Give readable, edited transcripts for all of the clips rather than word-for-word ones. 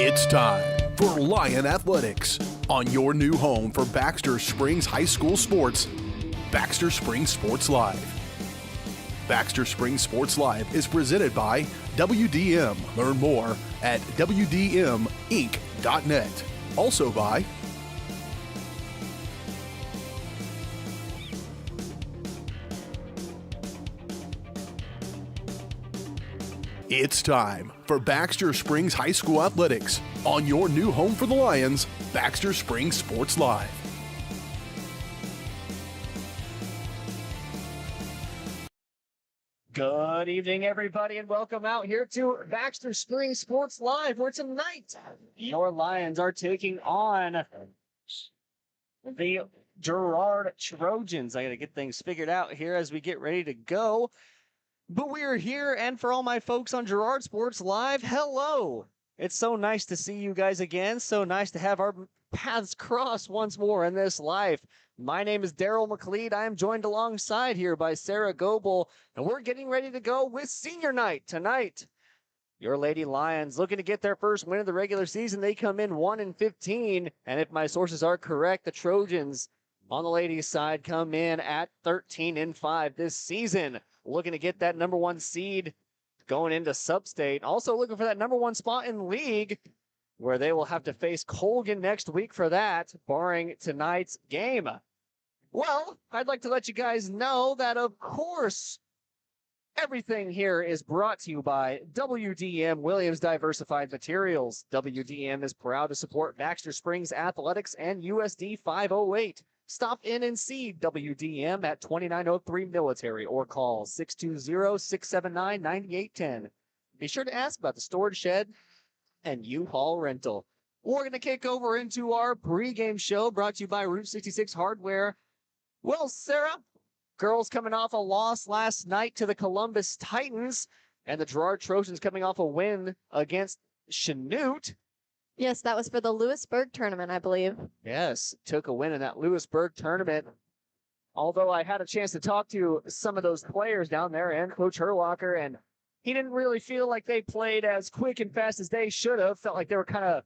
It's time for Lion Athletics on your new home for Baxter Springs High School sports, Baxter Springs Sports Live. Baxter Springs Sports Live is presented by WDM. Learn more at WDMinc.net. Also by It's time for Baxter Springs High School Athletics on your new home for the Lions, Baxter Springs Sports Live. Good evening, everybody, and welcome out here to Baxter Springs Sports Live, where tonight your Lions are taking on the Girard Trojans. I got to get things figured out here as we get ready to go. But we are here, and for all my folks on Girard Sports Live, hello! It's so nice to see you guys again. So nice to have our paths cross once more in this life. My name is Daryl McLeod. I am joined alongside here by Sarah Goebel, and we're getting ready to go with senior night tonight. Your Lady Lions looking to get their first win of the regular season. They come in 1-15, and if my sources are correct, the Trojans on the ladies' side come in at 13-5 this season. Looking to get that number one seed going into Sub-State. Also looking for that number one spot in league, where they will have to face Colgan next week for that, barring tonight's game. Well, I'd like to let you guys know that, of course, everything here is brought to you by WDM Williams Diversified Materials. WDM is proud to support Baxter Springs Athletics and USD 508. Stop in and see WDM at 2903 Military or call 620-679-9810. Be sure to ask about the storage shed and U-Haul rental. We're going to kick over into our pregame show brought to you by Route 66 Hardware. Well, Sarah, girls coming off a loss last night to the Columbus Titans, and the Girard Trojans coming off a win against Chanute. Yes, that was for the Lewisburg tournament, I believe. Yes, took a win in that Lewisburg tournament. Although I had a chance to talk to some of those players down there and Coach Herlocker, and he didn't really feel like they played as quick and fast as they should have. Felt like they were kind of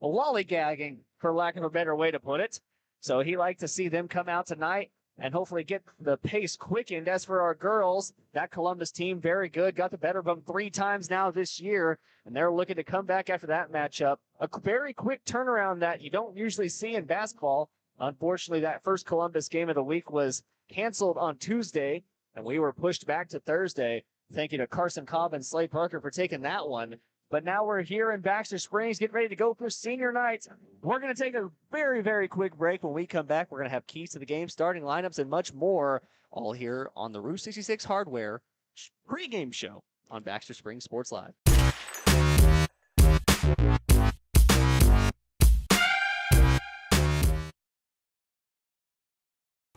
lollygagging, for lack of a better way to put it. So he liked to see them come out tonight and hopefully get the pace quickened. As for our girls, that Columbus team, very good. Got the better of them 3 times now this year, and they're looking to come back after that matchup. A very quick turnaround that you don't usually see in basketball. Unfortunately, that first Columbus game of the week was canceled on Tuesday, and we were pushed back to Thursday. Thank you to Carson Cobb and Slade Parker for taking that one. But now we're here in Baxter Springs, getting ready to go for senior night. We're going to take a very, very quick break. When we come back, we're going to have keys to the game, starting lineups, and much more, all here on the Route 66 Hardware pregame show on Baxter Springs Sports Live.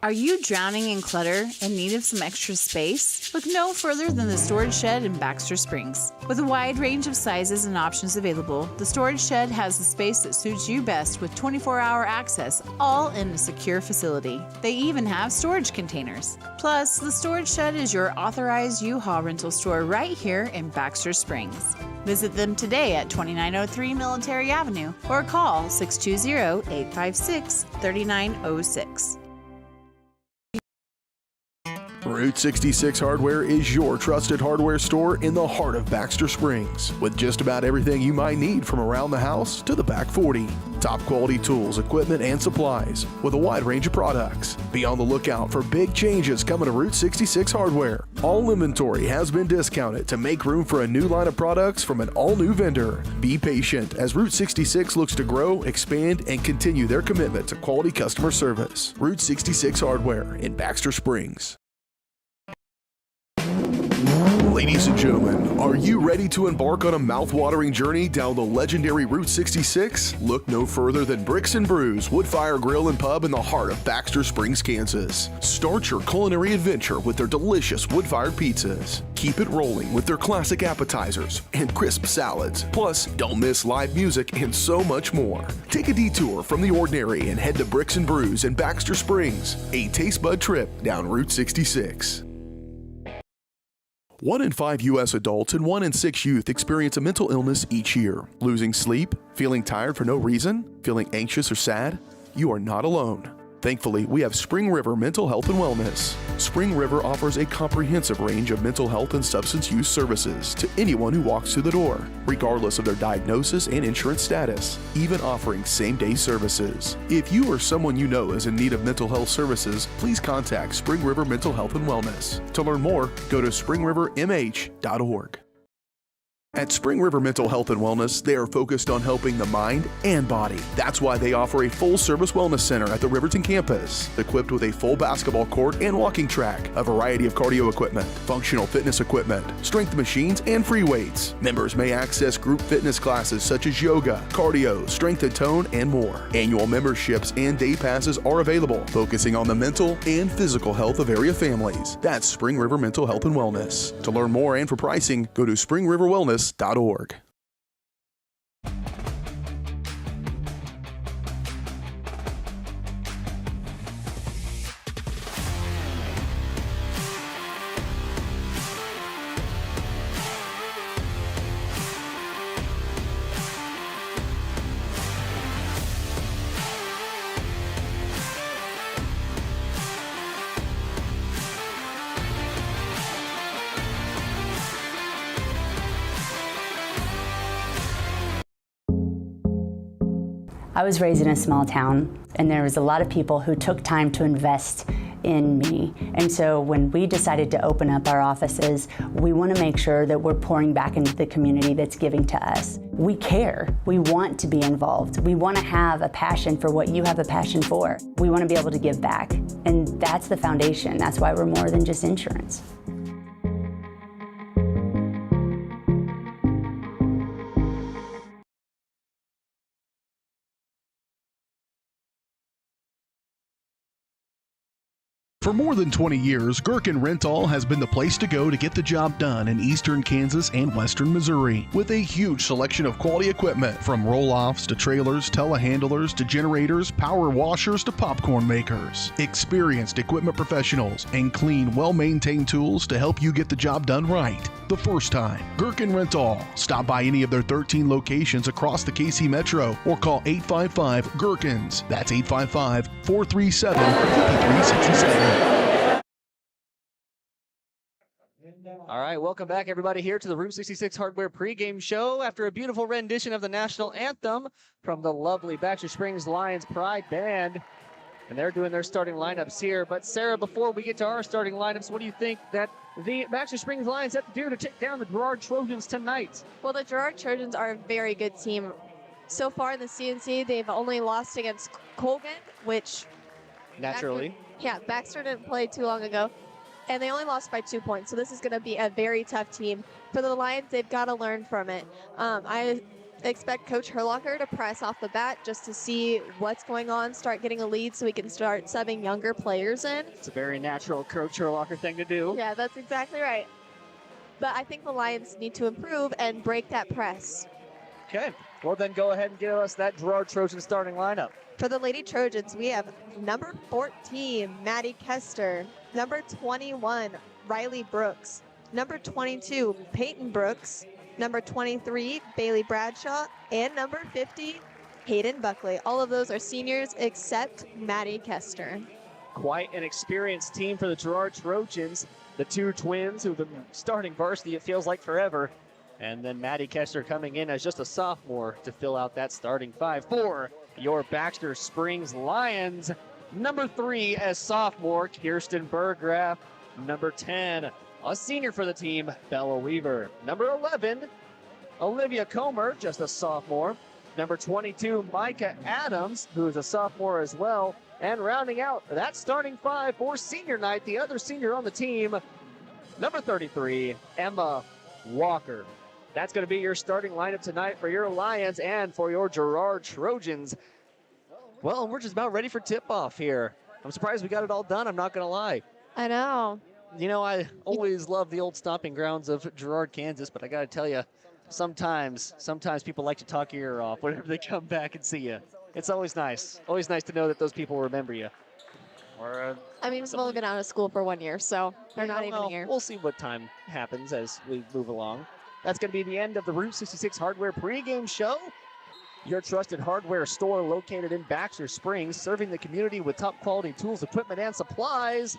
Are you drowning in clutter and need of some extra space? Look no further than the Storage Shed in Baxter Springs. With a wide range of sizes and options available, the Storage Shed has the space that suits you best with 24-hour access, all in a secure facility. They even have storage containers. Plus, the Storage Shed is your authorized U-Haul rental store right here in Baxter Springs. Visit them today at 2903 Military Avenue or call 620-856-3906. Route 66 Hardware is your trusted hardware store in the heart of Baxter Springs, with just about everything you might need from around the house to the back 40. Top quality tools, equipment, and supplies with a wide range of products. Be on the lookout for big changes coming to Route 66 Hardware. All inventory has been discounted to make room for a new line of products from an all-new vendor. Be patient as Route 66 looks to grow, expand, and continue their commitment to quality customer service. Route 66 Hardware in Baxter Springs. Ladies and gentlemen, are you ready to embark on a mouth-watering journey down the legendary Route 66? Look no further than Bricks and Brews Woodfire Grill and Pub in the heart of Baxter Springs, Kansas. Start your culinary adventure with their delicious wood-fired pizzas. Keep it rolling with their classic appetizers and crisp salads. Plus, don't miss live music and so much more. Take a detour from the ordinary and head to Bricks and Brews in Baxter Springs, a taste bud trip down Route 66. 1 in 5 U.S. adults and 1 in 6 youth experience a mental illness each year. Losing sleep? Feeling tired for no reason? Feeling anxious or sad? You are not alone. Thankfully, we have Spring River Mental Health and Wellness. Spring River offers a comprehensive range of mental health and substance use services to anyone who walks through the door, regardless of their diagnosis and insurance status, even offering same-day services. If you or someone you know is in need of mental health services, please contact Spring River Mental Health and Wellness. To learn more, go to springrivermh.org. At Spring River Mental Health and Wellness, they are focused on helping the mind and body. That's why they offer a full-service wellness center at the Riverton campus, equipped with a full basketball court and walking track, a variety of cardio equipment, functional fitness equipment, strength machines, and free weights. Members may access group fitness classes such as yoga, cardio, strength and tone, and more. Annual memberships and day passes are available, focusing on the mental and physical health of area families. That's Spring River Mental Health and Wellness. To learn more and for pricing, go to springriverwellness.org. I was raised in a small town, and there was a lot of people who took time to invest in me. And so when we decided to open up our offices, we want to make sure that we're pouring back into the community that's giving to us. We care. We want to be involved. We want to have a passion for what you have a passion for. We want to be able to give back. And that's the foundation. That's why we're more than just insurance. For more than 20 years, Gherkin Rental has been the place to go to get the job done in eastern Kansas and western Missouri. With a huge selection of quality equipment, from roll-offs to trailers, telehandlers to generators, power washers to popcorn makers. Experienced equipment professionals and clean, well-maintained tools to help you get the job done right the first time. Gherkin Rental. Stop by any of their 13 across the KC Metro or call 855-GHERKINS. That's 855-437-5367. All right, welcome back, everybody, here to the Route 66 Hardware pregame show after a beautiful rendition of the national anthem from the lovely Baxter Springs Lions Pride Band. And they're doing their starting lineups here. But, Sarah, before we get to our starting lineups, what do you think that the Baxter Springs Lions have to do to take down the Girard Trojans tonight? Well, the Girard Trojans are a very good team. So far in the CNC, they've only lost against Colgan, which... Naturally. Baxter didn't play too long ago. And they only lost by 2 points, so this is going to be a very tough team. For the Lions, they've got to learn from it. I expect Coach Herlocker to press off the bat just to see what's going on, start getting a lead so we can start subbing younger players in. It's a very natural Coach Herlocker thing to do. Yeah, that's exactly right. But I think the Lions need to improve and break that press. Okay, well then go ahead and give us that Girard Trojan starting lineup. For the Lady Trojans, we have number 14, Maddie Kester. Number 21, Riley Brooks. Number 22, Peyton Brooks. Number 23, Bailey Bradshaw. And number 50, Hayden Buckley. All of those are seniors except Maddie Kester. Quite an experienced team for the Girard Trojans. The two twins who've been starting varsity, it feels like forever. And then Maddie Kester coming in as just a sophomore to fill out that starting five for your Baxter Springs Lions. Number 3 as sophomore, Kirsten Berggraf. Number 10, a senior for the team, Bella Weaver. Number 11, Olivia Comer, just a sophomore. Number 22, Micah Adams, who is a sophomore as well. And rounding out that starting five for senior night, the other senior on the team, number 33, Emma Walker. That's going to be your starting lineup tonight for your Lions and for your Girard Trojans. Well, we're just about ready for tip-off here. I'm surprised we got it all done, I'm not going to lie. I know. You know, I always love the old stomping grounds of Girard, Kansas, but I got to tell you, sometimes people like to talk your ear off whenever they come back and see you. It's always nice to know that those people remember you. Or I mean, we've only been out of school for 1 year, so they're not even here. We'll see what time happens as we move along. That's going to be the end of the Route 66 Hardware pregame show. Your trusted hardware store located in Baxter Springs, serving the community with top quality tools, equipment, and supplies.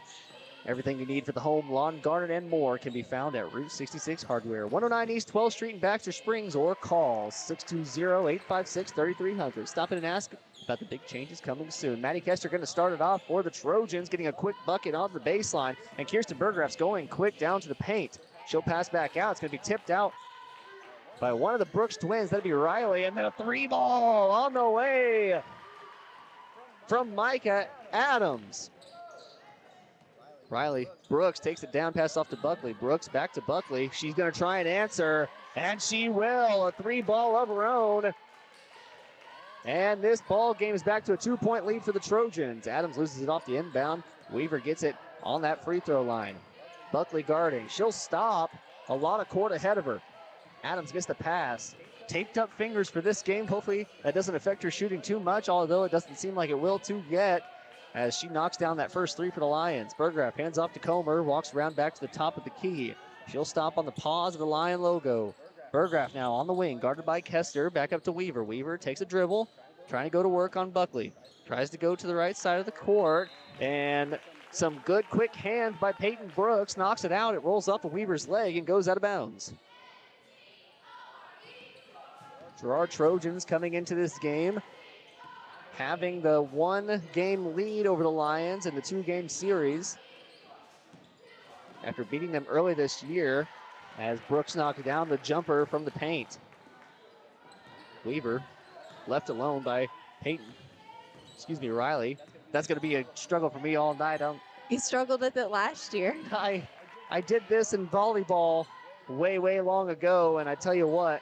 Everything you need for the home, lawn, garden, and more can be found at Route 66 Hardware, 109 East 12th Street in Baxter Springs, or call 620-856-3300. Stop in and ask about the big changes coming soon. Maddie Kester going to start it off for the Trojans, getting a quick bucket on the baseline, and Kirsten Berggraff's going quick down to the paint. She'll pass back out. It's going to be tipped out by one of the Brooks twins. That'd be Riley, and then a three ball on the way from Micah Adams. Riley Brooks takes it down, pass off to Buckley. Brooks back to Buckley. She's going to try and answer, and she will. A three ball of her own. And this ball game is back to a 2-point lead for the Trojans. Adams loses it off the inbound. Weaver gets it on that free throw line. Buckley guarding. She'll stop. A lot of court ahead of her. Adams gets the pass. Taped up fingers for this game. Hopefully that doesn't affect her shooting too much, although it doesn't seem like it will too yet, as she knocks down that first three for the Lions. Berggraff hands off to Comer, walks around back to the top of the key. She'll stop on the paws of the Lion logo. Berggraff now on the wing, guarded by Kester, back up to Weaver. Weaver takes a dribble, trying to go to work on Buckley. Tries to go to the right side of the court, and some good quick hand by Peyton Brooks, knocks it out. It rolls off of Weaver's leg and goes out of bounds. Girard Trojans coming into this game having the one-game lead over the Lions in the two-game series after beating them early this year, as Brooks knocked down the jumper from the paint. Weaver left alone by Riley. That's going to be a struggle for me all night. He struggled with it last year. I did this in volleyball way long ago, and I tell you what,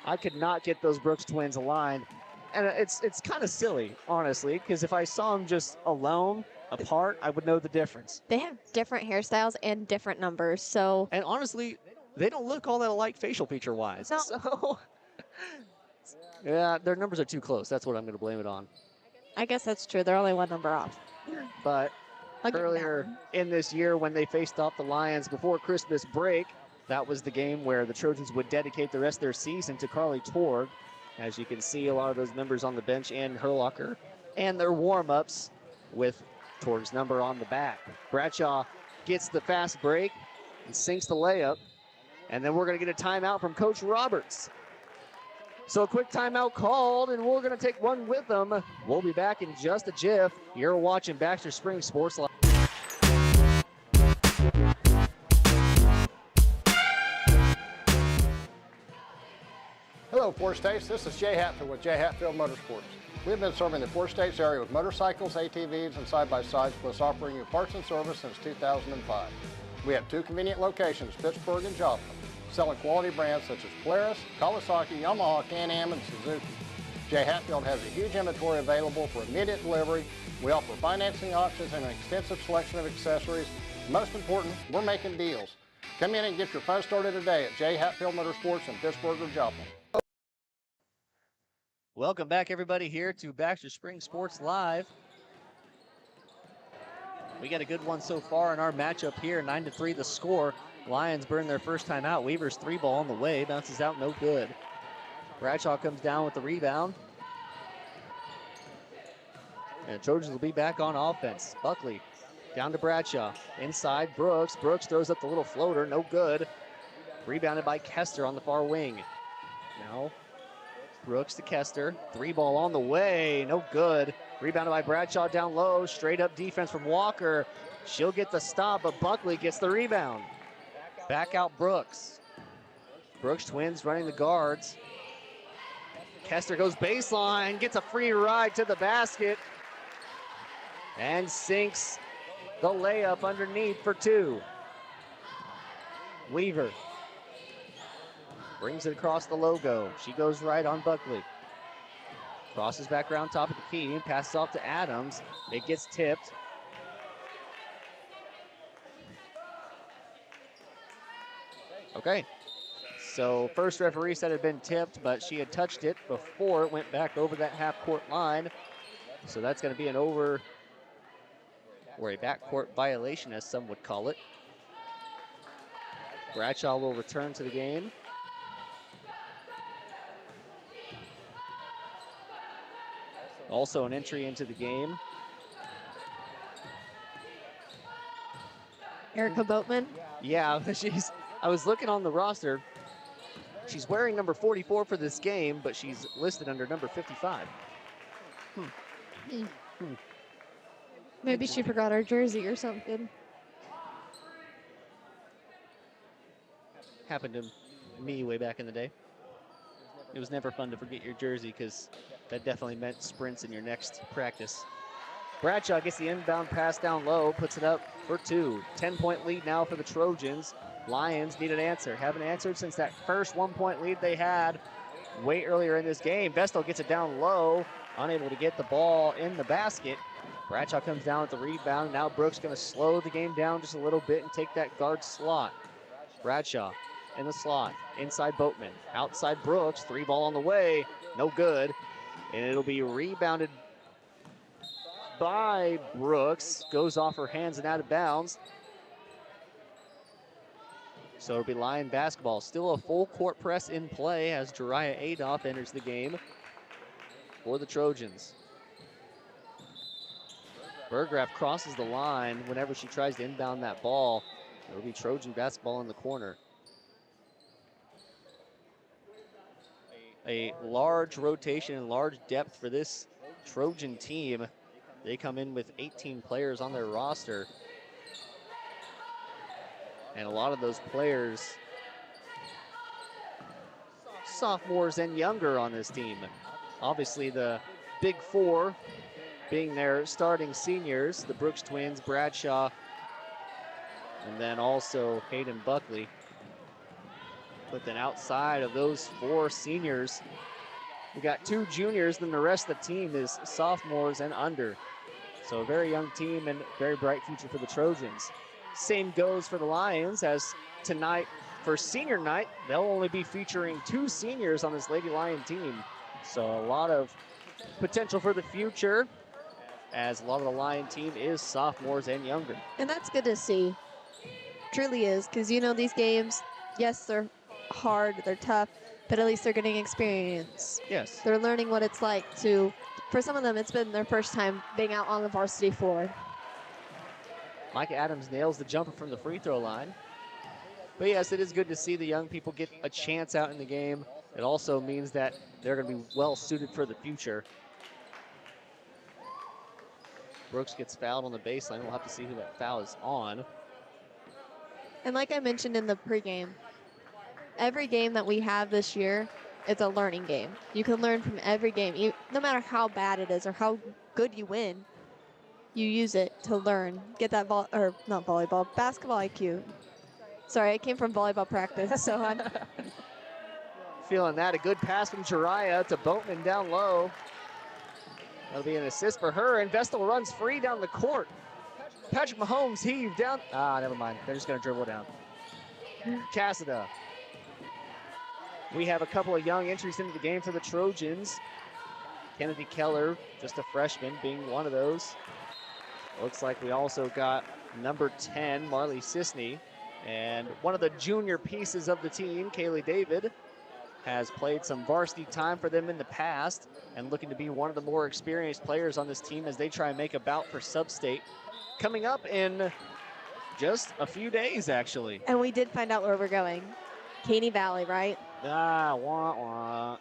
I could not get those Brooks twins aligned. And it's kind of silly, honestly, because if I saw them just alone, apart, I would know the difference. They have different hairstyles and different numbers, so. And honestly, they don't look all that alike facial feature-wise. No. So, yeah, their numbers are too close. That's what I'm going to blame it on. I guess that's true. They're only one number off. But earlier in this year, when they faced off the Lions before Christmas break, that was the game where the Trojans would dedicate the rest of their season to Carly Torg. As you can see, a lot of those members on the bench and her locker, and their warm-ups with Torg's number on the back. Bradshaw gets the fast break and sinks the layup. And then we're going to get a timeout from Coach Roberts. So a quick timeout called, and we're going to take one with them. We'll be back in just a jiff. You're watching Baxter Springs Sports Live. Hello, Four States. This is Jay Hatfield with Jay Hatfield Motorsports. We've been serving the Four States area with motorcycles, ATVs, and side-by-sides, plus offering you parts and service since 2005. We have two convenient locations, Pittsburgh and Joplin, selling quality brands such as Polaris, Kawasaki, Yamaha, Can-Am, and Suzuki. Jay Hatfield has a huge inventory available for immediate delivery. We offer financing options and an extensive selection of accessories. Most important, we're making deals. Come in and get your fun started today at Jay Hatfield Motorsports in Pittsburgh or Joplin. Welcome back, everybody, here to Baxter Springs Sports Live. We got a good one so far in our matchup here. 9-3 the score. Lions burn their first time out. Weaver's three ball on the way. Bounces out, no good. Bradshaw comes down with the rebound. And the Trojans will be back on offense. Buckley down to Bradshaw. Inside, Brooks. Brooks throws up the little floater, no good. Rebounded by Kester on the far wing. Now Brooks to Kester. Three ball on the way, no good. Rebounded by Bradshaw down low. Straight up defense from Walker. She'll get the stop, but Buckley gets the rebound. Back out Brooks. Brooks twins running the guards. Kester goes baseline, gets a free ride to the basket, and sinks the layup underneath for two. Weaver brings it across the logo. She goes right on Buckley. Crosses back around top of the key and passes off to Adams. It gets tipped. Okay. So first referee said it had been tipped, but she had touched it before it went back over that half-court line. So that's going to be an over or a backcourt violation, as some would call it. Bradshaw will return to the game. Also an entry into the game. Erica Boatman. Yeah, I was looking on the roster. She's wearing number 44 for this game, but she's listed under number 55. Maybe she forgot her jersey or something. Happened to me way back in the day. It was never fun to forget your jersey because that definitely meant sprints in your next practice. Bradshaw gets the inbound pass down low, puts it up for 2. 10-point lead now for the Trojans. Lions need an answer. Haven't answered since that first 1-point lead they had way earlier in this game. Vestal gets it down low, unable to get the ball in the basket. Bradshaw comes down with the rebound. Now Brooks going to slow the game down just a little bit and take that guard slot. Bradshaw in the slot, inside Boatman, outside Brooks, 3 ball on the way, no good. And it'll be rebounded by Brooks, goes off her hands and out of bounds. So it'll be Lion basketball. Still a full court press in play as Jariah Adolph enters the game for the Trojans. Burgraff crosses the line whenever she tries to inbound that ball. It'll be Trojan basketball in the corner. A large rotation and large depth for this Trojan team. They come in with 18 players on their roster. And a lot of those players, sophomores and younger on this team. Obviously the big 4 being their starting seniors, the Brooks twins, Bradshaw, and then also Hayden Buckley. But then outside of those 4 seniors, we got 2 juniors, then the rest of the team is sophomores and under. So a very young team and very bright future for the Trojans. Same goes for the Lions, as tonight for senior night, they'll only be featuring 2 seniors on this Lady Lion team. So a lot of potential for the future, as a lot of the Lion team is sophomores and younger. And that's good to see. Truly is, because you know these games, yes, they're hard, they're tough, but at least they're getting experience. Yes. They're learning what it's like to, for some of them, it's been their first time being out on the varsity floor. Mike Adams nails the jumper from the free throw line. But yes, it is good to see the young people get a chance out in the game. It also means that they're going to be well suited for the future. Brooks gets fouled on the baseline. We'll have to see who that foul is on. And like I mentioned in the pregame, every game that we have this year, it's a learning game. You can learn from every game, no matter how bad it is or how good you win. You use it to learn, get that basketball IQ. Sorry, I came from volleyball practice, so I'm feeling that. A good pass from Jariah to Boatman down low. That'll be an assist for her, and Vestal runs free down the court. Patrick Mahomes heaved down. Never mind. They're just going to dribble down. Cassida. We have a couple of young entries into the game for the Trojans. Kennedy Keller, just a freshman, being one of those. Looks like we also got number 10, Marley Sisney. And one of the junior pieces of the team, Kaylee David, has played some varsity time for them in the past and looking to be one of the more experienced players on this team as they try and make a bout for sub-state. Coming up in just a few days, actually. And we did find out where we're going. Caney Valley, right? Wah, wah.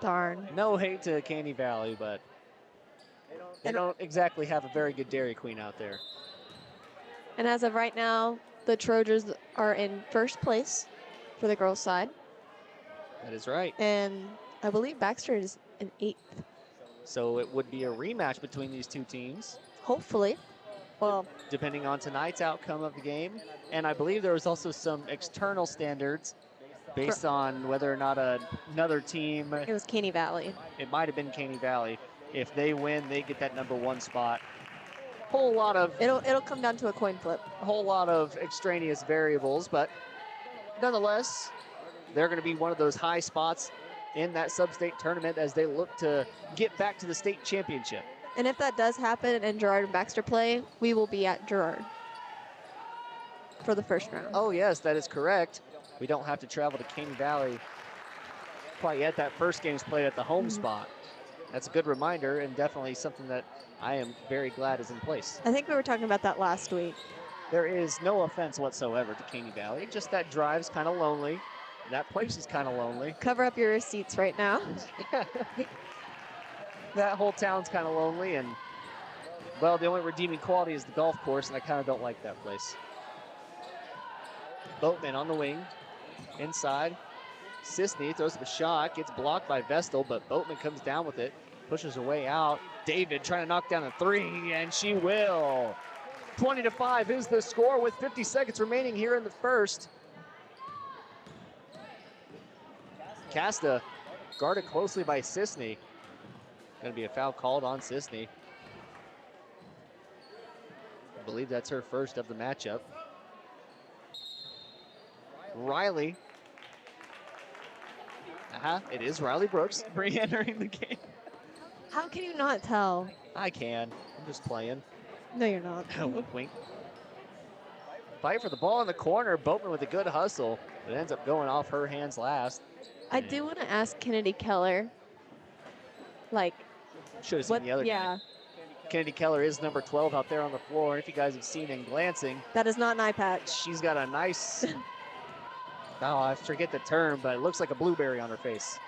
Darn. No hate to Caney Valley, but they don't exactly have a very good Dairy Queen out there. And as of right now, the Trojans are in first place for the girls' side. That is right. And I believe Baxter is in 8th. So it would be a rematch between these two teams. Hopefully. Well, depending on tonight's outcome of the game. And I believe there was also some external standards based on whether or not another team. It was Caney Valley. It might have been Caney Valley. If they win, they get that number 1 spot. Whole lot of. It'll come down to a coin flip. A whole lot of extraneous variables, but nonetheless, they're going to be one of those high spots in that sub-state tournament as they look to get back to the state championship. And if that does happen and Girard and Baxter play, we will be at Girard for the first round. Oh, yes, that is correct. We don't have to travel to Caney Valley quite yet. That first game is played at the home spot. That's a good reminder and definitely something that I am very glad is in place. I think we were talking about that last week. There is no offense whatsoever to Caney Valley, just that drive's kind of lonely. That place is kind of lonely. Cover up your receipts right now. That whole town's kind of lonely, and, well, the only redeeming quality is the golf course, and I kind of don't like that place. Boatman on the wing, inside. Sisney throws up a shot, gets blocked by Vestal, but Boatman comes down with it, pushes her way out. David trying to knock down a three, and she will. 20-5 is the score with 50 seconds remaining here in the first. Casta guarded closely by Sisney. Going to be a foul called on Sisney. I believe that's her first of the matchup. Riley. It is Riley Brooks re-entering the game. How can you not tell? I can. I'm just playing. No, you're not. Wink, wink. Fight for the ball in the corner. Boatman with a good hustle. It ends up going off her hands last. I do want to ask Kennedy Keller, like, Should have seen what? the other guy. Yeah, Kennedy Keller is number 12 out there on the floor. And if you guys have seen in glancing, that is not an eye patch. she's got a nice, oh, I forget the term, but it looks like a blueberry on her face.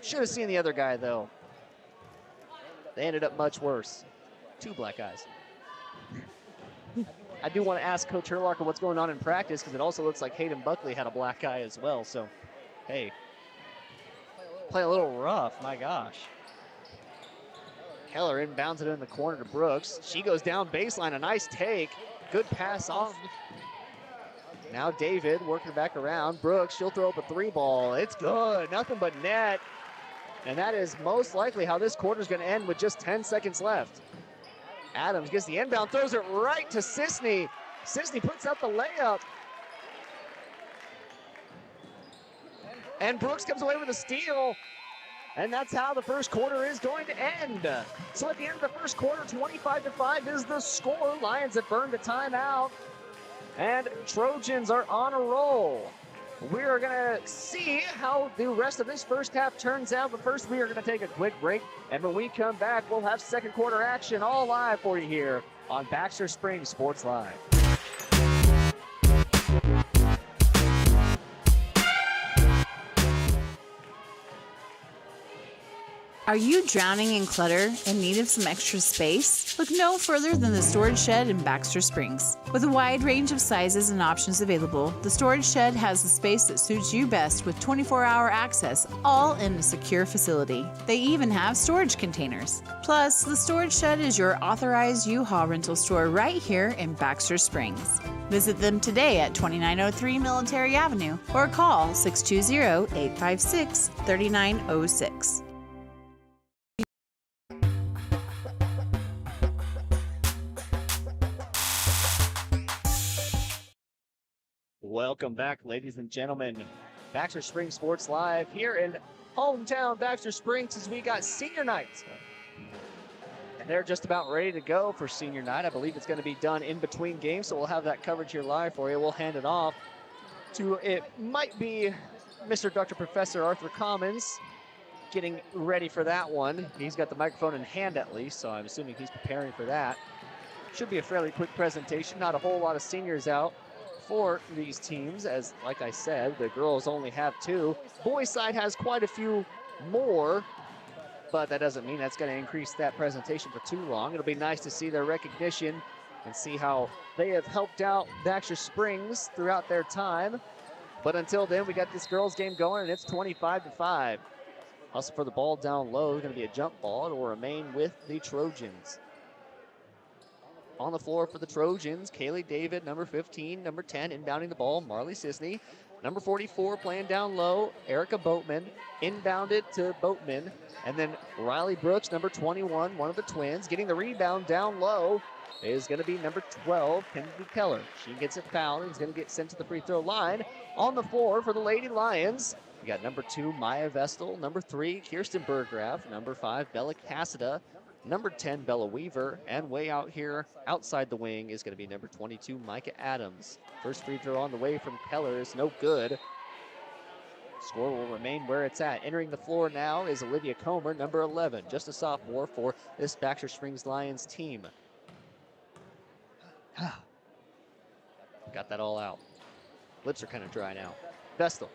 Should have seen the other guy, though. They ended up much worse. 2 black eyes. I do want to ask Coach Herlarker what's going on in practice, because it also looks like Hayden Buckley had a black eye as well. So, hey, play a little rough, my gosh. Keller inbounds it in the corner to Brooks. She goes down baseline, a nice take. Good pass off. Now David working back around. Brooks, she'll throw up a 3-ball. It's good, nothing but net. And that is most likely how this quarter is going to end with just 10 seconds left. Adams gets the inbound, throws it right to Sisney. Sisney puts out the layup. And Brooks comes away with a steal. And that's how the first quarter is going to end. So at the end of the first quarter, 25-5 is the score. Lions have burned a timeout. And Trojans are on a roll. We are going to see how the rest of this first half turns out. But first, we are going to take a quick break. And when we come back, we'll have second quarter action all live for you here on Baxter Springs Sports Live. Are you drowning in clutter in need of some extra space? Look no further than the storage shed in Baxter Springs. With a wide range of sizes and options available, the storage shed has the space that suits you best with 24-hour access, all in a secure facility. They even have storage containers. Plus, the storage shed is your authorized U-Haul rental store right here in Baxter Springs. Visit them today at 2903 Military Avenue or call 620-856-3906. Welcome back, ladies and gentlemen. Baxter Springs Sports Live here in hometown Baxter Springs as we got senior night. And they're just about ready to go for senior night. I believe it's going to be done in between games, so we'll have that coverage here live for you. We'll hand it off to, it might be Mr. Dr. Professor Arthur Commons getting ready for that one. He's got the microphone in hand at least, so I'm assuming he's preparing for that. Should be a fairly quick presentation. Not a whole lot of seniors out for these teams, as like I said, the girls only have 2. Boys side has quite a few more, but that doesn't mean that's going to increase that presentation for too long. It'll be nice to see their recognition and see how they have helped out Baxter Springs throughout their time. But until then, we got this girls game going, and it's 25-5. Hustle for the ball down low. It's going to be a jump ball. It will remain with the Trojans. On the floor for the Trojans, Kaylee David, number 15, number 10, inbounding the ball, Marley Sisney. Number 44 playing down low, Erica Boatman, inbounded to Boatman. And then Riley Brooks, number 21, one of the twins, getting the rebound down low is going to be number 12, Kennedy Keller. She gets it fouled and is going to get sent to the free throw line. On the floor for the Lady Lions, We got number 2, Maya Vestal. Number 3, Kirsten Berggraf. Number 5, Bella Cassida. Number 10, Bella Weaver. And way out here, outside the wing, is going to be number 22, Micah Adams. First free throw on the way from Keller is no good. Score will remain where it's at. Entering the floor now is Olivia Comer, number 11, just a sophomore for this Baxter Springs Lions team. Got that all out. Lips are kind of dry now. Vestal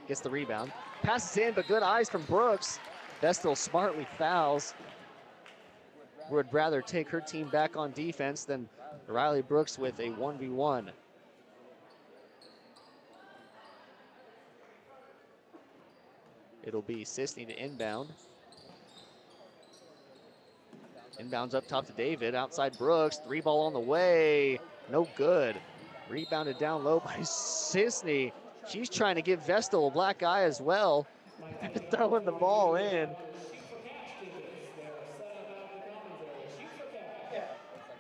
gets the rebound. Passes in, but good eyes from Brooks. Vestal smartly fouls. Would rather take her team back on defense than Riley Brooks with a 1v1. It'll be Sisney to inbound. Inbounds up top to David. Outside Brooks. 3-ball on the way. No good. Rebounded down low by Sisney. She's trying to give Vestal a black eye as well. Throwing the ball in.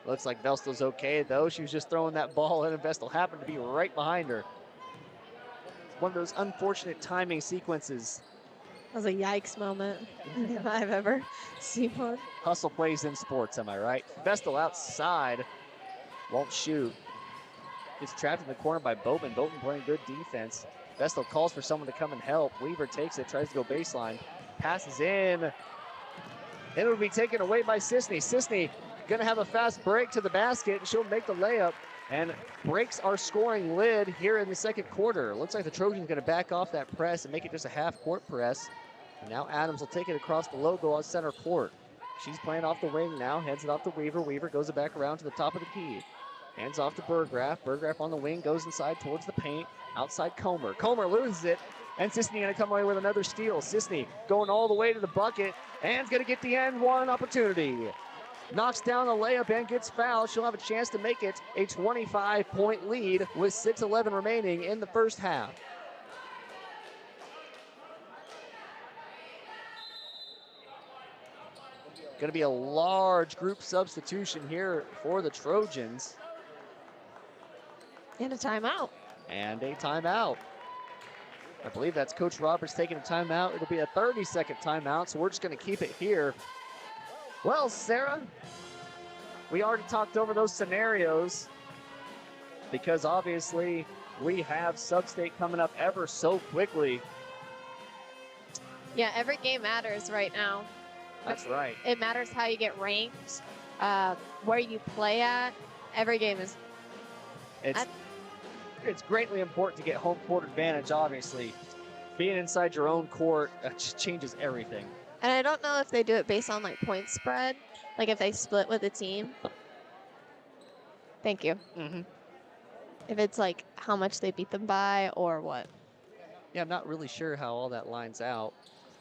Looks like Vestal's okay though. She was just throwing that ball in and Vestal happened to be right behind her. One of those unfortunate timing sequences. That was a yikes moment if I've ever seen one. Hustle plays in sports, am I right? Vestal outside. Won't shoot. Gets trapped in the corner by Bowman. Bowman playing good defense. Vestal calls for someone to come and help. Weaver takes it, tries to go baseline. Passes in. It'll be taken away by Sisney. Sisney gonna have a fast break to the basket, and she'll make the layup and breaks our scoring lid here in the second quarter. Looks like the Trojans gonna back off that press and make it just a half-court press. And now Adams will take it across the logo on center court. She's playing off the wing now, hands it off to Weaver. Weaver goes it back around to the top of the key. Hands off to Berggraf. Berggraf on the wing, goes inside towards the paint. Outside Comer. Comer loses it, and Sisney gonna come away with another steal. Sisney going all the way to the bucket, and gonna get the end one opportunity. Knocks down the layup and gets fouled. She'll have a chance to make it a 25-point lead with 6:11 remaining in the first half. Going to be a large group substitution here for the Trojans. And a timeout. And a timeout. I believe that's Coach Roberts taking a timeout. It'll be a 30-second timeout, so we're just going to keep it here. Well, Sarah, we already talked over those scenarios because obviously we have Sub-State coming up ever so quickly. Yeah, every game matters right now. That's right. It matters how you get ranked, where you play at. Every game is. It's greatly important to get home court advantage, obviously. Being inside your own court changes everything. And I don't know if they do it based on like point spread, like if they split with a team. Thank you. Mm-hmm. If it's like how much they beat them by or what. Yeah, I'm not really sure how all that lines out.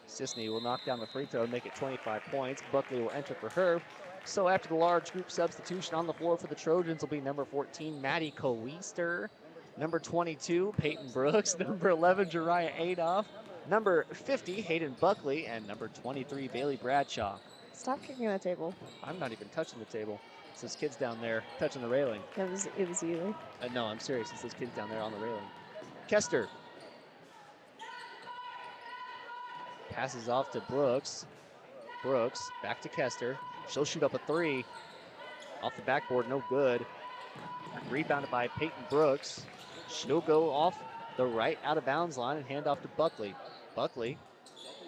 Sisney will knock down the free throw and make it 25 points. Buckley will enter for her. So after the large group substitution on the floor for the Trojans will be number 14, Maddie Coeister. Number 22, Peyton Brooks. Number 11, Jariah Adolph. Number 50, Hayden Buckley. And number 23, Bailey Bradshaw. Stop kicking the table. I'm not even touching the table. It's those kids down there touching the railing. It was you. No, I'm serious. It's those kids down there on the railing. Kester. Passes off to Brooks. Brooks back to Kester. She'll shoot up a three. Off the backboard, no good. Rebounded by Peyton Brooks. She'll go off the right out of bounds line and hand off to Buckley. Buckley,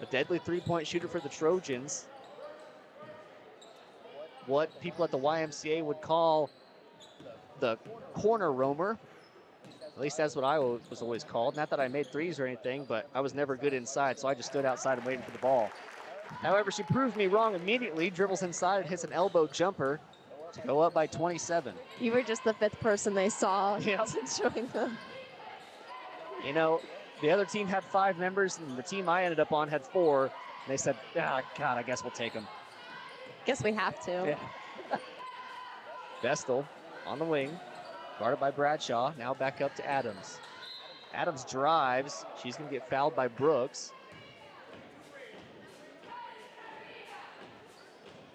a deadly three-point shooter for the Trojans. What people at the YMCA would call the corner roamer. At least that's what I was always called. Not that I made threes or anything, but I was never good inside, so I just stood outside and waited for the ball. However, she proved me wrong immediately. Dribbles inside and hits an elbow jumper to go up by 27. You were just the fifth person they saw Yep. showing them. You know, the other team had 5 members, and the team I ended up on had 4. And they said, God, I guess we'll take them. Guess we have to. Yeah. Vestal on the wing, guarded by Bradshaw. Now back up to Adams. Adams drives. She's going to get fouled by Brooks.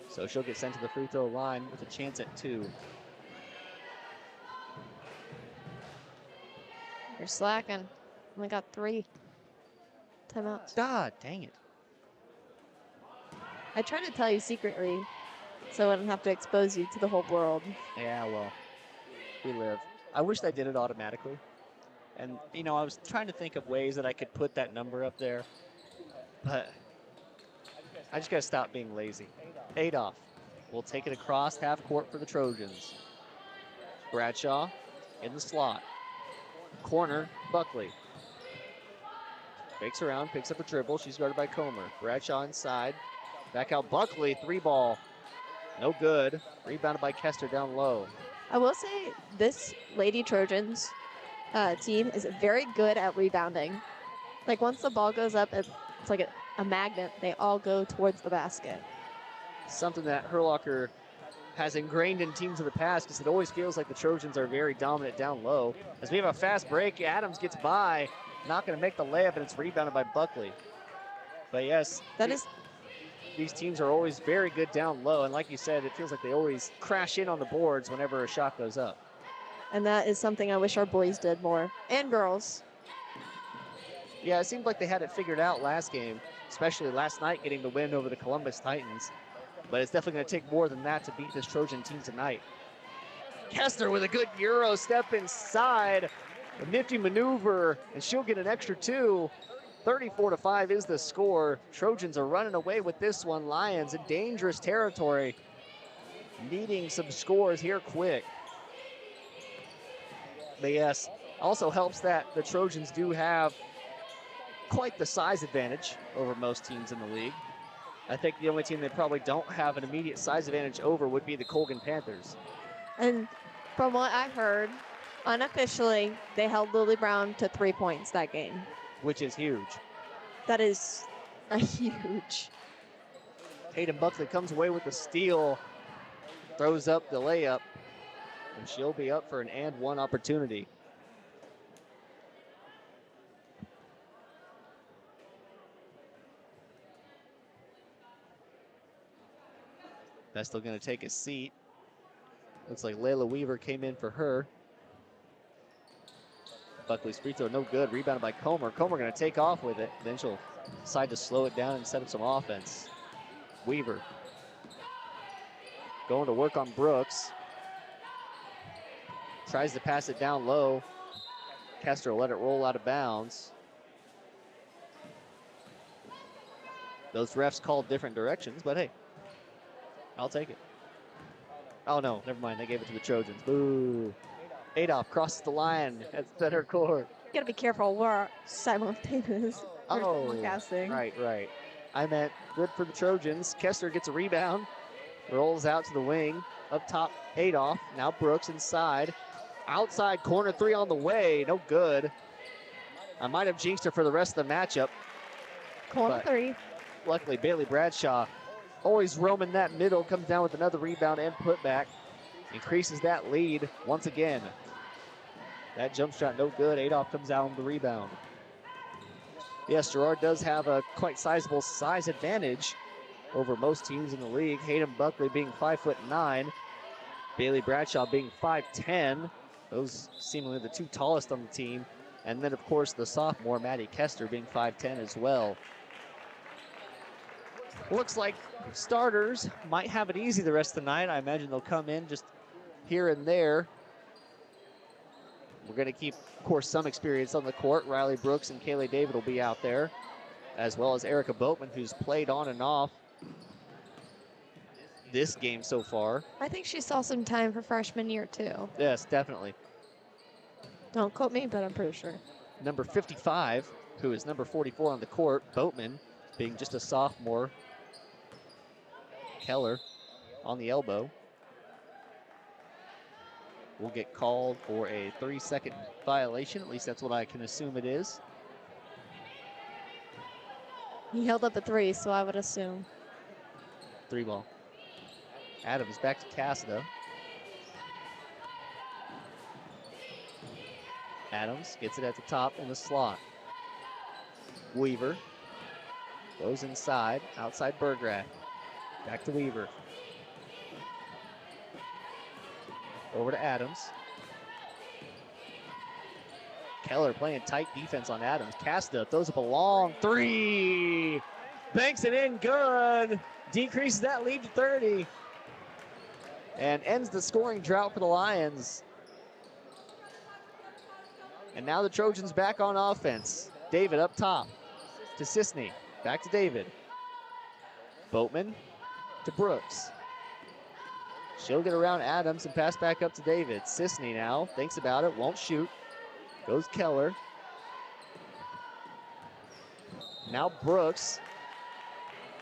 So she'll get sent to the free throw line with a chance at 2. You're slacking. Only got 3. Timeout. God dang it. I tried to tell you secretly so I wouldn't have to expose you to the whole world. Yeah, well, we live. I wish they did it automatically. And, you know, I was trying to think of ways that I could put that number up there. But I just got to stop being lazy. Adolph will take it across half court for the Trojans. Bradshaw in the slot. Corner, Buckley. Fakes around, picks up a dribble. She's guarded by Comer. Bradshaw inside. Back out Buckley, 3-ball. No good. Rebounded by Kester down low. I will say this Lady Trojans team is very good at rebounding. Like once the ball goes up, it's like a magnet. They all go towards the basket. Something that Herlocker has ingrained in teams of the past because it always feels like the Trojans are very dominant down low. As we have a fast break, Adams gets by, not going to make the layup, and it's rebounded by Buckley. But yes, these teams are always very good down low, and like you said, it feels like they always crash in on the boards whenever a shot goes up. And that is something I wish our boys did more, and girls. Yeah, it seemed like they had it figured out last game, especially last night getting the win over the Columbus Titans. But it's definitely going to take more than that to beat this Trojan team tonight. Kester with a good Euro step inside. A nifty maneuver, and she'll get an extra 2. 34-5 is the score. Trojans are running away with this one. Lions in dangerous territory, needing some scores here quick. But yes, also helps that the Trojans do have quite the size advantage over most teams in the league. I think the only team they probably don't have an immediate size advantage over would be the Colgan Panthers. And from what I heard, unofficially, they held Lily Brown to 3 points that game. Which is huge. That is a huge. Hayden Buckley comes away with the steal, throws up the layup, and she'll be up for an and one opportunity. Vestal going to take a seat. Looks like Layla Weaver came in for her. Buckley's free throw, no good. Rebounded by Comer. Comer going to take off with it. Then she'll decide to slow it down and set up some offense. Weaver going to work on Brooks. Tries to pass it down low. Kester will let it roll out of bounds. Those refs called different directions, but hey, I'll take it. Oh no, never mind. They gave it to the Trojans. Boo. Adolph crosses the line at center court. You gotta be careful. We're simultaneous. Forecasting. Right. I meant good for the Trojans. Kester gets a rebound. Rolls out to the wing. Up top, Adolph. Now Brooks inside. Outside corner 3 on the way. No good. I might have jinxed her for the rest of the matchup. Corner 3. Luckily, Bailey Bradshaw, always roaming that middle, comes down with another rebound and putback. Increases that lead once again. That jump shot no good. Adolph comes out on the rebound. Yes, Girard does have a quite sizable size advantage over most teams in the league. Hayden Buckley being 5'9", Bailey Bradshaw being 5'10". Those seemingly the 2 tallest on the team. And then, of course, the sophomore, Maddie Kester, being 5'10" as well. Looks like starters might have it easy the rest of the night. I imagine they'll come in just here and there. We're going to keep, of course, some experience on the court. Riley Brooks and Kaylee David will be out there, as well as Erica Boatman, who's played on and off this game so far. I think she saw some time for freshman year too. Yes, definitely. Don't quote me, but I'm pretty sure. Number 55, who is number 44 on the court, Boatman, being just a sophomore. Keller on the elbow will get called for a 3-second violation. At least that's what I can assume it is. He held up a 3, so I would assume. 3 ball. Adams back to Cassidy. Adams gets it at the top in the slot. Weaver goes inside, outside Bergrath. Back to Weaver. Over to Adams. Keller playing tight defense on Adams. Casta throws up a long three. Banks it in good. Decreases that lead to 30. And ends the scoring drought for the Lions. And now the Trojans back on offense. David up top to Sisney. Back to David. Boatman to Brooks. She'll get around Adams and pass back up to David. Sisney now thinks about it, won't shoot. Goes Keller. Now Brooks.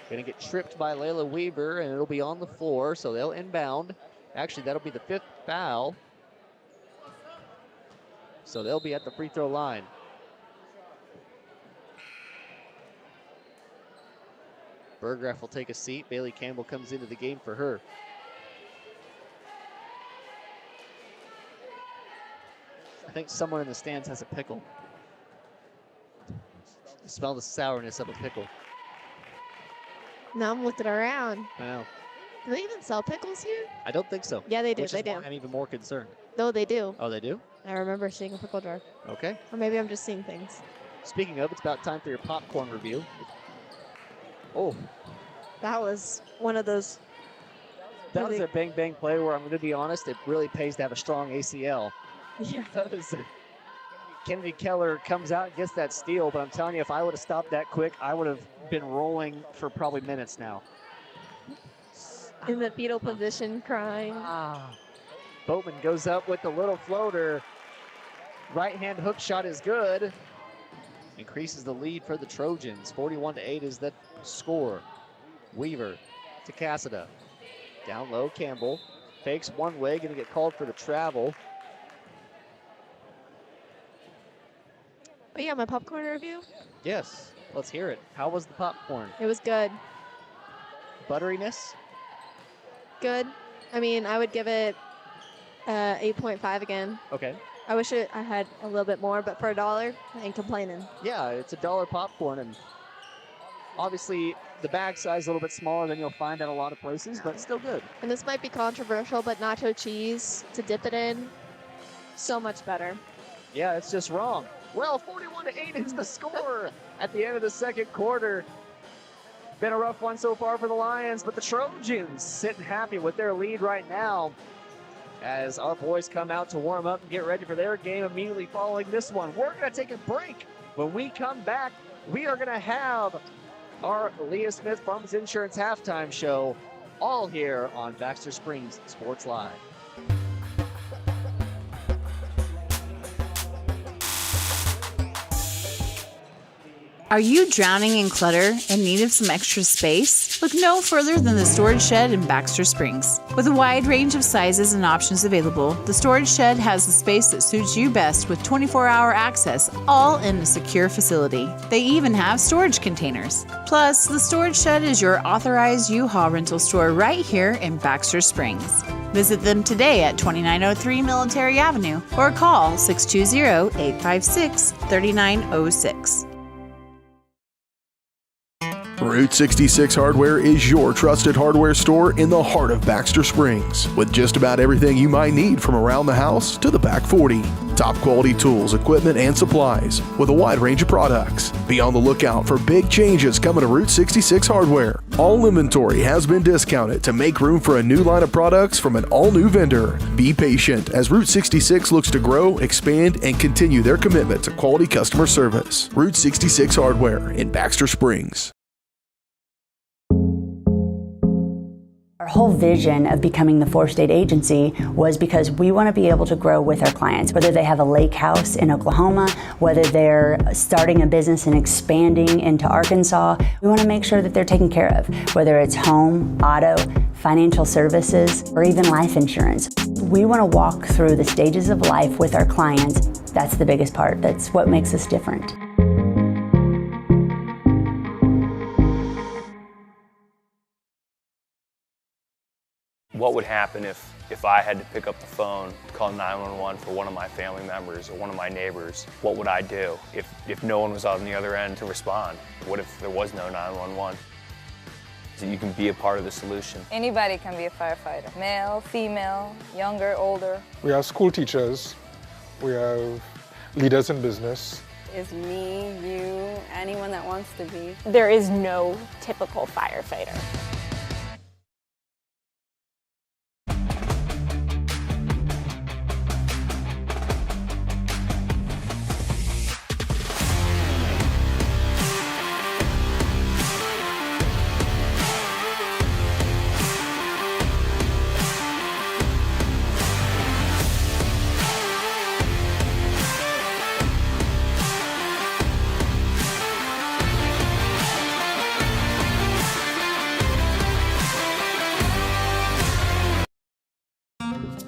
Gonna get tripped by Layla Weaver, and it'll be on the floor, so they'll inbound. Actually, that'll be the 5th foul. So they'll be at the free throw line. Berggraf will take a seat. Bailey Campbell comes into the game for her. I think someone in the stands has a pickle. I smell the sourness of a pickle. Now I'm looking around. Wow. Do they even sell pickles here? I don't think so. Yeah, they do. Which They is why do. I'm even more concerned. No, they do. Oh, they do? I remember seeing a pickle jar. Okay. Or maybe I'm just seeing things. Speaking of, it's about time for your popcorn review. Oh, That was one of those. that was a bang play where I'm going to be honest, it really pays to have a strong ACL. Yeah. Kennedy Keller comes out and gets that steal, but I'm telling you, if I would have stopped that quick, I would have been rolling for probably minutes now. In the fetal position, crying. Boatman goes up with the little floater. Right-hand hook shot is good. Increases the lead for the Trojans. 41-8 is the score. Weaver to Cassida. Down low, Campbell. Fakes one way, gonna get called for the travel. Oh yeah, my popcorn review? Yes, let's hear it. How was the popcorn? It was good. Butteriness? Good. I mean, I would give it 8.5 again. Okay. I wish I had a little bit more, but for $1, I ain't complaining. Yeah, it's $1 popcorn, and obviously the bag size is a little bit smaller than you'll find at a lot of places, but still good. And this might be controversial, but nacho cheese to dip it in, so much better. Yeah, it's just wrong. Well, 41-8 is the score at the end of the second quarter. Been a rough one so far for the Lions, but the Trojans sitting happy with their lead right now as our boys come out to warm up and get ready for their game immediately following this one. We're going to take a break. When we come back, we are going to have our Leah Smith Farmers Insurance halftime show all here on Baxter Springs Sports Live. Are you drowning in clutter and need of some extra space? Look no further than the storage shed in Baxter Springs. With a wide range of sizes and options available, the storage shed has the space that suits you best with 24-hour access, all in a secure facility. They even have storage containers. Plus, the storage shed is your authorized U-Haul rental store right here in Baxter Springs. Visit them today at 2903 Military Avenue or call 620-856-3906. Route 66 Hardware is your trusted hardware store in the heart of Baxter Springs, with just about everything you might need from around the house to the back 40. Top quality tools, equipment, and supplies with a wide range of products. Be on the lookout for big changes coming to Route 66 Hardware. All inventory has been discounted to make room for a new line of products from an all-new vendor. Be patient as Route 66 looks to grow, expand, and continue their commitment to quality customer service. Route 66 Hardware in Baxter Springs. Our whole vision of becoming the 4-state agency was because we want to be able to grow with our clients, whether they have a lake house in Oklahoma, whether they're starting a business and expanding into Arkansas. We want to make sure that they're taken care of, whether it's home, auto, financial services, or even life insurance. We want to walk through the stages of life with our clients. That's the biggest part. That's what makes us different. What would happen if I had to pick up the phone, call 911 for one of my family members or one of my neighbors? What would I do if no one was on the other end to respond? What if there was no 911? So you can be a part of the solution. Anybody can be a firefighter, male, female, younger, older. We have school teachers, we have leaders in business. Is me, you, anyone that wants to be. There is no typical firefighter.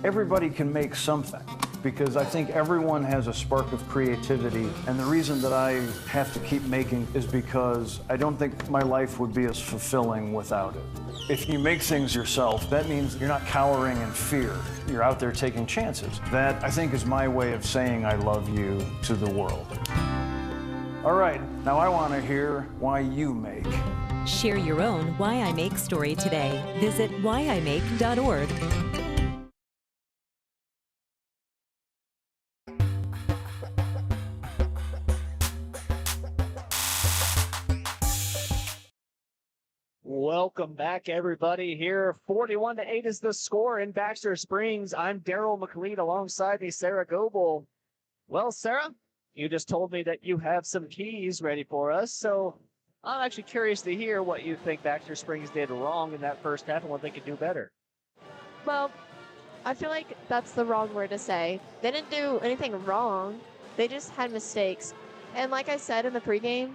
Everybody can make something, because I think everyone has a spark of creativity, and the reason that I have to keep making is because I don't think my life would be as fulfilling without it. If you make things yourself, that means you're not cowering in fear. You're out there taking chances. That, I think, is my way of saying I love you to the world. All right, now I want to hear why you make. Share your own Why I Make story today. Visit whyimake.org. Welcome back, everybody. Here, 41-8 is the score in Baxter Springs. I'm Daryl McLean, alongside me, Sarah Goebel. Well, Sarah, you just told me that you have some keys ready for us, so I'm actually curious to hear what you think Baxter Springs did wrong in that first half and what they could do better. Well, I feel like that's the wrong word to say. They didn't do anything wrong. They just had mistakes. And like I said in the pregame,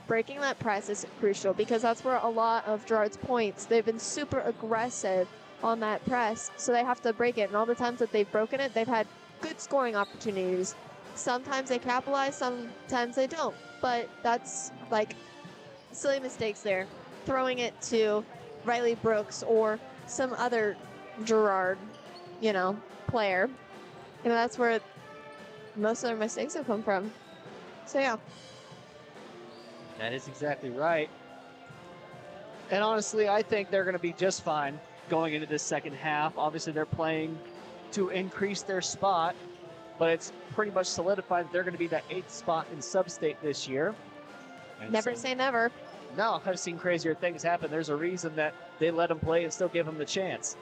breaking that press is crucial because that's where a lot of Girard's points, they've been super aggressive on that press, so they have to break it. And all the times that they've broken it, they've had good scoring opportunities. Sometimes they capitalize, sometimes they don't. But that's like silly mistakes there. Throwing it to Riley Brooks or some other Girard, player. That's where most of their mistakes have come from. So yeah. That is exactly right. And honestly, I think they're going to be just fine going into this second half. Obviously, they're playing to increase their spot, but it's pretty much solidified that they're going to be that 8th spot in Sub-State this year. And never say never. No, I've seen crazier things happen. There's a reason that they let them play and still give them the chance.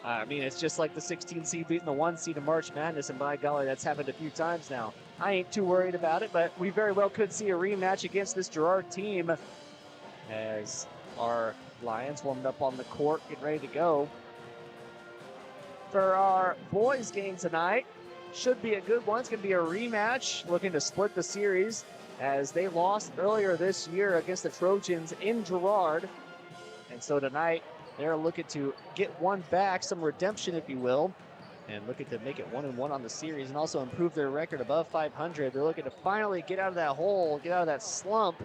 I mean, it's just like the 16 seed beating the 1 seed in March Madness, and by golly, that's happened a few times now. I ain't too worried about it, but we very well could see a rematch against this Girard team as our Lions warmed up on the court, getting ready to go. For our boys game tonight, should be a good one. It's going to be a rematch, looking to split the series as they lost earlier this year against the Trojans in Girard. And so tonight, they're looking to get one back, some redemption, if you will, and looking to make it 1-1 on the series and also improve their record above 500. They're looking to finally get out of that hole, get out of that slump,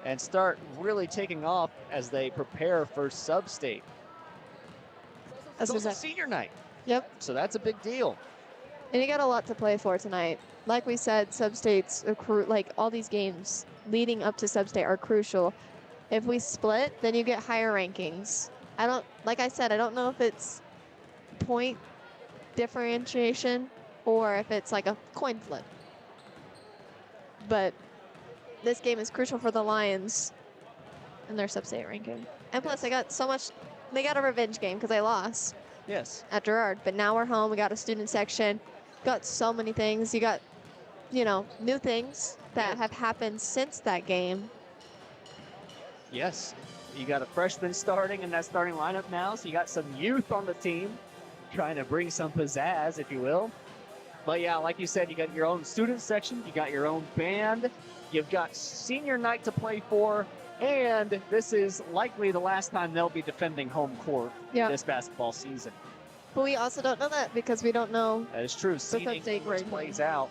and start really taking off as they prepare for Sub-State. That's So it's senior night. Yep. So that's a big deal. And you got a lot to play for tonight. Like we said, Sub-State's like all these games leading up to Sub-State are crucial. If we split, then you get higher rankings. Like I said, I don't know if it's point differentiation or if it's like a coin flip. But this game is crucial for the Lions and their Sub-State ranking. And plus, they got a revenge game because they lost. Yes. At Girard. But now we're home. We got a student section. Got so many things. You got, new things that have happened since that game. Yes. You got a freshman starting in that starting lineup now, so you got some youth on the team trying to bring some pizzazz, if you will. But yeah, like you said, you got your own student section, you got your own band, you've got senior night to play for, and this is likely the last time they'll be defending home court this basketball season. But we also don't know that because we don't know. That is true. Seeding plays out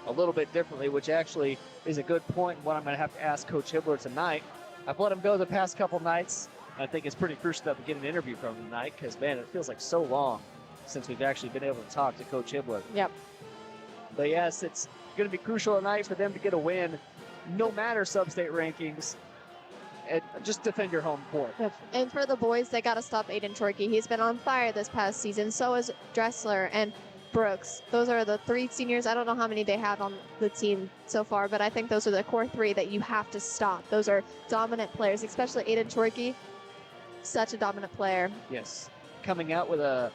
a little bit differently, which actually is a good point, and what I'm going to have to ask Coach Hibbler tonight. I've let him go the past couple nights. I think it's pretty crucial that we get an interview from him tonight because, man, it feels like so long since we've actually been able to talk to Coach Hibbler. Yep. But, yes, it's going to be crucial tonight for them to get a win, no matter Sub-State rankings, and just defend your home court. Yep. And for the boys, they got to stop Aiden Chorkey. He's been on fire this past season. So is Dressler. And Brooks. Those are the 3 seniors. I don't know how many they have on the team so far, but I think those are the core 3 that you have to stop. Those are dominant players, especially Aiden Chorkey. Such a dominant player. Yes. Coming out with a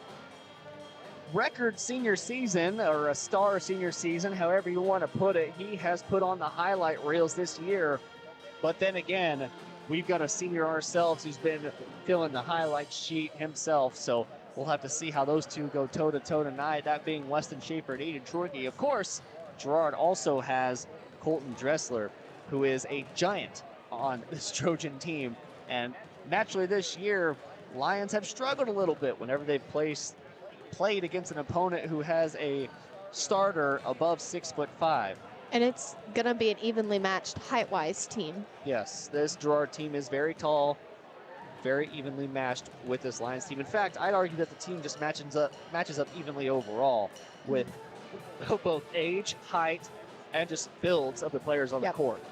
record senior season, or a star senior season, however you want to put it. He has put on the highlight reels this year. But then again, we've got a senior ourselves who's been filling the highlight sheet himself. So we'll have to see how those two go toe-to-toe tonight, that being Weston Schaefer and Aiden Chorkey. Of course, Girard also has Colton Dressler, who is a giant on this Trojan team. And naturally this year, Lions have struggled a little bit whenever they've played against an opponent who has a starter above 6'5". And it's going to be an evenly matched height-wise team. Yes, this Girard team is very tall, very evenly matched with this Lions team. In fact, I'd argue that the team just matches up evenly overall with both age, height, and just builds of the players on the court.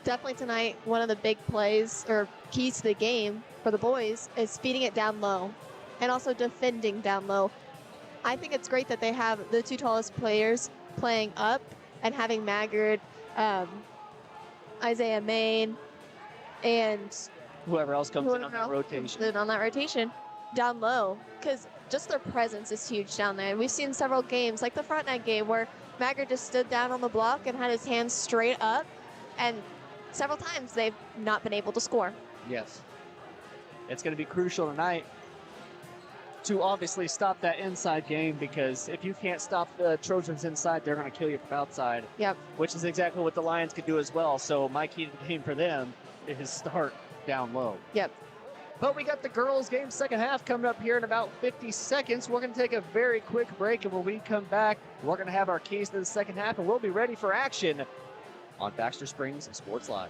Definitely tonight, one of the big plays or keys to the game for the boys is feeding it down low and also defending down low. I think it's great that they have the 2 tallest players playing up and having Maggard, Isaiah Main, and whoever else comes in on that rotation. On that rotation down low, because just their presence is huge down there. And we've seen several games, like the front net game, where Maggard just stood down on the block and had his hands straight up, and several times they've not been able to score. Yes. It's going to be crucial tonight to obviously stop that inside game, because if you can't stop the Trojans inside, they're going to kill you from outside. Yep. Which is exactly what the Lions could do as well. So my key to the game for them is start down low. Yep. But we got the girls' game second half coming up here in about 50 seconds. We're going to take a very quick break, and when we come back, we're going to have our keys to the second half, and we'll be ready for action on Baxter Springs Sports Live.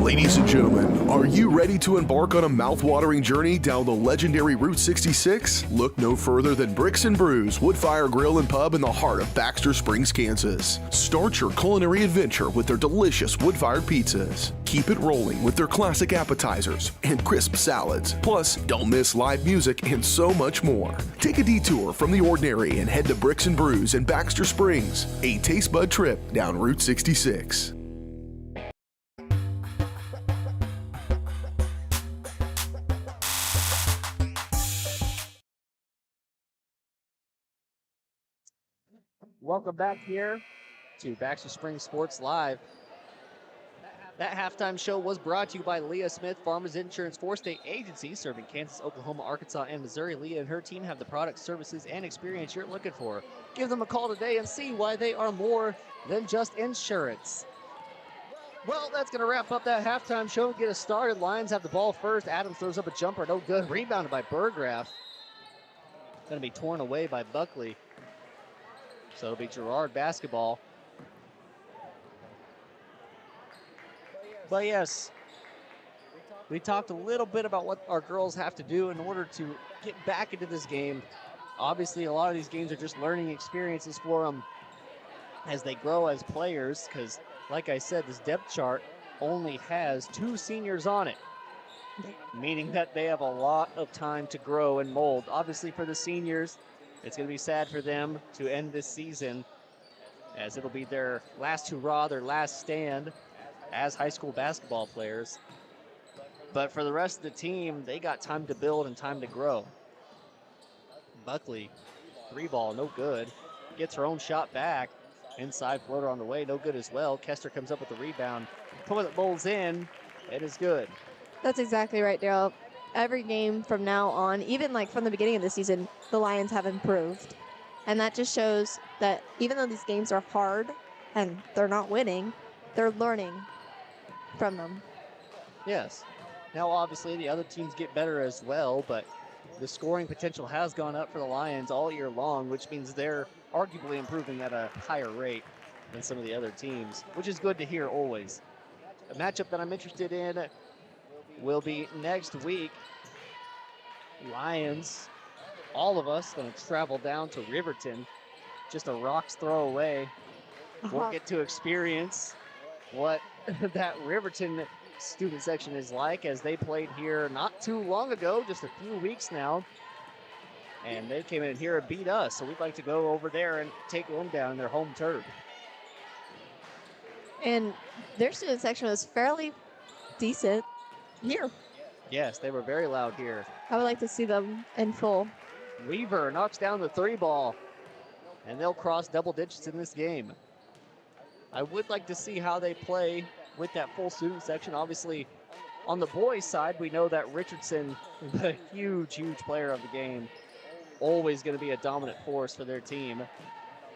Ladies and gentlemen, are you ready to embark on a mouth-watering journey down the legendary Route 66? Look no further than Bricks and Brews Woodfire Grill and Pub in the heart of Baxter Springs, Kansas. Start your culinary adventure with their delicious wood-fired pizzas. Keep it rolling with their classic appetizers and crisp salads. Plus, don't miss live music and so much more. Take a detour from the ordinary and head to Bricks and Brews in Baxter Springs, a taste bud trip down Route 66. Welcome back here to Baxter Springs Sports Live. That halftime show was brought to you by Leah Smith, Farmers Insurance 4-state agency serving Kansas, Oklahoma, Arkansas, and Missouri. Leah and her team have the products, services, and experience you're looking for. Give them a call today and see why they are more than just insurance. Well, that's going to wrap up that halftime show and get us started. Lions have the ball first. Adams throws up a jumper. No good. Rebounded by Burgraff. Going to be torn away by Buckley. So it'll be Girard basketball. But yes, we talked a little bit about what our girls have to do in order to get back into this game. Obviously, a lot of these games are just learning experiences for them as they grow as players, because like I said, this depth chart only has 2 seniors on it, meaning that they have a lot of time to grow and mold. Obviously, for the seniors, it's going to be sad for them to end this season, as it'll be their last hurrah, their last stand as high school basketball players. But for the rest of the team, they got time to build and time to grow. Buckley, 3-ball, no good. Gets her own shot back. Inside floater on the way, no good as well. Kester comes up with the rebound. Toilet bowls in, it is good. That's exactly right, Daryl. Every game from now on, even like from the beginning of the season, the Lions have improved. And that just shows that even though these games are hard and they're not winning, they're learning from them. Yes. Now, obviously, the other teams get better as well, but the scoring potential has gone up for the Lions all year long, which means they're arguably improving at a higher rate than some of the other teams, which is good to hear always. A matchup that I'm interested in will be next week. Lions, all of us, going to travel down to Riverton, just a rock's throw away. We'll get to experience what that Riverton student section is like, as they played here not too long ago, just a few weeks now. And they came in here and beat us, so we'd like to go over there and take them down in their home turf. And their student section was fairly decent here. Yes, they were very loud here. I would like to see them in full. Weaver knocks down the 3-ball, and they'll cross double digits in this game. I would like to see how they play with that full student section. Obviously, on the boys' side, we know that Richardson is a huge, huge player of the game. Always going to be a dominant force for their team.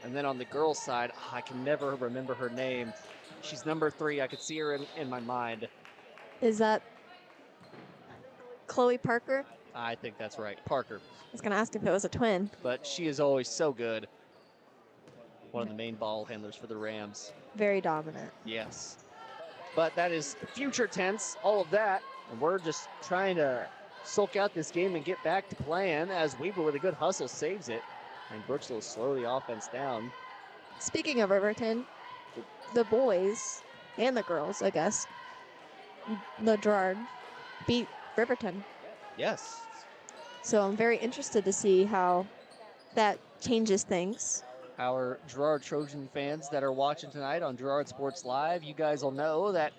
And then on the girls' side, I can never remember her name. She's number 3. I could see her in my mind. Is that Chloe Parker? I think that's right. Parker. I was going to ask if it was a twin. But she is always so good. One of the main ball handlers for the Rams. Very dominant. Yes. But that is future tense, all of that. And we're just trying to sulk out this game and get back to playing as Weaver with a good hustle saves it. And Brooks will slow the offense down. Speaking of Riverton, the boys and the girls, I guess, the Girard beat Riverton. Yes. So I'm very interested to see how that changes things. Our Girard Trojan fans that are watching tonight on Girard Sports Live, you guys will know that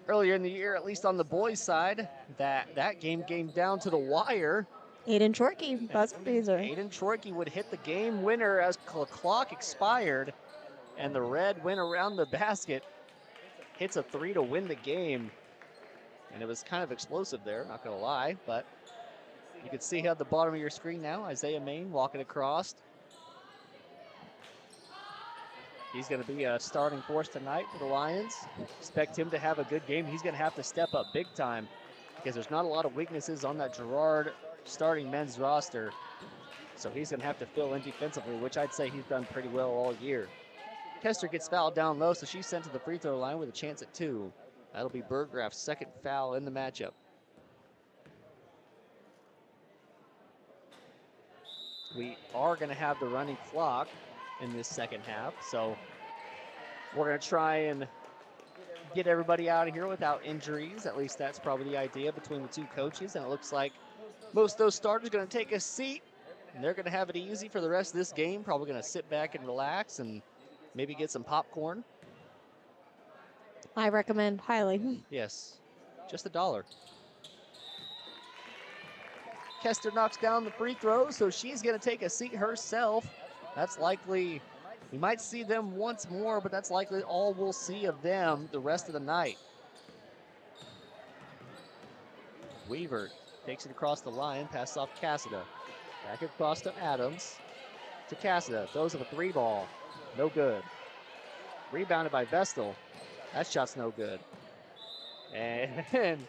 earlier in the year, at least on the boys' side, that game came down to the wire. Aiden Chorkey, buzzer beater. Aiden Chorkey would hit the game winner as the clock expired, and the red went around the basket, hits a 3 to win the game. And it was kind of explosive there, not going to lie, but you can see at the bottom of your screen now, Isaiah Main walking across. He's going to be a starting force tonight for the Lions. Expect him to have a good game. He's going to have to step up big time because there's not a lot of weaknesses on that Girard starting men's roster. So he's going to have to fill in defensively, which I'd say he's done pretty well all year. Kester gets fouled down low, so she's sent to the free throw line with a chance at 2. That'll be Berggraf's second foul in the matchup. We are going to have the running clock in this second half, so we're going to try and get everybody out of here without injuries. At least that's probably the idea between the two coaches, and it looks like most of those starters are going to take a seat, and they're going to have it easy for the rest of this game. Probably going to sit back and relax and maybe get some popcorn. I recommend highly. Yes, just $1. Kester knocks down the free throw, so she's going to take a seat herself. That's likely, we might see them once more, but that's likely all we'll see of them the rest of the night. Weaver takes it across the line, passes off Cassida. Back across to Adams. To Cassida, throws up a 3-ball. No good. Rebounded by Vestal. That shot's no good. And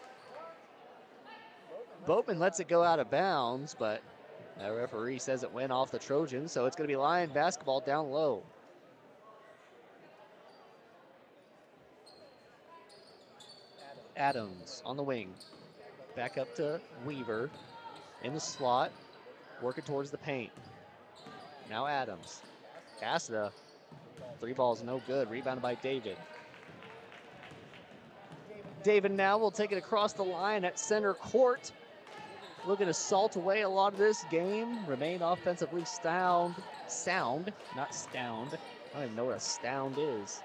Boatman lets it go out of bounds, but the referee says it went off the Trojans, so it's going to be Lion basketball down low. Adams on the wing. Back up to Weaver in the slot, working towards the paint. Now Adams. Cassida. 3-ball's no good. Rebounded by David. David now will take it across the line at center court. Looking to salt away a lot of this game. Remain offensively sound, not stound. I don't even know what a stound is.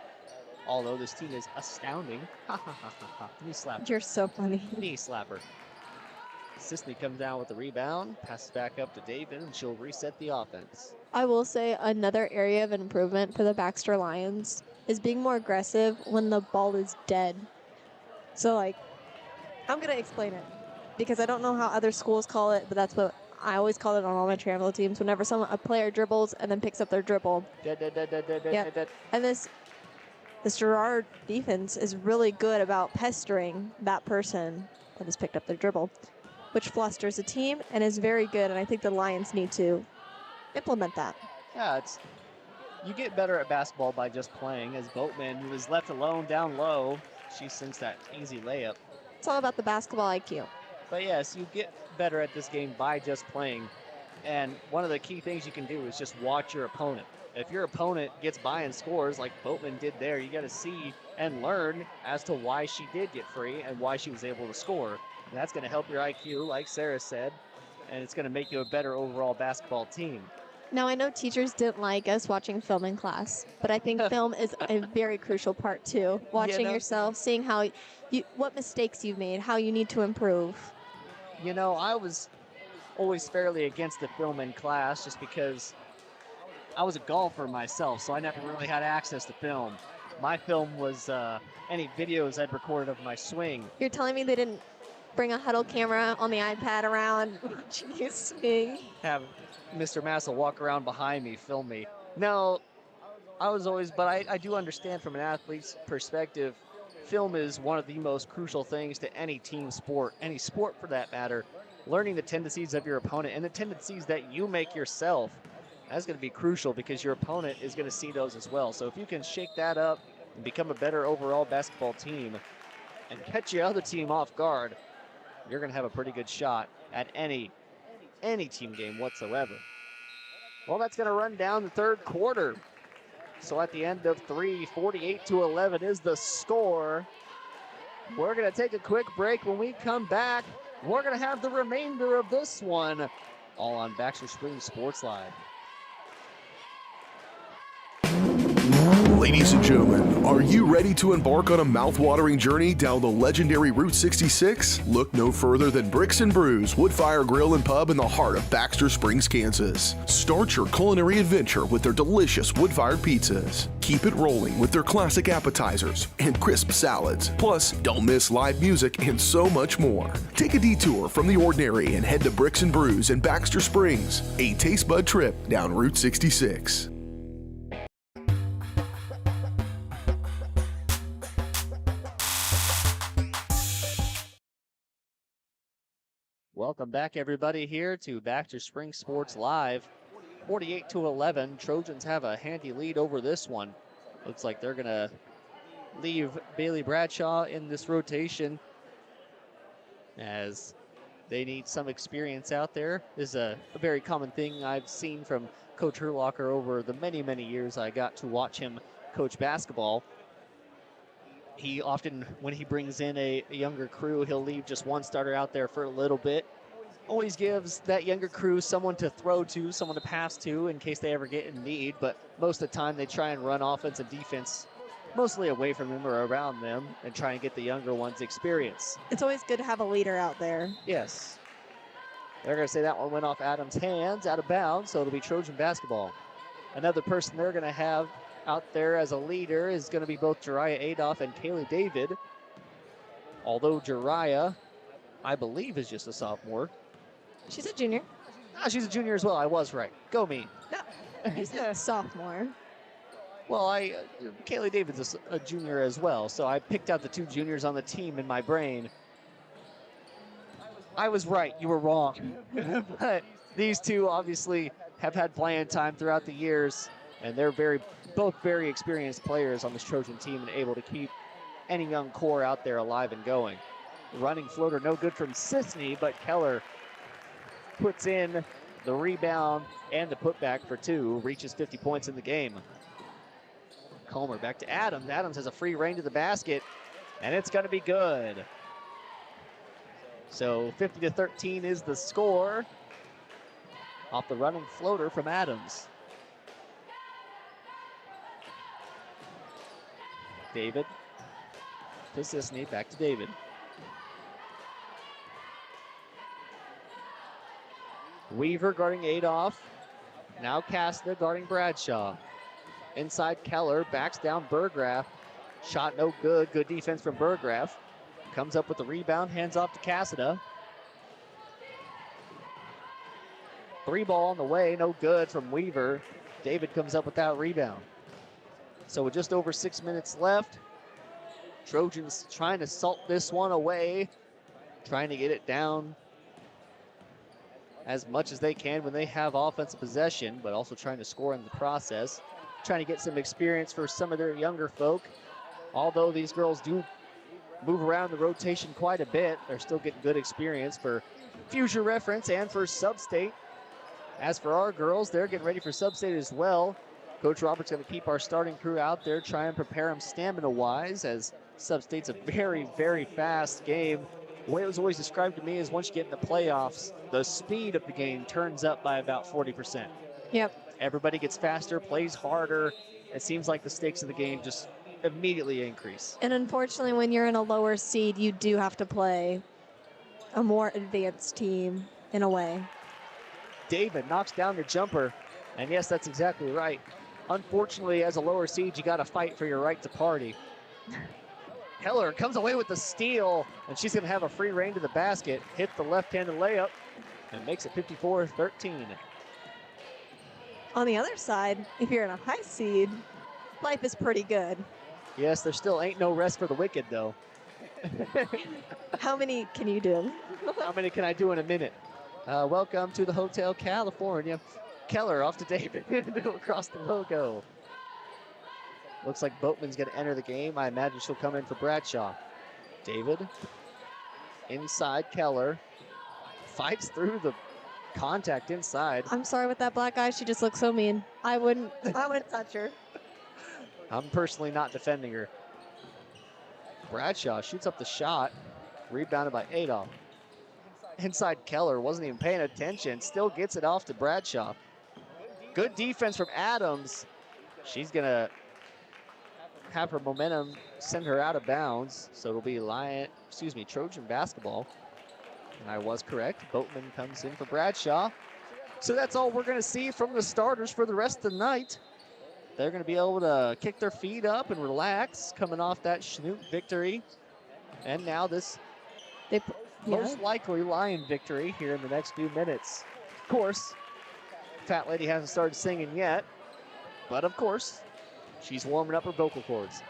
Although this team is astounding. Ha ha ha ha ha. Knee slapper. You're so funny. Knee slapper. Sisney comes down with the rebound, passes back up to David, and she'll reset the offense. I will say another area of improvement for the Baxter Lions is being more aggressive when the ball is dead. So, like, I'm going to explain it because I don't know how other schools call it, but that's what I always call it on all my travel teams. Whenever a player dribbles and then picks up their dribble. Yep. And this Girard defense is really good about pestering that person that has picked up their dribble, which flusters the team and is very good. And I think the Lions need to implement that. Yeah, you get better at basketball by just playing. As Boatman, who is left alone down low, she sinks that easy layup. It's all about the basketball IQ. But yes, you get better at this game by just playing. And one of the key things you can do is just watch your opponent. If your opponent gets by and scores like Boatman did there, you got to see and learn as to why she did get free and why she was able to score. And that's going to help your IQ, like Sarah said. and it's going to make you a better overall basketball team. Now, I know teachers didn't like us watching film in class, but I think film is a very crucial part too. Watching yourself, seeing what mistakes you've made, how you need to improve. You know, I was always fairly against the film in class just because I was a golfer myself, so I never really had access to film. My film was any videos I'd recorded of my swing. You're telling me they didn't bring a huddle camera on the iPad around watching you swing? Have Mr. Massel walk around behind me, film me. No, I was always, but I do understand from an athlete's perspective, film is one of the most crucial things to any team sport, any sport for that matter. Learning the tendencies of your opponent and the tendencies that you make yourself, that's going to be crucial because your opponent is going to see those as well. So if you can shake that up and become a better overall basketball team and catch your other team off guard, you're going to have a pretty good shot at any team game whatsoever. Well, that's going to run down the third quarter. So at the end of 3, 48-11 is the score. We're going to take a quick break. When we come back, we're going to have the remainder of this one all on Baxter Springs Sports Live. Ladies and gentlemen, are you ready to embark on a mouth-watering journey down the legendary Route 66? Look no further than Bricks and Brews Woodfire Grill and Pub in the heart of Baxter Springs, Kansas. Start your culinary adventure with their delicious wood-fired pizzas. Keep it rolling with their classic appetizers and crisp salads. Plus, don't miss live music and so much more. Take a detour from the ordinary and head to Bricks and Brews in Baxter Springs, a taste bud trip down Route 66. Welcome back, everybody, here to Baxter Springs Sports Live. 48-11. Trojans have a handy lead over this one. Looks like they're going to leave Bailey Bradshaw in this rotation as they need some experience out there. This is a very common thing I've seen from Coach Herlocker over the many, many years I got to watch him coach basketball. He often, when he brings in a younger crew, he'll leave just one starter out there for a little bit. Always gives that younger crew someone to throw to, someone to pass to in case they ever get in need. But most of the time they try and run offense and defense mostly away from them or around them and try and get the younger ones experience. It's always good to have a leader out there. Yes. They're going to say that one went off Adams' hands, out of bounds, so it'll be Trojan basketball. Another person they're going to have out there as a leader is going to be both Jariah Adolph and Kaylee David. Although Jariah, I believe, is just a sophomore. She's a junior. She's a junior as well. I was right. Go me. No, she's a sophomore. Well, Kaylee David's a junior as well, so I picked out the two juniors on the team in my brain. I was right. You were wrong. But these two obviously have had playing time throughout the years, and they're both very experienced players on this Trojan team and able to keep any young core out there alive and going. Running floater, no good from Sisney, but Keller puts in the rebound and the putback for two, reaches 50 points in the game. Comer back to Adams. Adams has a free reign to the basket, and it's going to be good. So 50-13 is the score off the running floater from Adams. David to Sisney, back to David. Weaver guarding Adolph. Now Cassida guarding Bradshaw. Inside Keller, backs down Burgraff. Shot no good. Good defense from Burgraff. Comes up with the rebound, hands off to Cassida. Three ball on the way, no good from Weaver. David comes up with that rebound. So with just over 6 minutes left, Trojans trying to salt this one away, trying to get it down as much as they can when they have offensive possession, but also trying to score in the process. Trying to get some experience for some of their younger folk. Although these girls do move around the rotation quite a bit, they're still getting good experience for future reference and for Sub-State. As for our girls, they're getting ready for Sub-State as well. Coach Robert's going to keep our starting crew out there, try and prepare them stamina-wise, as Sub-State's a very, very fast game The way it was always described to me is once you get in the playoffs, the speed of the game turns up by about 40%. Yep. Everybody gets faster, plays harder. It seems like the stakes of the game just immediately increase. And unfortunately, when you're in a lower seed, you do have to play a more advanced team in a way. David knocks down the jumper, and yes, that's exactly right. Unfortunately, as a lower seed, you got to fight for your right to party. Keller comes away with the steal, and she's going to have a free reign to the basket, hit the left-handed layup, and makes it 54-13. On the other side, if you're in a high seed, life is pretty good. Yes, there still ain't no rest for the wicked, though. How many can you do? How many can I do in a minute? Welcome to the Hotel California. Keller off to David across the logo. Looks like Boatman's going to enter the game. I imagine she'll come in for Bradshaw. David inside Keller. Fights through the contact inside. I'm sorry with that black eye. She just looks so mean. I wouldn't touch her. I'm personally not defending her. Bradshaw shoots up the shot. Rebounded by Adolph. Inside Keller, wasn't even paying attention. Still gets it off to Bradshaw. Good defense from Adams. She's going to have her momentum send her out of bounds. So it'll be Trojan basketball. And I was correct. Boatman comes in for Bradshaw. So that's all we're going to see from the starters for the rest of the night. They're going to be able to kick their feet up and relax coming off that Schnoot victory. And now this most likely Lion victory here in the next few minutes. Of course, Fat Lady hasn't started singing yet. But of course, she's warming up her vocal cords.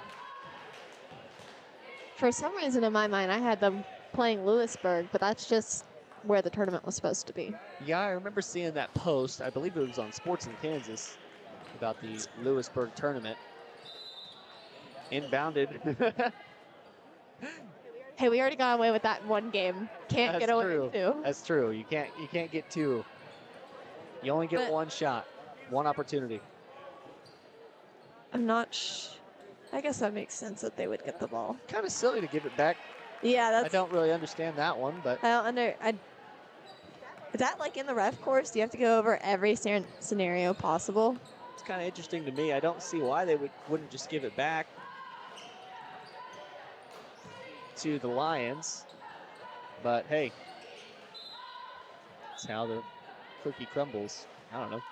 For some reason in my mind, I had them playing Lewisburg, but that's just where the tournament was supposed to be. Yeah, I remember seeing that post. I believe it was on Sports in Kansas about the Lewisburg tournament. Inbounded. Hey, we already got away with that in one game. Can't get away with two. That's true. You can't get two. You only get one shot, one opportunity. I'm not I guess that makes sense that they would get the ball. Kind of silly to give it back. Yeah, I don't really understand that one, but is that like in the ref course? Do you have to go over every scenario possible? It's kind of interesting to me. I don't see why they wouldn't just give it back to the Lions. But hey, that's how the cookie crumbles. I don't know.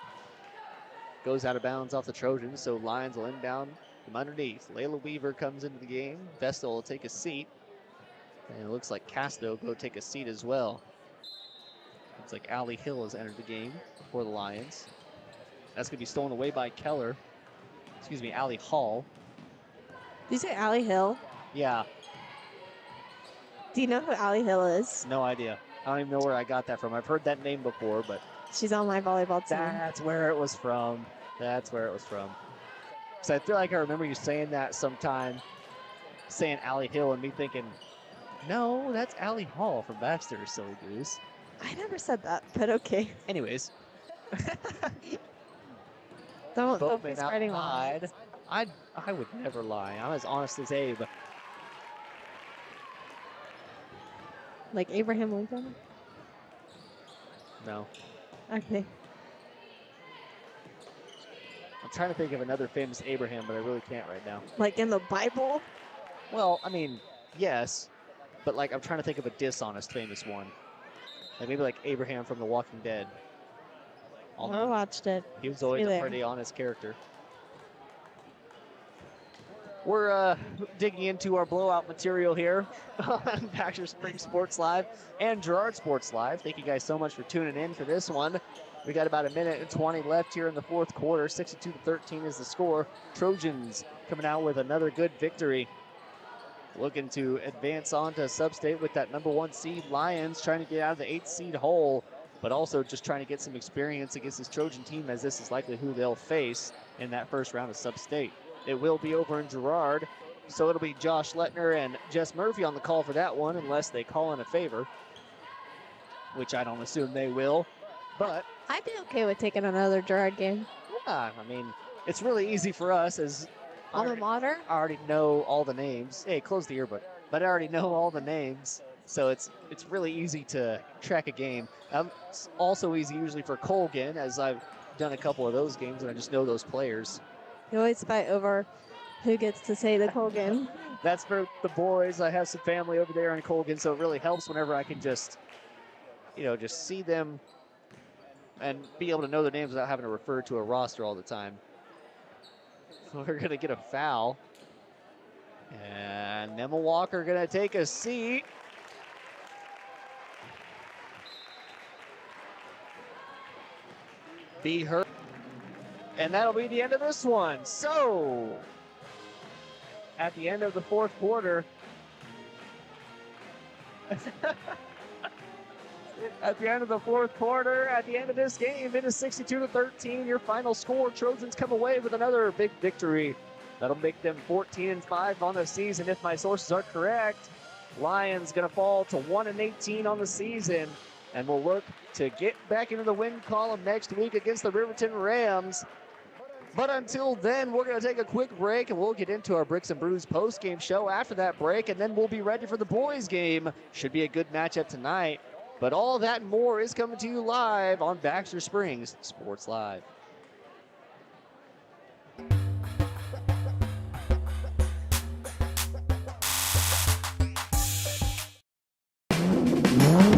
Goes out of bounds off the Trojans, so Lions will inbound from underneath. Layla Weaver comes into the game. Vestal will take a seat. And it looks like Casto go take a seat as well. Looks like Allie Hill has entered the game for the Lions. That's going to be stolen away by Keller. Excuse me, Allie Hall. Did you say Allie Hill? Yeah. Do you know who Allie Hill is? No idea. I don't even know where I got that from. I've heard that name before, but... She's on my volleyball team. That's where it was from. That's where it was from. So I feel like I remember you saying that sometime, saying Allie Hill, and me thinking, no, that's Allie Hall from Baxter, silly goose. I never said that, but okay. Anyways. Don't be spreading lies. I would never lie. I'm as honest as Abe. Like Abraham Lincoln? No. Okay. I'm trying to think of another famous Abraham, but I really can't right now. Like in the Bible? Well, I mean, yes. But like, I'm trying to think of a dishonest famous one. Like maybe like Abraham from The Walking Dead. I watched it. He was always a pretty honest character. We're digging into our blowout material here on Baxter Spring Sports Live and Girard Sports Live. Thank you guys so much for tuning in for this one. We got about a minute and 20 left here in the fourth quarter. 62-13 is the score. Trojans coming out with another good victory. Looking to advance on to sub-state with that number 1 seed. Lions trying to get out of the 8th seed hole, but also just trying to get some experience against this Trojan team, as this is likely who they'll face in that first round of sub-state. It will be over in Girard, so it'll be Josh Letner and Jess Murphy on the call for that one, unless they call in a favor, which I don't assume they will. But I'd be okay with taking another Girard game. yeah, I mean, it's really easy for us as Alma mater? I already know all the names. Hey, close the earbud. But I already know all the names So it's really easy to track a game. It's also easy usually for Colgan, as I've done a couple of those games and I just know those players. You always fight over who gets to say the Colgan. That's for the boys. I have some family over there in Colgan, so it really helps whenever I can just see them and be able to know their names without having to refer to a roster all the time. We're going to get a foul. And Emma Walker going to take a seat. Be her. And that'll be the end of this one. So, at the end of the fourth quarter, at the end of this game, it is 62-13. Your final score. Trojans come away with another big victory. That'll make them 14-5 on the season if my sources are correct. Lions going to fall to 1-18 on the season, and we'll look to get back into the win column next week against the Riverton Rams. But until then, we're going to take a quick break, and we'll get into our Bricks and Brews post-game show after that break, and then we'll be ready for the boys' game. Should be a good matchup tonight. But all that and more is coming to you live on Baxter Springs Sports Live.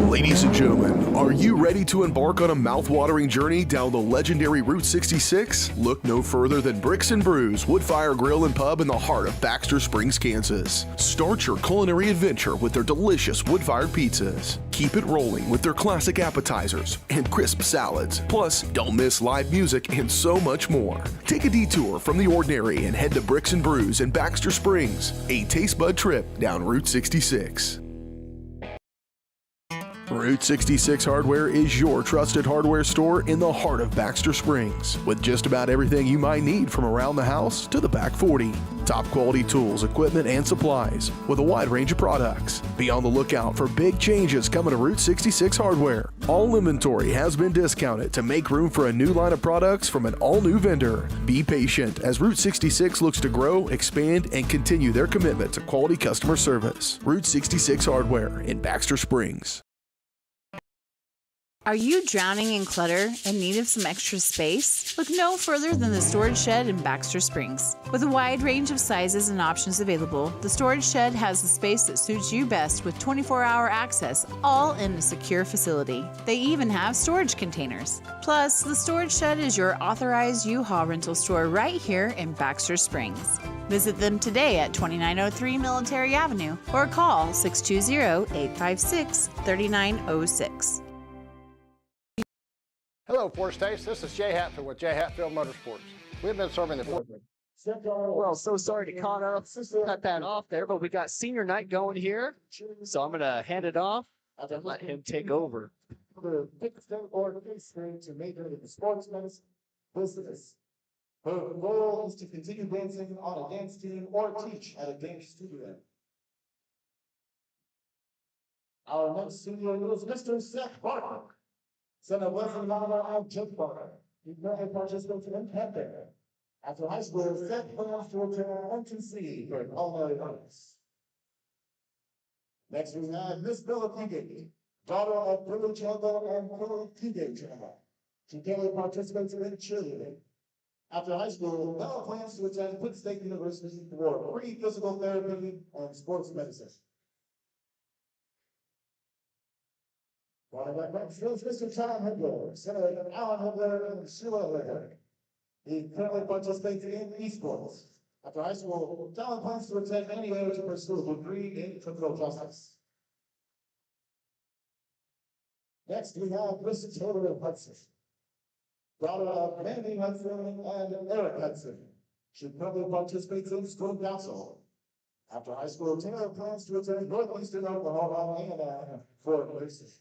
Ladies and gentlemen, are you ready to embark on a mouth-watering journey down the legendary Route 66? Look no further than Bricks and Brews Woodfire Grill and Pub in the heart of Baxter Springs, Kansas. Start your culinary adventure with their delicious wood-fired pizzas. Keep it rolling with their classic appetizers and crisp salads. Plus, don't miss live music and so much more. Take a detour from the ordinary and head to Bricks and Brews in Baxter Springs, a taste bud trip down Route 66. Route 66 Hardware is your trusted hardware store in the heart of Baxter Springs, with just about everything you might need from around the house to the back 40. Top quality tools, equipment, and supplies with a wide range of products. Be on the lookout for big changes coming to Route 66 Hardware. All inventory has been discounted to make room for a new line of products from an all-new vendor. Be patient as Route 66 looks to grow, expand, and continue their commitment to quality customer service. Route 66 Hardware in Baxter Springs. Are you drowning in clutter and need of some extra space? Look no further than the storage shed in Baxter Springs. With a wide range of sizes and options available, the storage shed has the space that suits you best with 24-hour access, all in a secure facility. They even have storage containers. Plus, the storage shed is your authorized U-Haul rental store right here in Baxter Springs. Visit them today at 2903 Military Avenue or call 620-856-3906. Hello, Force Taste. This is Jay Hatfield with Jay Hatfield Motorsports. We've been serving the Well, so sorry to cut that off there, but we got senior night going here. So I'm going to hand it off and let him take over. To major in sportsmen business. Her goal is to continue dancing on a dance team or teach at a dance studio. Our next senior is Mr. Seth Barker. Son of Wesley Lava and Jake Barker. He currently participates in Panther. After high school, Seth plans to attend NTC for culinary arts. Next, we have Miss Bella Pigate, daughter of Billy Chandler and Billy Pigate Chandler. She currently participates in cheerleading. After high school, Bella plans to attend Pitt State University for pre-physical therapy and sports medicine. Running back next is Mr. Tom Hibler, son of Alan Hibler and Sheila Hibler. He currently participates in esports. After high school, Tom plans to attend anywhere to pursue a degree in criminal justice. Next, we have Miss Taylor Hudson, daughter of Mandy Hudson and Eric Hudson. She currently participates in school council. After high school, Taylor plans to attend Northeastern Oklahoma and Fort Worth.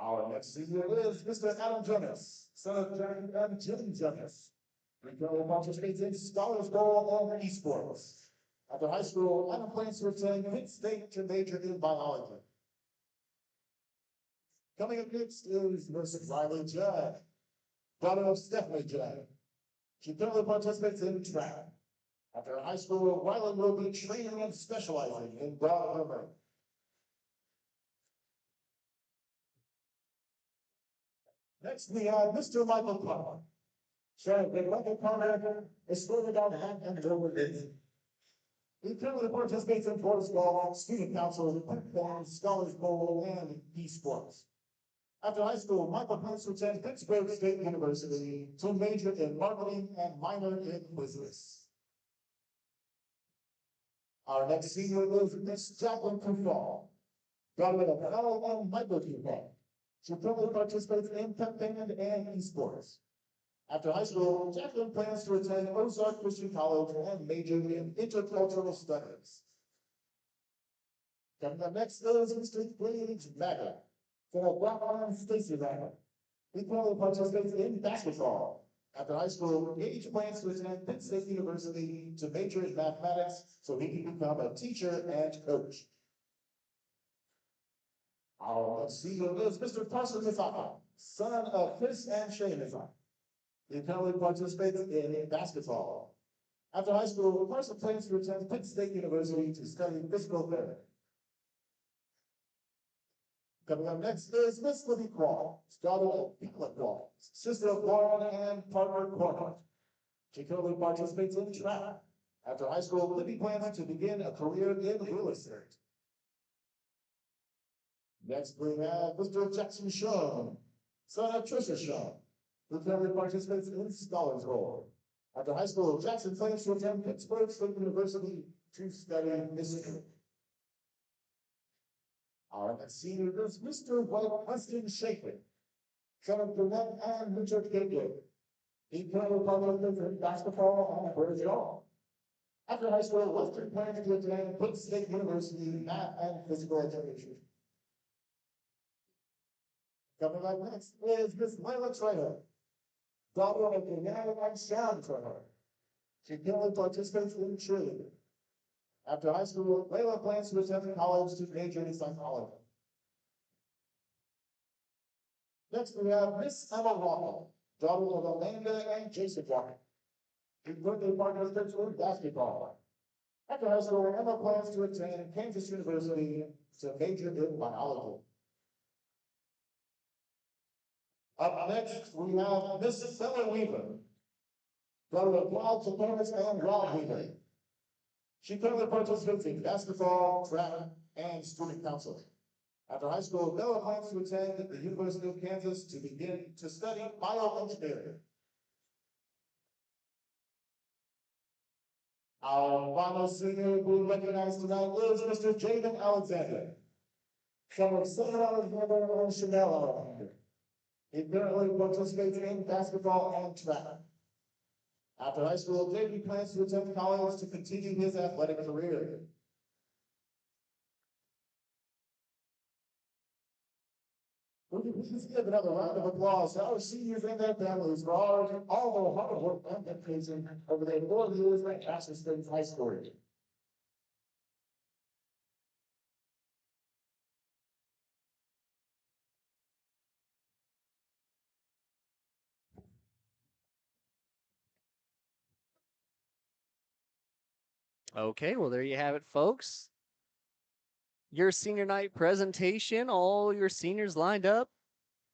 Our next senior is Mr. Adam Jonas, son of John and Jim Jonas. He currently participates in Scholars Bowl and esports. After high school, Adam plans to attend Pitt State to major in biology. Coming up next is Miss Riley Judd, daughter of Stephanie Judd. She currently participates in track. After high school, Ryland will be training and specializing in dog grooming. Next, we have Mr. Michael Parker. Sheriff Michael Parker is scoring down hand and lower days. He currently participates in forest ball, student council, football, scholars bowl, and esports. After high school, Michael plans to attend Pittsburgh State University to major in marketing and minor in business. Our next senior is Miss Jacqueline Kufal, daughter of Al and Michael Kufal. She currently participates in pep band and esports. After high school, Jacqueline plans to attend Ozark Christian College and major in intercultural studies. Coming up next is Mr. Gage Magger, for Blackline Stacy Magger. He currently participates in basketball. After high school, Gage plans to attend Penn State University to major in mathematics so he can become a teacher and coach. Our next senior is Mr. Carson Mizaka, son of Chris and Shay Mizaka. He currently participates in basketball. After high school, Carson plans to attend Penn State University to study physical therapy. Coming up next is Miss Libby Crawl, daughter of Pamela Crawl, sister of Lauren and Parker Cornhart. She currently participates in track. After high school, Libby plans to begin a career in real estate. Next, we have Mr. Jackson Sean, son of Trisha Sean, who currently participates in Scholars Bowl. After high school, Jackson plans to attend Pittsburgh State University to study history. Our next senior is Mr. Weston Shaker, son of Jeanette and Richard Gateway. He currently participates in basketball and volleyball. After high school, Weston plans to attend Pitt State University math and physical education. Coming up next is Miss Layla Trainer, daughter of Girard and Sharon Trainer. She currently participates in cheerleading. After high school, Layla plans to attend college to major in psychology. Next, we have Miss Emma Walker, daughter of Amanda and Jason Walker. She currently participates in basketball. After high school, Emma plans to attend Kansas University to major in biology. Up next, we have Miss Stella Weaver, daughter of Bob Sabonis and Rob Weaver. She currently participates in basketball, track, and student council. After high school, Bella plans to attend the University of Kansas to begin to study bioengineering. Our final senior who we recognize tonight is Mr. Jaden Alexander, son of Sarah Alexander and Chanel Alexander. He currently participates in basketball and track. After high school, Jaden plans to attend college to continue his athletic career. Would you please give another round of applause to our seniors and their families for all their hard work and dedication over their 4 years at Baxter Springs High School. Okay, well, there you have it, folks. Your senior night presentation, all your seniors lined up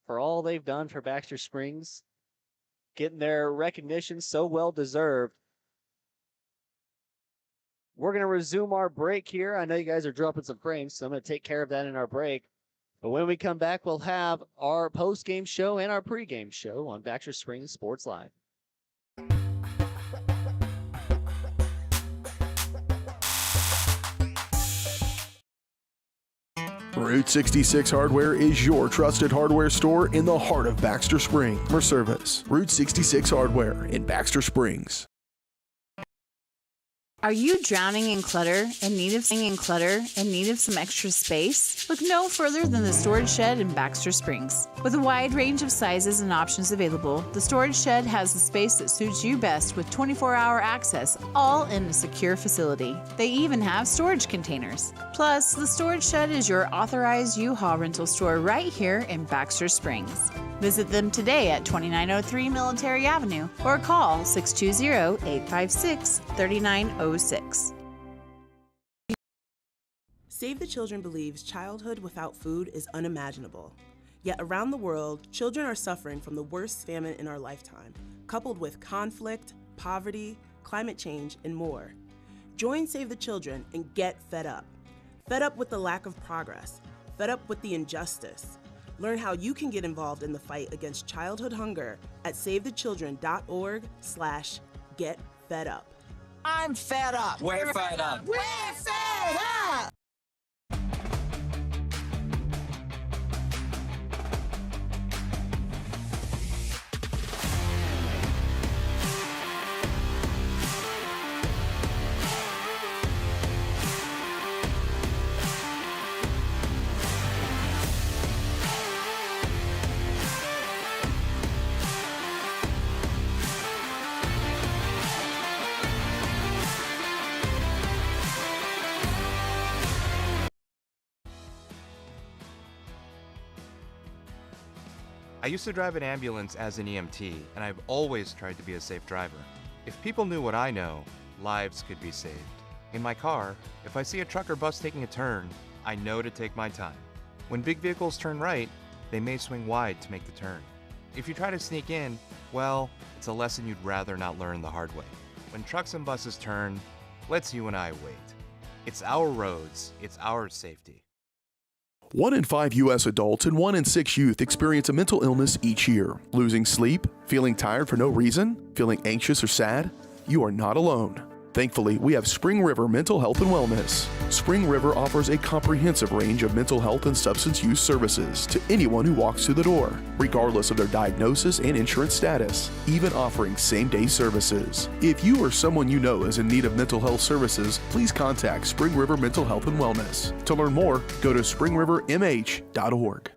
for all they've done for Baxter Springs, getting their recognition so well deserved. We're going to resume our break here. I know you guys are dropping some frames, so I'm going to take care of that in our break. But when we come back, we'll have our post-game show and our pre-game show on Baxter Springs Sports Live. Route 66 Hardware is your trusted hardware store in the heart of Baxter Springs. For service, Route 66 Hardware in Baxter Springs. Are you drowning in clutter and need of some extra space? Look no further than the storage shed in Baxter Springs. With a wide range of sizes and options available, the storage shed has the space that suits you best with 24-hour access, all in a secure facility. They even have storage containers. Plus, the storage shed is your authorized U-Haul rental store right here in Baxter Springs. Visit them today at 2903 Military Avenue or call 620-856-3906. Save the Children believes childhood without food is unimaginable. Yet around the world, children are suffering from the worst famine in our lifetime, coupled with conflict, poverty, climate change, and more. Join Save the Children and get fed up. Fed up with the lack of progress. Fed up with the injustice. Learn how you can get involved in the fight against childhood hunger at savethechildren.org/getfedup. I'm fed up. We're fed up. We're fed up. I used to drive an ambulance as an EMT, and I've always tried to be a safe driver. If people knew what I know, lives could be saved. In my car, if I see a truck or bus taking a turn, I know to take my time. When big vehicles turn right, they may swing wide to make the turn. If you try to sneak in, well, it's a lesson you'd rather not learn the hard way. When trucks and buses turn, let's you and I wait. It's our roads, it's our safety. 1 in 5 U.S. adults and 1 in 6 youth experience a mental illness each year. Losing sleep? Feeling tired for no reason? Feeling anxious or sad? You are not alone. Thankfully, we have Spring River Mental Health and Wellness. Spring River offers a comprehensive range of mental health and substance use services to anyone who walks through the door, regardless of their diagnosis and insurance status, even offering same-day services. If you or someone you know is in need of mental health services, please contact Spring River Mental Health and Wellness. To learn more, go to springrivermh.org.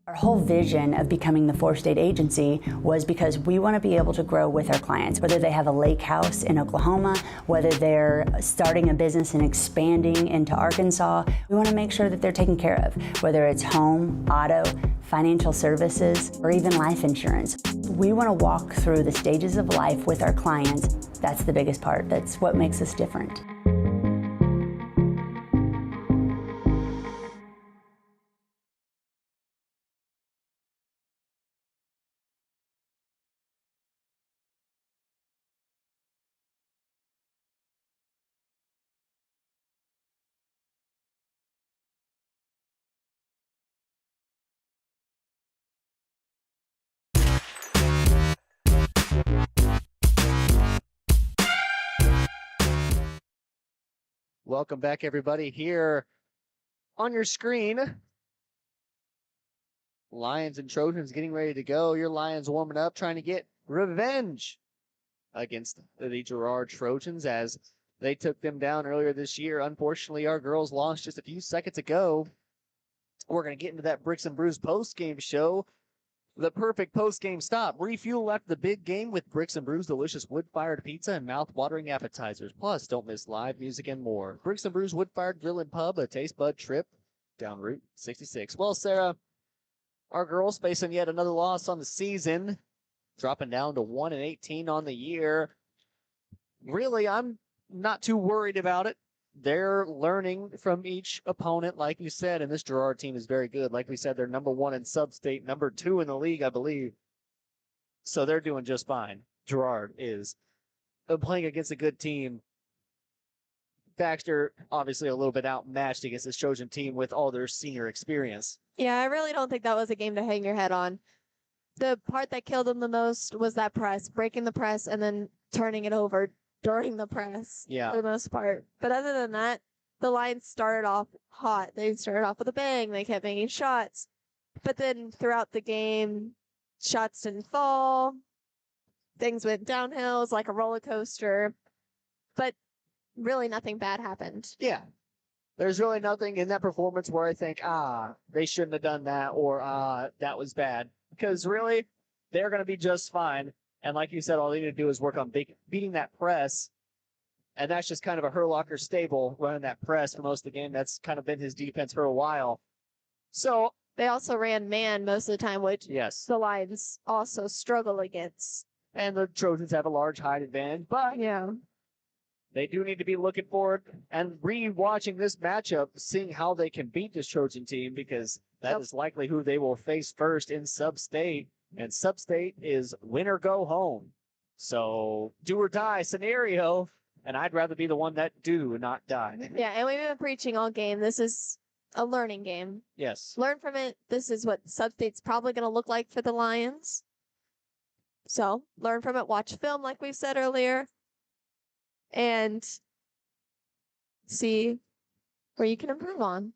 Our whole vision of becoming the 4-state agency was because we want to be able to grow with our clients, whether they have a lake house in Oklahoma, whether they're starting a business and expanding into Arkansas. We want to make sure that they're taken care of, whether it's home, auto, financial services, or even life insurance. We want to walk through the stages of life with our clients. That's the biggest part. That's what makes us different. Welcome back, everybody, here on your screen. Lions and Trojans getting ready to go. Your Lions warming up, trying to get revenge against the Girard Trojans as they took them down earlier this year. Unfortunately, our girls lost just a few seconds ago. We're going to get into that Bricks and Brews post-game show. The perfect post-game stop. Refuel after the big game with Bricks and Brews delicious wood-fired pizza and mouth-watering appetizers. Plus, don't miss live music and more. Bricks and Brews wood-fired grill and pub, a taste bud trip down Route 66. Well, Sarah, our girls facing yet another loss on the season, dropping down to 1-18 on the year. Really, I'm not too worried about it. They're learning from each opponent, like you said, and this Girard team is very good. Like we said, they're number 1 in sub-state, number 2 in the league, I believe. So they're doing just fine. Girard is playing against a good team. Baxter, obviously a little bit outmatched against this Trojan team with all their senior experience. Yeah, I really don't think that was a game to hang your head on. The part that killed them the most was that press, breaking the press and then turning it over during the press, yeah, for the most part. But other than that, the Lions started off hot. They started off with a bang. They kept making shots. But then throughout the game, shots didn't fall. things went downhill. It's like a roller coaster, but really nothing bad happened. Yeah. There's really nothing in that performance where I think, they shouldn't have done that, or that was bad. Because really, they're going to be just fine. And like you said, all they need to do is work on beating that press. And that's just kind of a Herlocker stable running that press for most of the game. That's kind of been his defense for a while. So they also ran man most of the time, which yes, the Lions also struggle against. And the Trojans have a large height advantage, but yeah, they do need to be looking forward and re-watching this matchup, seeing how they can beat this Trojan team, because that is likely who they will face first in Sub-State. And Sub-State is win or go home. So do or die scenario, and I'd rather be the one that do, not die. Yeah, and we've been preaching all game. This is a learning game. Yes. Learn from it. This is what Sub-State's probably going to look like for the Lions. So learn from it. Watch film, like we said earlier, and see where you can improve on.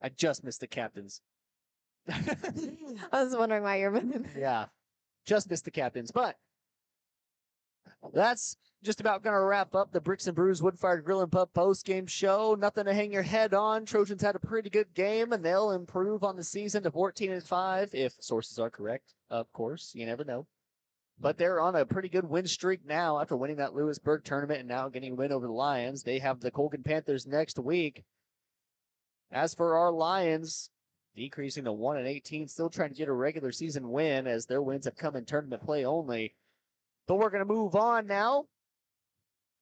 I just missed the captains. I was wondering why you're moving. Yeah, just missed the captains. But that's just about going to wrap up the Bricks and Brews Wood-Fired Grill and Pub post-game show. Nothing to hang your head on. Trojans had a pretty good game, and they'll improve on the season to 14-5, if sources are correct, of course. You never know. But they're on a pretty good win streak now after winning that Lewisburg tournament and now getting a win over the Lions. They have the Colgan Panthers next week. As for our Lions, decreasing to 1-18, still trying to get a regular season win as their wins have come in tournament play only. But we're going to move on now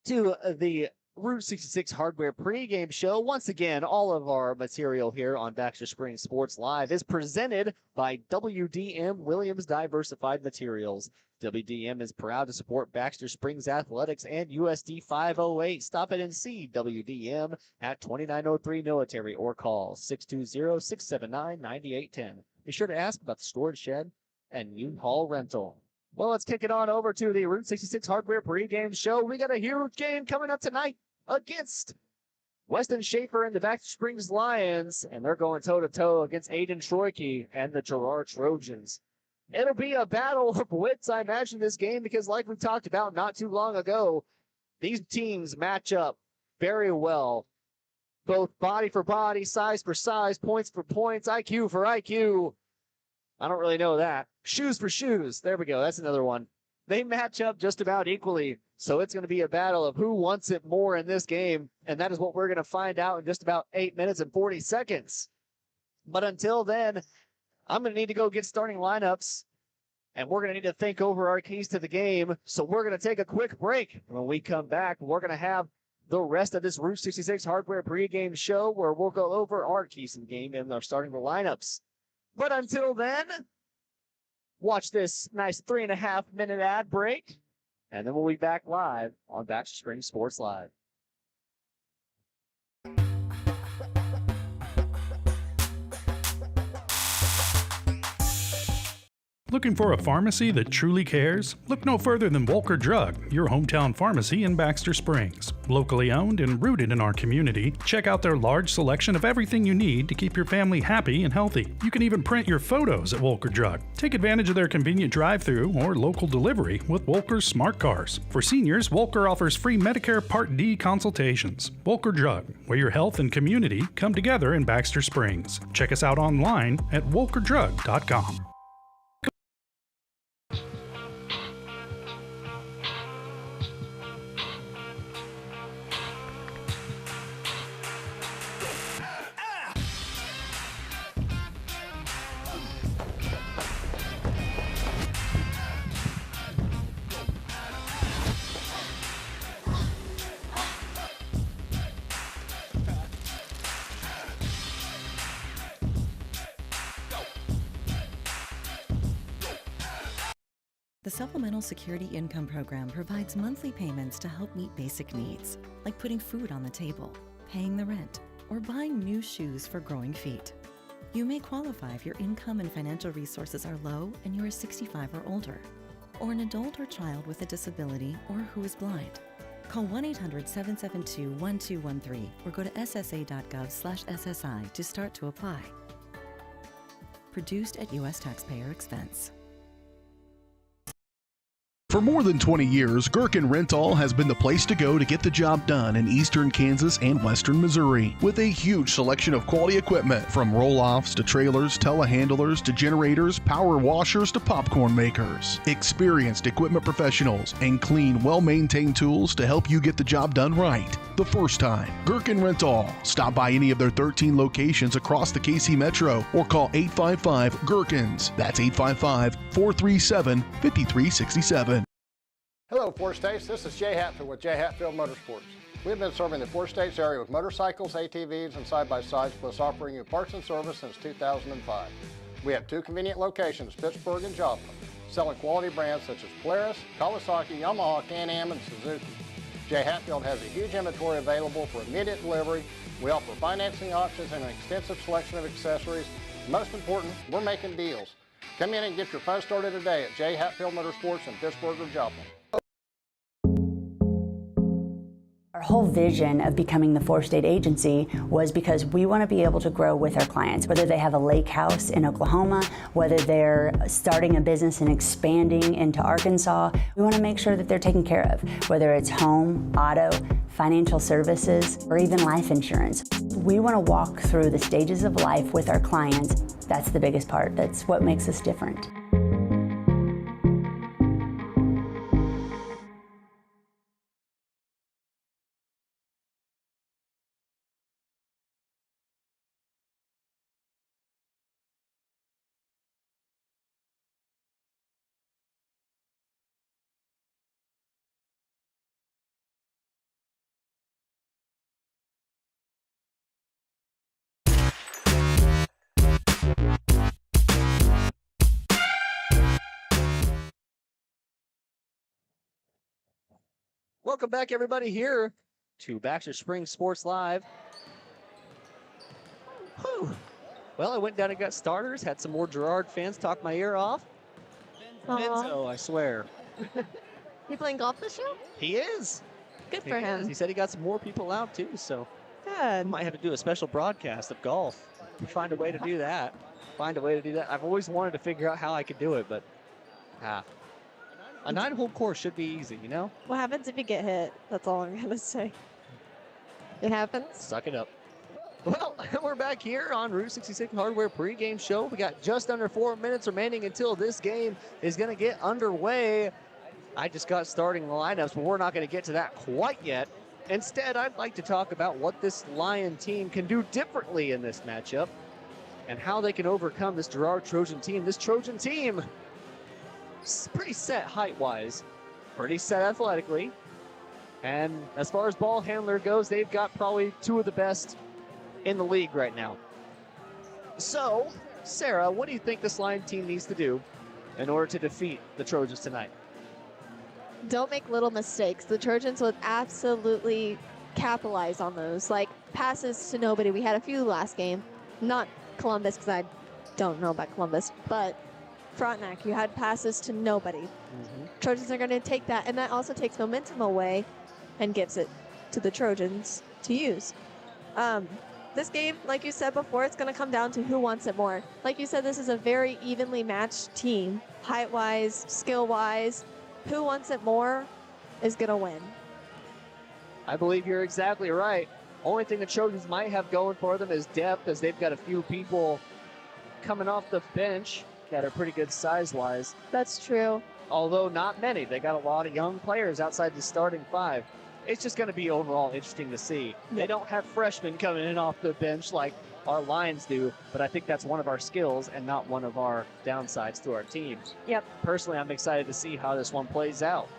to the Route 66 Hardware pregame show. Once again, all of our material here on Baxter Springs Sports Live is presented by WDM Williams Diversified Materials. WDM is proud to support Baxter Springs Athletics and USD 508. Stop it and see WDM at 2903 Military or call 620-679-9810. Be sure to ask about the storage shed and U-Haul rental. Well, let's kick it on over to the Route 66 Hardware pregame show. We got a huge game coming up tonight against Weston Schaefer and the Baxter Springs Lions, and they're going toe-to-toe against Aiden Troike and the Girard Trojans. It'll be a battle of wits, I imagine, this game, because like we talked about not too long ago, these teams match up very well. Both body for body, size for size, points for points, IQ for IQ. I don't really know that. Shoes for shoes. There we go. That's another one. They match up just about equally. So it's going to be a battle of who wants it more in this game. And that is what we're going to find out in just about 8 minutes and 40 seconds. But until then, I'm going to need to go get starting lineups. And we're going to need to think over our keys to the game. So we're going to take a quick break. When we come back, we're going to have the rest of this Route 66 Hardware pregame show where we'll go over our keys to the game and our starting lineups. But until then, watch this nice 3.5 minute ad break, and then we'll be back live on Baxter Springs Sports Live. Looking for a pharmacy that truly cares? Look no further than Wolker Drug, your hometown pharmacy in Baxter Springs. Locally owned and rooted in our community, check out their large selection of everything you need to keep your family happy and healthy. You can even print your photos at Wolker Drug. Take advantage of their convenient drive-thru or local delivery with Wolker's Smart Cars. For seniors, Wolker offers free Medicare Part D consultations. Wolker Drug, where your health and community come together in Baxter Springs. Check us out online at wolkerdrug.com. The Supplemental Security Income Program provides monthly payments to help meet basic needs, like putting food on the table, paying the rent, or buying new shoes for growing feet. You may qualify if your income and financial resources are low and you are 65 or older, or an adult or child with a disability or who is blind. Call 1-800-772-1213 or go to ssa.gov/SSI to start to apply. Produced at U.S. taxpayer expense. For more than 20 years, Gherkin Rental has been the place to go to get the job done in eastern Kansas and western Missouri. With a huge selection of quality equipment, from roll-offs to trailers, telehandlers to generators, power washers to popcorn makers. Experienced equipment professionals and clean, well-maintained tools to help you get the job done right the first time. Gherkin Rental. Stop by any of their 13 locations across the KC Metro or call 855-GHERKINS. That's 855-437-5367. Hello, Four States. This is Jay Hatfield with Jay Hatfield Motorsports. We've been serving the Four States area with motorcycles, ATVs, and side-by-sides, plus offering you parts and service since 2005. We have 2 convenient locations, Pittsburgh and Joplin, selling quality brands such as Polaris, Kawasaki, Yamaha, Can-Am, and Suzuki. Jay Hatfield has a huge inventory available for immediate delivery. We offer financing options and an extensive selection of accessories. Most important, we're making deals. Come in and get your fun started today at Jay Hatfield Motorsports in Pittsburgh or Joplin. Our whole vision of becoming the four-state agency was because we want to be able to grow with our clients, whether they have a lake house in Oklahoma, whether they're starting a business and expanding into Arkansas. We want to make sure that they're taken care of, whether it's home, auto, financial services, or even life insurance. We want to walk through the stages of life with our clients. That's the biggest part. That's what makes us different. Welcome back, everybody, here to Baxter Springs Sports Live. Whew. Well, I went down and got starters, had some more Girard fans talk my ear off. Benzo, I swear. He playing golf this year? He is. Good for him. He said he got some more people out, too, so. Good. Might have to do a special broadcast of golf. Find a way to do that. I've always wanted to figure out how I could do it, but a 9-hole course should be easy, you know? What happens if you get hit? That's all I'm going to say. It happens. Suck it up. Well, we're back here on Route 66 Hardware pregame show. We got just under 4 minutes remaining until this game is going to get underway. I just got starting the lineups, but we're not going to get to that quite yet. Instead, I'd like to talk about what this Lion team can do differently in this matchup and how they can overcome this Girard Trojan team. This Trojan team is pretty set height-wise, pretty set athletically, and as far as ball handler goes, they've got probably 2 of the best in the league right now. So, Sarah, what do you think this Lion team needs to do in order to defeat the Trojans tonight? Don't make little mistakes. The Trojans would absolutely capitalize on those, like passes to nobody. We had a few last game, not Columbus because I don't know about Columbus, but Frontenac, you had passes to nobody. Trojans are going to take that, and that also takes momentum away and gives it to the Trojans to use. This game, like you said before, it's going to come down to who wants it more. Like you said, this is a very evenly matched team, height-wise, skill-wise. Who wants it more is going to win. I believe you're exactly right. Only thing the Trojans might have going for them is depth, as they've got a few people coming off the bench that are pretty good size-wise. That's true. Although not many. They got a lot of young players outside the starting 5. It's just going to be overall interesting to see. They don't have freshmen coming in off the bench like our Lions do, but I think that's one of our skills and not one of our downsides to our teams. Yep. Personally, I'm excited to see how this one plays out.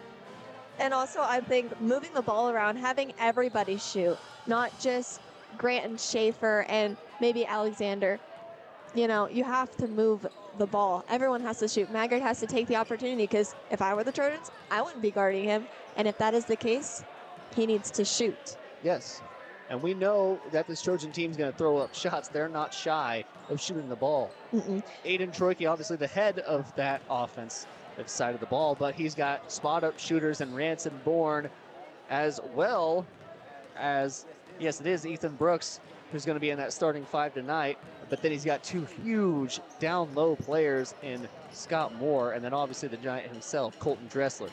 And also, I think moving the ball around, having everybody shoot, not just Grant and Schaefer and maybe Alexander. You know, you have to move the ball. Everyone has to shoot. Maggard has to take the opportunity, because if I were the Trojans, I wouldn't be guarding him. And if that is the case, he needs to shoot. Yes. And we know that this Trojan team is going to throw up shots. They're not shy of shooting the ball. Aiden Troike, obviously the head of that offense, that side of the ball, but he's got spot-up shooters and Ranson Bourne, as well as, yes, it is Ethan Brooks who's going to be in that starting 5 tonight. But then he's got 2 huge down low players in Scott Moore and then obviously the Giant himself, Colton Dressler.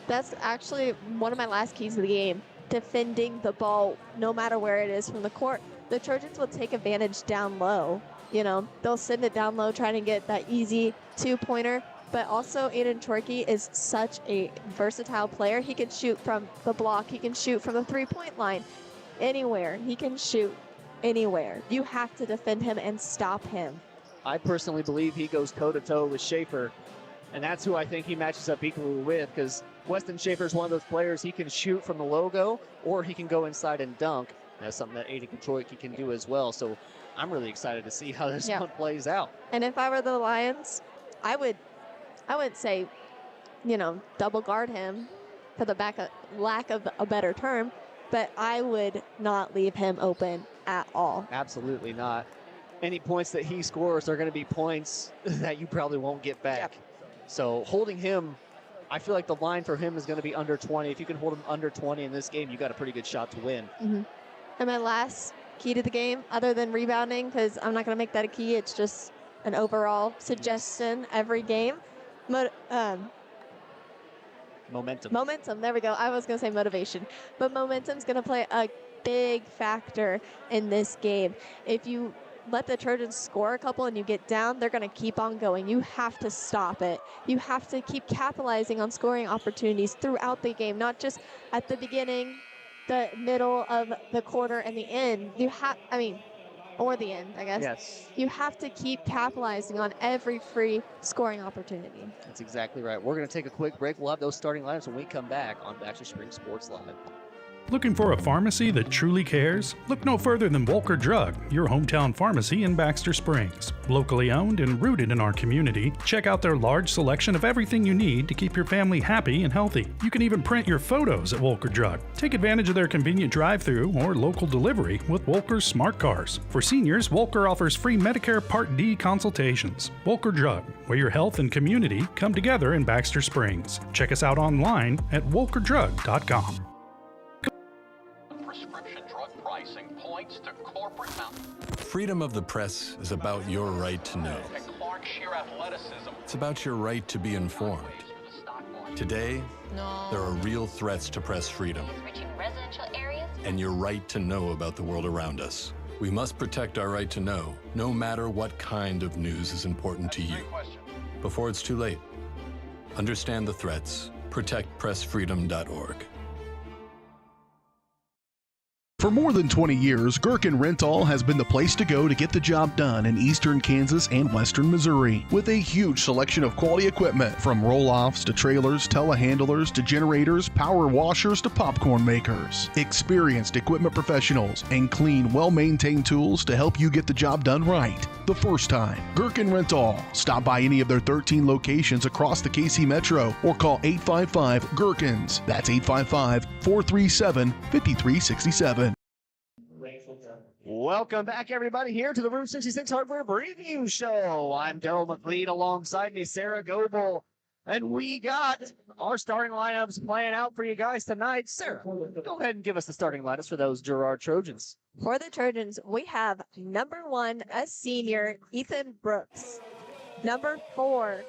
That's actually one of my last keys of the game, defending the ball no matter where it is from the court. The Trojans will take advantage down low. You know, they'll send it down low trying to get that easy 2-pointer. But also Aiden Torkey is such a versatile player. He can shoot from the block. He can shoot from the 3-point line. Anywhere. He can shoot anywhere. You have to defend him and stop him. I personally believe he goes toe-to-toe with Schaefer, and that's who I think he matches up equally with, because Weston Schaefer is one of those players, he can shoot from the logo, or he can go inside and dunk. That's something that Aiden Torkey can do as well. So I'm really excited to see how this one plays out. And if I were the Lions, I would say, you know, double guard him for the lack of a better term, but I would not leave him open at all. Absolutely not. Any points that he scores are going to be points that you probably won't get back. Yep. So holding him, I feel like the line for him is going to be under 20. If you can hold him under 20 in this game, you got a pretty good shot to win. Mm-hmm. And my last key to the game, other than rebounding, because I'm not going to make that a key, it's just an overall suggestion every game. Momentum. Momentum, there we go. I was going to say motivation. But momentum's going to play a big factor in this game. If you let the Trojans score a couple and you get down, they're going to keep on going. You have to stop it. You have to keep capitalizing on scoring opportunities throughout the game, not just at the beginning, the middle of the quarter, and the end. Or the end, I guess. Yes. You have to keep capitalizing on every free scoring opportunity. That's exactly right. We're going to take a quick break. We'll have those starting lineups when we come back on Baxter Springs Sports Live. Looking for a pharmacy that truly cares? Look no further than Volker Drug, your hometown pharmacy in Baxter Springs. Locally owned and rooted in our community, check out their large selection of everything you need to keep your family happy and healthy. You can even print your photos at Volker Drug. Take advantage of their convenient drive-through or local delivery with Volker's Smart Cars. For seniors, Volker offers free Medicare Part D consultations. Volker Drug, where your health and community come together in Baxter Springs. Check us out online at volkerdrug.com. Prescription drug pricing points to corporate mountain. Freedom of the press is about your right to know. And Clark sheer athleticism. It's about your right to be informed. Today, there are real threats to press freedom. Reaching residential areas. And your right to know about the world around us. We must protect our right to know, no matter what kind of news is important to you. Before it's too late. Understand the threats. ProtectPressFreedom.org. For more than 20 years, Gherkin Rental has been the place to go to get the job done in eastern Kansas and western Missouri. With a huge selection of quality equipment, from roll-offs to trailers, telehandlers to generators, power washers to popcorn makers. Experienced equipment professionals and clean, well-maintained tools to help you get the job done right. The first time. Gherkin Rental. Stop by any of their 13 locations across the KC Metro or call 855-GHERKINS. That's 855-437-5367. Welcome back, everybody, here to the Route 66 Hardware Preview Show. I'm Daryl McLeod, alongside me, Sarah Goebel, and we got our starting lineups playing out for you guys tonight. Sarah, go ahead and give us the starting lineups for those Girard Trojans. For the Trojans, we have number 1, a senior, Ethan Brooks. Number 4,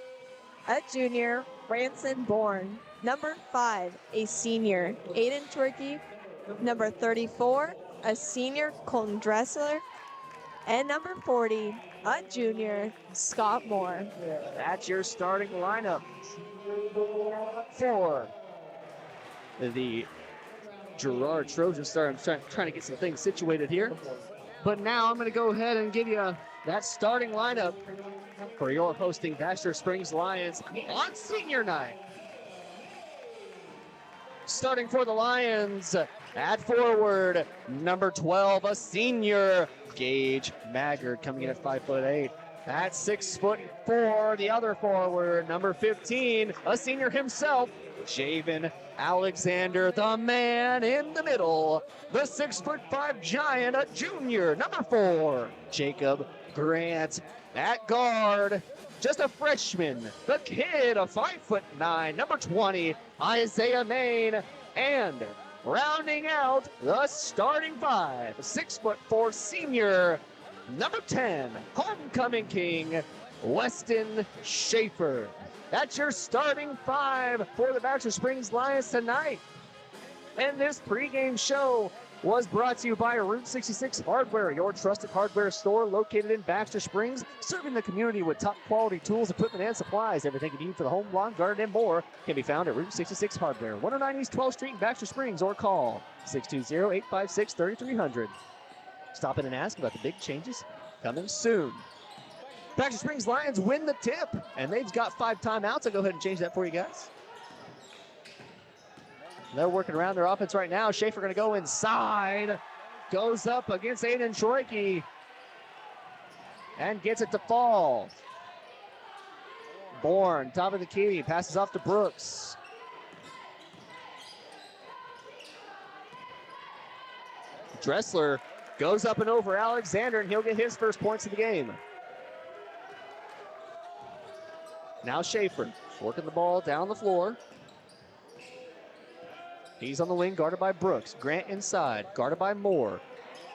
a junior, Branson Bourne. Number 5, a senior, Aiden Torkey. Number 34, a senior, Colton Dressler. And number 40, a junior, Scott Moore. That's your starting lineup for the Girard Trojans. Sorry, I'm trying to get some things situated here. But now I'm going to go ahead and give you that starting lineup for your hosting Baxter Springs Lions on senior night. Starting for the Lions at forward, number 12, a senior, Gage Maggard, coming in at 5'8". At 6'4", the other forward, number 15, a senior himself, Javen Alexander, the man in the middle, the 6'5" giant, a junior, number 4, Jacob Grant. At guard, just a freshman, the kid, a 5'9", number 20, Isaiah Main. And rounding out the starting five, 6'4" senior, number 10, homecoming king, Weston Schaefer. That's your starting five for the Baxter Springs Lions tonight. And this pregame show was brought to you by Route 66 Hardware, your trusted hardware store located in Baxter Springs, serving the community with top quality tools, equipment, and supplies. Everything you need for the home, lawn, garden, and more can be found at Route 66 Hardware, 109 East 12th Street in Baxter Springs, or call 620-856-3300. Stop in and ask about the big changes coming soon. Baxter Springs Lions win the tip, and they've got 5 timeouts. I'll go ahead and change that for you guys. They're working around their offense right now. Schaefer going to go inside. Goes up against Aiden Troike. And gets it to fall. Bourne, top of the key. Passes off to Brooks. Dressler goes up and over Alexander, and he'll get his first points of the game. Now Schaefer working the ball down the floor. He's on the wing, guarded by Brooks. Grant inside, guarded by Moore.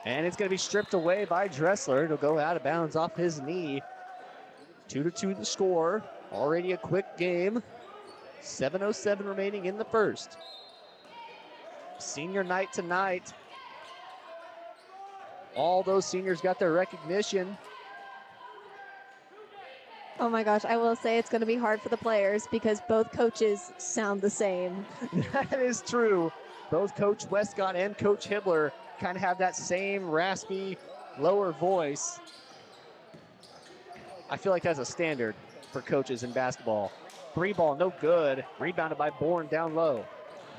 And it's going to be stripped away by Dressler. It'll go out of bounds off his knee. 2-2 the score. Already a quick game. 7:07 remaining in the first. Senior night tonight. All those seniors got their recognition. Oh my gosh, I will say it's going to be hard for the players because both coaches sound the same. That is true. Both Coach Westcott and Coach Hibbler kind of have that same raspy, lower voice. I feel like that's a standard for coaches in basketball. 3 ball, no good. Rebounded by Bourne down low.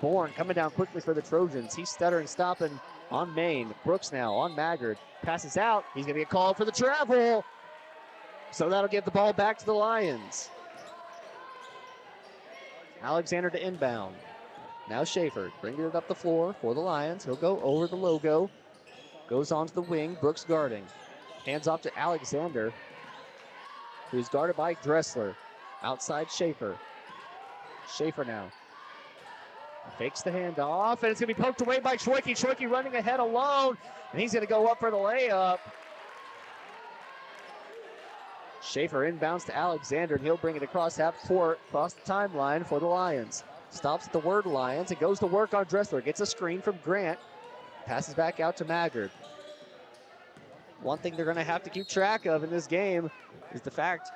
Bourne coming down quickly for the Trojans. He's stuttering, stopping on Maine. Brooks now on Maggard. Passes out. He's going to get called for the travel. So that'll give the ball back to the Lions. Alexander to inbound. Now Schaefer bringing it up the floor for the Lions. He'll go over the logo. Goes onto the wing. Brooks guarding. Hands off to Alexander, who's guarded by Dressler. Outside Schaefer. Schaefer now. Fakes the handoff, and it's going to be poked away by Troike. Troike running ahead alone, and he's going to go up for the layup. Schaefer inbounds to Alexander, and he'll bring it across half court, across the timeline for the Lions. Stops at the word Lions and goes to work on Dressler. Gets a screen from Grant. Passes back out to Maggard. One thing they're going to have to keep track of in this game is the fact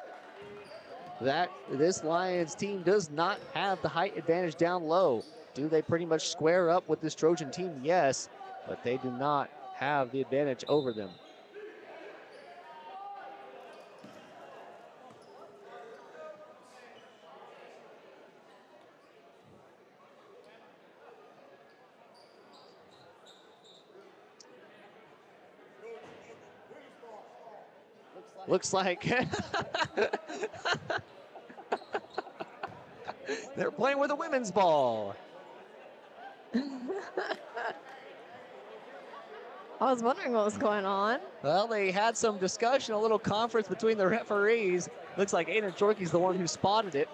that this Lions team does not have the height advantage down low. Do they pretty much square up with this Trojan team? Yes, but they do not have the advantage over them. Looks like they're playing with a women's ball. I was wondering what was going on. Well, they had some discussion, a little conference between the referees. Looks like Aiden Troike's the one who spotted it.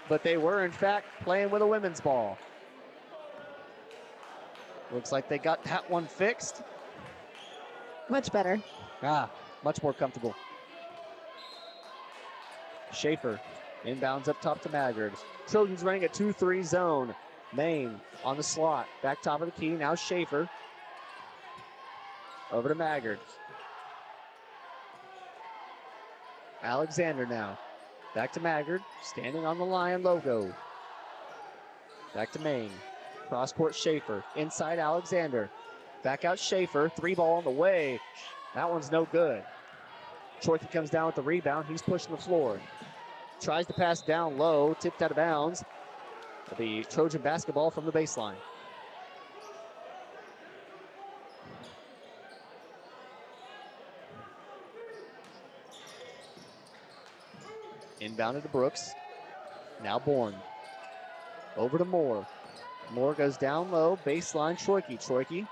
But they were, in fact, playing with a women's ball. Looks like they got that one fixed. Much better. Much more comfortable. Schaefer inbounds up top to Maggard. Trojans running a 2-3 zone. Maine on the slot. Back top of the key. Now Schaefer. Over to Maggard. Alexander now. Back to Maggard. Standing on the Lion logo. Back to Maine. Cross-court Schaefer. Inside Alexander. Back out Schaefer. 3 ball on the way. That one's no good. Troike comes down with the rebound. He's pushing the floor. Tries to pass down low. Tipped out of bounds. The Trojan basketball from the baseline. Inbounded to Brooks. Now Bourne. Over to Moore. Moore goes down low. Baseline Troike. Troike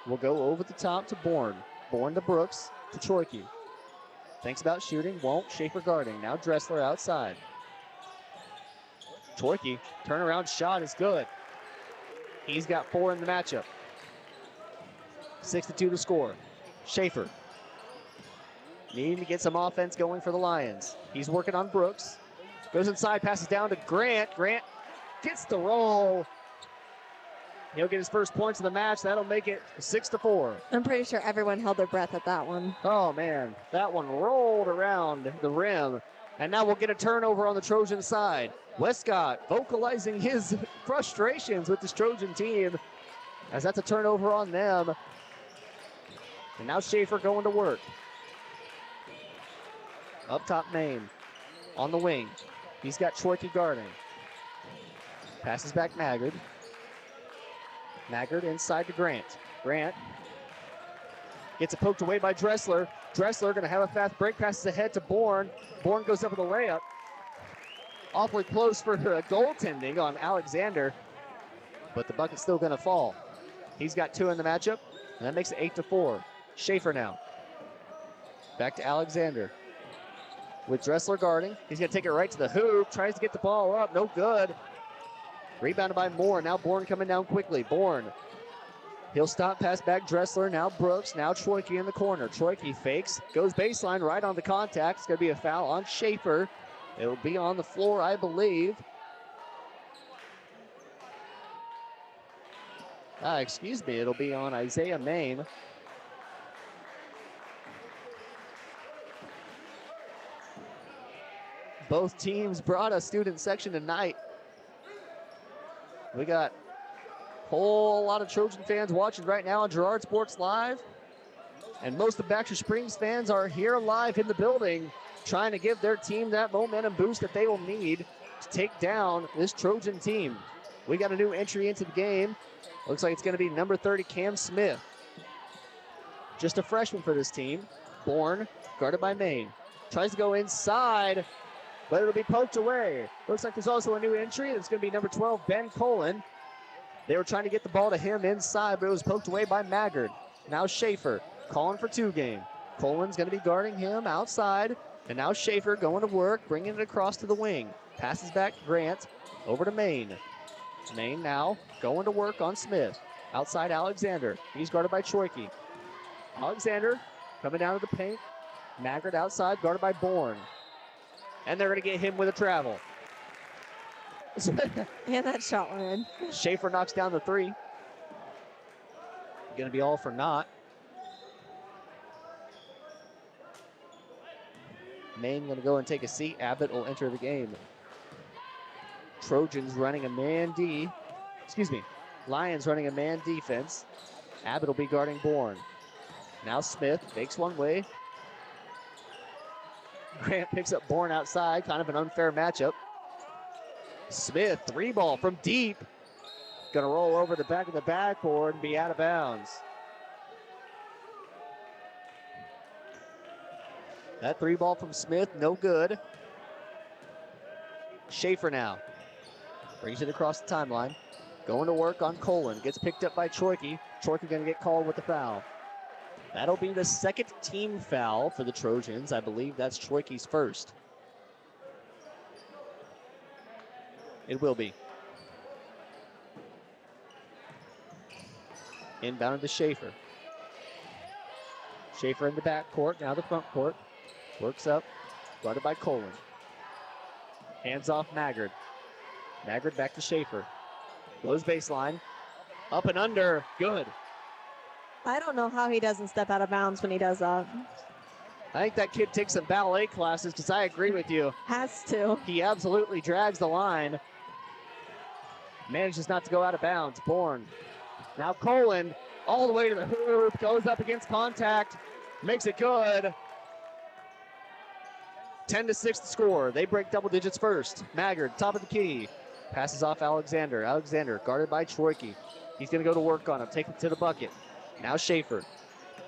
will go over the top to Bourne. Bourne to Brooks to Troike. Thinks about shooting. Won't. Schaefer guarding. Now Dressler outside. Troike, turnaround shot is good. He's got 4 in the matchup. 6-2 to score. Schaefer needing to get some offense going for the Lions. He's working on Brooks. Goes inside, passes down to Grant. Grant gets the roll. He'll get his first points of the match. That'll make it 6-4. I'm pretty sure everyone held their breath at that one. Oh, man. That one rolled around the rim. And now we'll get a turnover on the Trojan side. Westcott vocalizing his frustrations with this Trojan team, as that's a turnover on them. And now Schaefer going to work. Up top, Maine. On the wing. He's got Troike guarding. Passes back Maggard. Maggard inside to Grant. Grant gets it poked away by Dressler. Dressler going to have a fast break, passes ahead to Bourne. Bourne goes up with a layup. Awfully close for goaltending on Alexander, but the bucket's still going to fall. He's got 2 in the matchup, and that makes it 8-4. Schaefer now. Back to Alexander. With Dressler guarding, he's going to take it right to the hoop, tries to get the ball up, no good. Rebounded by Moore. Now Bourne coming down quickly. Bourne. He'll stop, pass back Dressler. Now Brooks. Now Troike in the corner. Troike fakes. Goes baseline right on the contact. It's going to be a foul on Schaefer. It'll be on the floor, I believe. Excuse me. It'll be on Isaiah Maine. Both teams brought a student section tonight. We got a whole lot of Trojan fans watching right now on Girard Sports Live. And most of Baxter Springs fans are here live in the building, trying to give their team that momentum boost that they will need to take down this Trojan team. We got a new entry into the game. Looks like it's going to be number 30, Cam Smith. Just a freshman for this team. Bourne, guarded by Maine. Tries to go inside, but it'll be poked away. Looks like there's also a new entry. It's going to be number 12, Ben Colin. They were trying to get the ball to him inside, but it was poked away by Maggard. Now Schaefer calling for 2 game. Colin's going to be guarding him outside. And now Schaefer going to work, bringing it across to the wing. Passes back Grant over to Maine. Maine now going to work on Smith. Outside Alexander. He's guarded by Troike. Alexander coming down to the paint. Maggard outside, guarded by Bourne. And they're going to get him with a travel. And that shot went in. Schaefer knocks down the 3. Going to be all for naught. Maine going to go and take a seat. Abbott will enter the game. Trojans running a man D. Excuse me. Lions running a man defense. Abbott will be guarding Bourne. Now Smith fakes one way. Grant picks up Bourne outside. Kind of an unfair matchup. Smith, 3-ball from deep. Going to roll over the back of the backboard and be out of bounds. That 3-ball from Smith, no good. Schaefer now. Brings it across the timeline. Going to work on Colin. Gets picked up by Troike. Troike going to get called with the foul. That'll be the second team foul for the Trojans. I believe that's Troike's first. It will be. Inbounded to Schaefer. Schaefer in the back court, now the front court. Works up, guarded by Colin. Hands off Maggard. Maggard back to Schaefer. Goes baseline. Up and under, good. I don't know how he doesn't step out of bounds when he does that. I think that kid takes some ballet classes, because I agree with you. Has to. He absolutely drags the line. Manages not to go out of bounds. Bourne. Now Colin, all the way to the hoop, goes up against contact, makes it good. 10-6 the score. They break double digits first. Maggard, top of the key. Passes off Alexander. Alexander, guarded by Troike. He's going to go to work on him, take it to the bucket. Now Schaefer.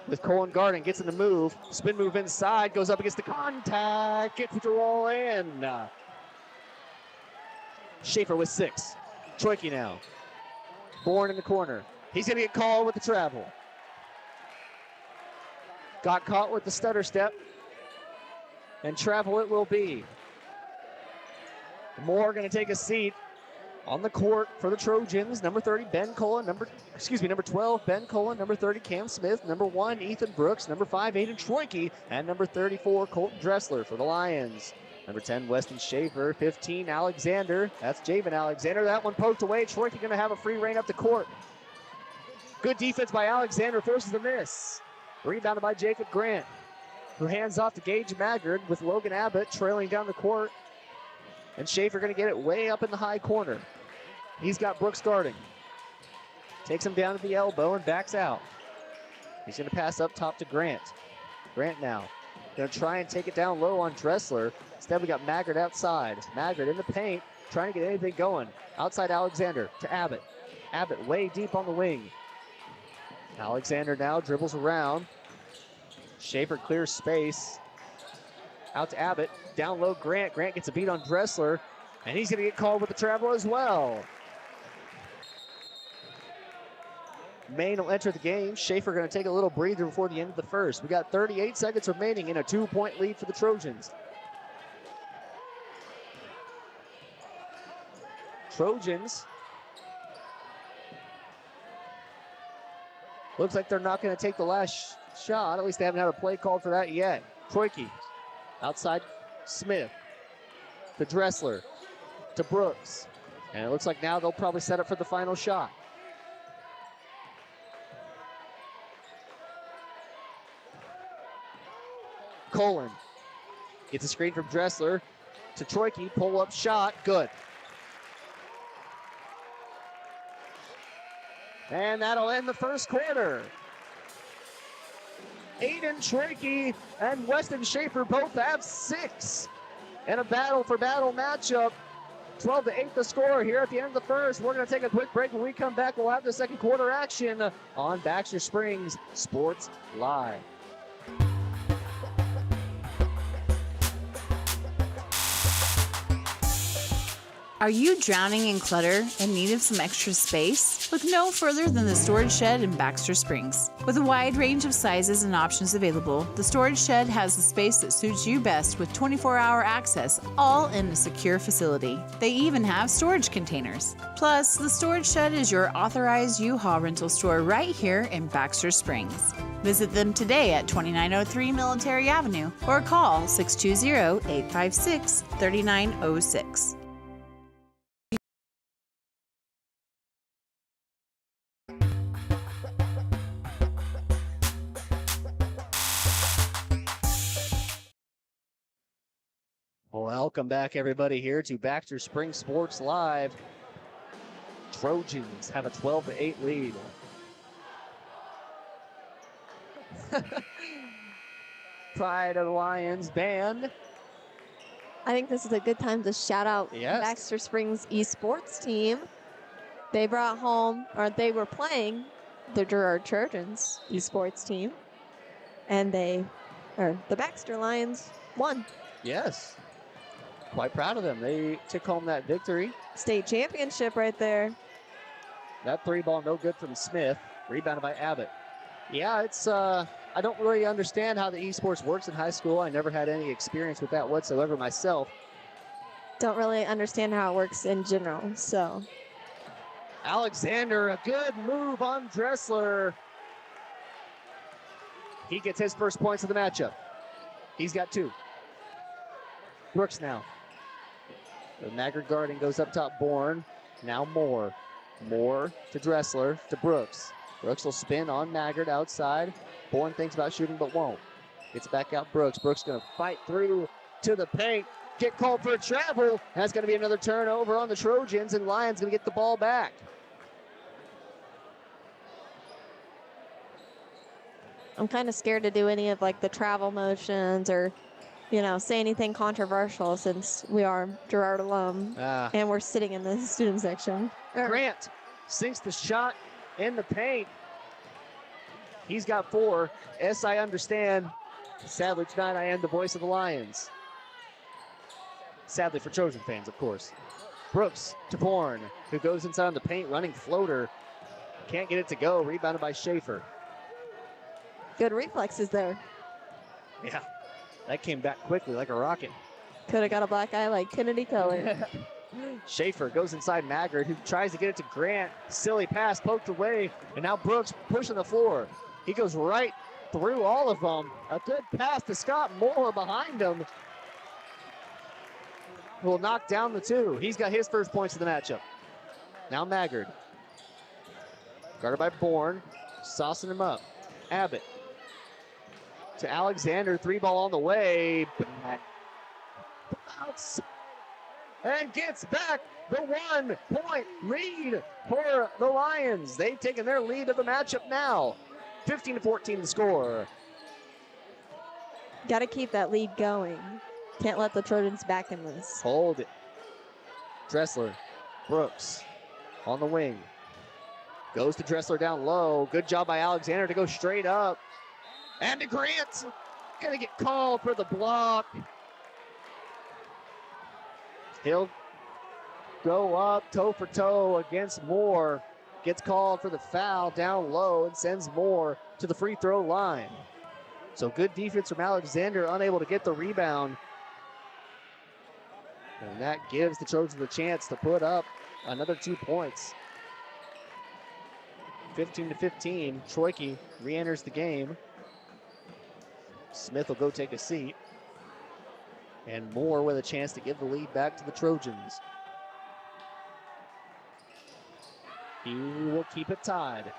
With Colin guarding, gets in the move. Spin move inside, goes up against the contact, gets it to roll in. Schaefer with 6. Troike now. Bourne in the corner. He's going to get called with the travel. Got caught with the stutter step. And travel it will be. Moore going to take a seat on the court for the Trojans. Number 30, Ben Cullen. Number 12, Ben Cullen. Number 30, Cam Smith. Number 1, Ethan Brooks. Number 5, Aiden Troike. And number 34, Colton Dressler for the Lions. Number 10, Weston Schaefer. 15, Alexander. That's Javen Alexander. That one poked away. Troike going to have a free reign up the court. Good defense by Alexander. Forces the miss. Rebounded by Jacob Grant, who hands off to Gage Maggard with Logan Abbott trailing down the court. And Schaefer going to get it way up in the high corner. He's got Brooks guarding. Takes him down to the elbow and backs out. He's going to pass up top to Grant. Grant now going to try and take it down low on Dressler. Instead, we got Maggard outside. Maggard in the paint, trying to get anything going. Outside Alexander to Abbott. Abbott way deep on the wing. Alexander now dribbles around. Schaefer clears space. Out to Abbott. Down low, Grant. Grant gets a beat on Dressler, and he's going to get called with the travel as well. Maine will enter the game. Schaefer going to take a little breather before the end of the first. We got 38 seconds remaining in a 2-point lead for the Trojans. Trojans. Looks like they're not going to take the last shot. At least they haven't had a play called for that yet. Troike outside Smith to Dressler to Brooks. And it looks like now they'll probably set up for the final shot. Colin gets a screen from Dressler to Troike. Pull up shot. Good. And that'll end the first quarter. Aiden Troike and Weston Schaefer both have 6 in a battle for battle matchup. 12-8 the score here at the end of the first. We're going to take a quick break. When we come back, we'll have the second quarter action on Baxter Springs Sports Live. Are you drowning in clutter and need of some extra space? Look no further than the Storage Shed in Baxter Springs. With a wide range of sizes and options available, the Storage Shed has the space that suits you best with 24-hour access, all in a secure facility. They even have storage containers. Plus, the Storage Shed is your authorized U-Haul rental store right here in Baxter Springs. Visit them today at 2903 Military Avenue or call 620-856-3906. Welcome back, everybody, here to Baxter Springs Sports Live. Trojans have a 12-8 lead. Pride of the Lions band. I think this is a good time to shout out Yes. Baxter Springs esports team. They brought home, or they were playing the Girard Trojans esports team, and the Baxter Lions won. Yes. Quite proud of them. They took home that victory. State championship right there. That 3-ball no good from Smith. Rebounded by Abbott. Yeah, it's I don't really understand how the esports works in high school. I never had any experience with that whatsoever myself. Don't really understand how it works in general, so. Alexander, a good move on Dressler. He gets his first points of the matchup. He's got 2. Brooks now. The Maggard guarding goes up top, Bourne. Now Moore. Moore to Dressler to Brooks. Brooks will spin on Maggard outside. Bourne thinks about shooting but won't. Gets back out Brooks. Brooks going to fight through to the paint. Get called for a travel. That's going to be another turnover on the Trojans, and Lions going to get the ball back. I'm kind of scared to do any of like the travel motions or, you know, say anything controversial since we are Girard alum and we're sitting in the student section. Grant sinks the shot in the paint. He's got 4. Yes, I understand. Sadly, tonight I am the voice of the Lions. Sadly for Trojan fans, of course. Brooks to Bourne, who goes inside on the paint, running floater. Can't get it to go. Rebounded by Schaefer. Good reflexes there. Yeah, that came back quickly like a rocket. Could have got a black eye like Kennedy Keller. Schaefer goes inside Maggard, who tries to get it to Grant. Silly pass poked away, and now Brooks pushing the floor. He goes right through all of them. A good pass to Scott Moore behind him. Will knock down the two. He's got his first points of the matchup. Now Maggard. Guarded by Bourne. Saucing him up. Abbott. To Alexander. 3-ball on the way. Bounce. And gets back the 1-point lead for the Lions. They've taken their lead of the matchup now. 15-14 the score. Got to keep that lead going. Can't let the Trojans back in this. Hold it. Dressler. Brooks on the wing. Goes to Dressler down low. Good job by Alexander to go straight up. And to Grant. Gonna get called for the block. He'll go up toe for toe against Moore. Gets called for the foul down low and sends Moore to the free throw line. So good defense from Alexander, unable to get the rebound. And that gives the Trojans a chance to put up another 2 points. 15-15, Troike re-enters the game. Smith will go take a seat. And Moore with a chance to give the lead back to the Trojans. He will keep it tied.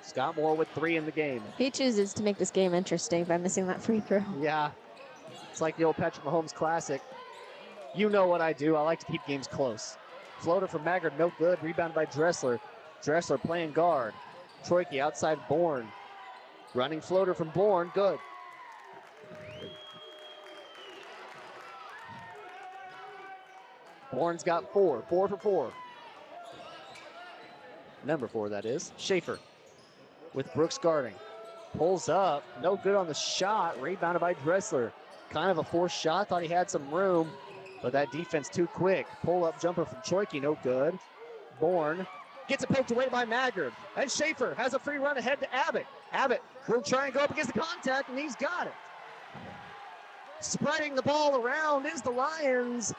Scott Moore with 3 in the game. He chooses to make this game interesting by missing that free throw. Yeah, it's like the old Patrick Mahomes classic. You know what I do. I like to keep games close. Floater from Maggard, no good. Rebounded by Dressler. Dressler playing guard. Troike outside Bourne. Running floater from Bourne, good. Bourne's got 4 for 4. Number 4, that is. Schaefer with Brooks guarding. Pulls up, no good on the shot. Rebounded by Dressler. Kind of a forced shot, thought he had some room, but that defense too quick. Pull up jumper from Troike, no good. Bourne gets it poked away by Maggard. And Schaefer has a free run ahead to Abbott. Abbott will try and go up against the contact, and he's got it. Spreading the ball around is the Lions.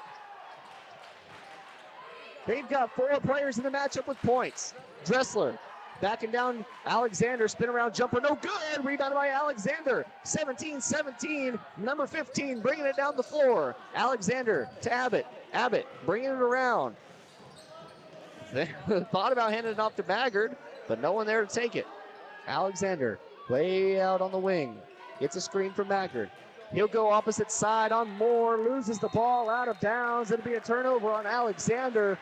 They've got 4 players in the matchup with points. Dressler backing down Alexander, spin around jumper, no good. Rebounded by Alexander. 17-17, number 15 bringing it down the floor. Alexander to Abbott. Abbott bringing it around. They thought about handing it off to Maggard, but no one there to take it. Alexander way out on the wing. Gets a screen from Maggard. He'll go opposite side on Moore, loses the ball out of bounds. It'll be a turnover on Alexander.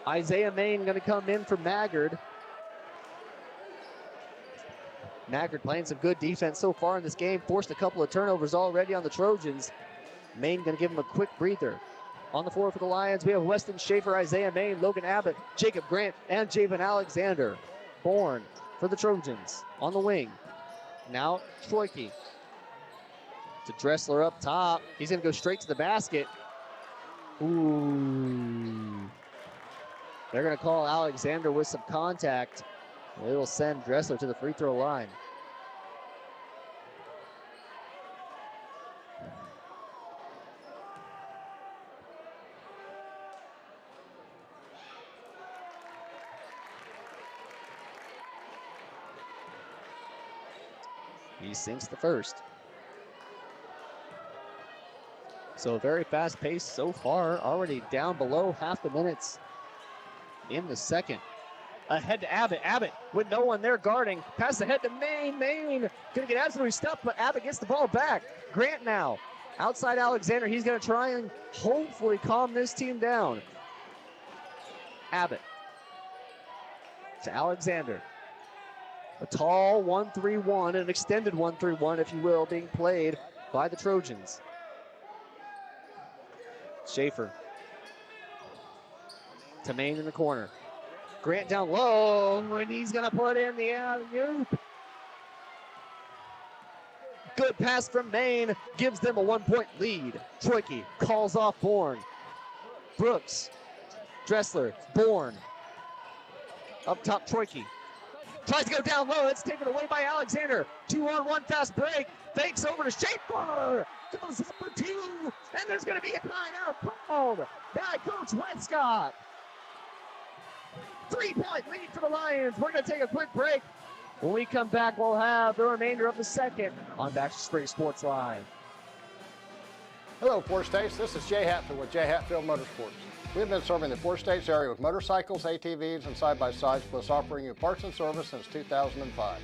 Isaiah Main going to come in for Maggard. Maggard playing some good defense so far in this game. Forced a couple of turnovers already on the Trojans. Main going to give him a quick breather. On the floor for the Lions, we have Weston Schaefer, Isaiah Main, Logan Abbott, Jacob Grant, and Javen Alexander. Bourne for the Trojans on the wing. Now Troike to Dressler up top. He's going to go straight to the basket. Ooh. They're going to call Alexander with some contact. They will send Dressler to the free throw line. He sinks the first. So a very fast pace so far, already down below half the minutes in the second. Ahead to Abbott. Abbott with no one there guarding. Pass ahead to Main. Main gonna get absolutely stuffed, but Abbott gets the ball back. Grant now. Outside Alexander. He's gonna try and hopefully calm this team down. Abbott to Alexander. A tall 1-3-1, an extended 1-3-1, if you will, being played by the Trojans. Schaefer to Main in the corner. Grant down low, and he's going to put in the alley-oop. Good pass from Main, gives them a 1-point lead. Troike calls off Bourne. Brooks, Dressler, Bourne. Up top, Troike. Tries to go down low. It's taken away by Alexander. 2-on-1 fast break. Fakes over to Schaefer. Goes up for two. And there's going to be a timeout called by Coach Westcott. 3-point lead for the Lions. We're going to take a quick break. When we come back, we'll have the remainder of the second on Baxter Springs Sports Live. Hello, Four States. This is Jay Hatfield with Jay Hatfield Motorsports. We've been serving the Four States area with motorcycles, ATVs, and side-by-sides, plus offering you parts and service since 2005.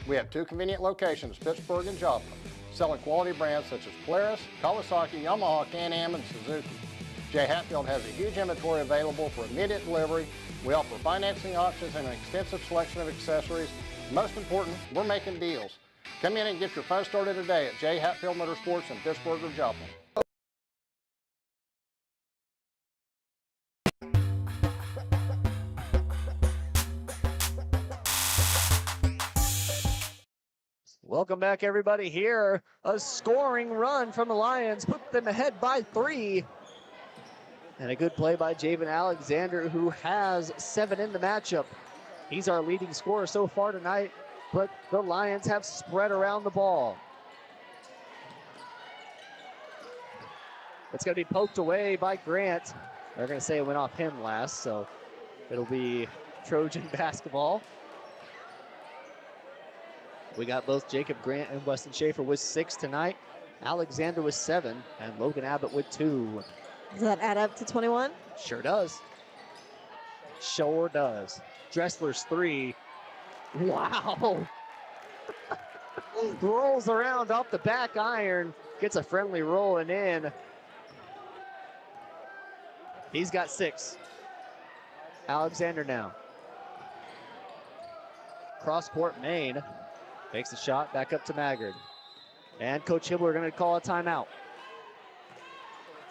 We have two convenient locations, Pittsburgh and Joplin, selling quality brands such as Polaris, Kawasaki, Yamaha, Can-Am, and Suzuki. Jay Hatfield has a huge inventory available for immediate delivery. We offer financing options and an extensive selection of accessories. Most important, we're making deals. Come in and get your fun started today at Jay Hatfield Motorsports in Pittsburgh or Joplin. Welcome back, everybody. Here, a scoring run from the Lions, put them ahead by 3. And a good play by Javen Alexander, who has 7 in the matchup. He's our leading scorer so far tonight, but the Lions have spread around the ball. It's going to be poked away by Grant. They're going to say it went off him last, so it'll be Trojan basketball. We got both Jacob Grant and Weston Schaefer with 6 tonight. Alexander with 7, and Logan Abbott with 2. Does that add up to 21? Sure does. Sure does. Dressler's 3. Wow. Rolls around off the back iron. Gets a friendly roll and in. He's got 6. Alexander now. Cross court main. Makes the shot back up to Maggard. And Coach Hibbler going to call a timeout.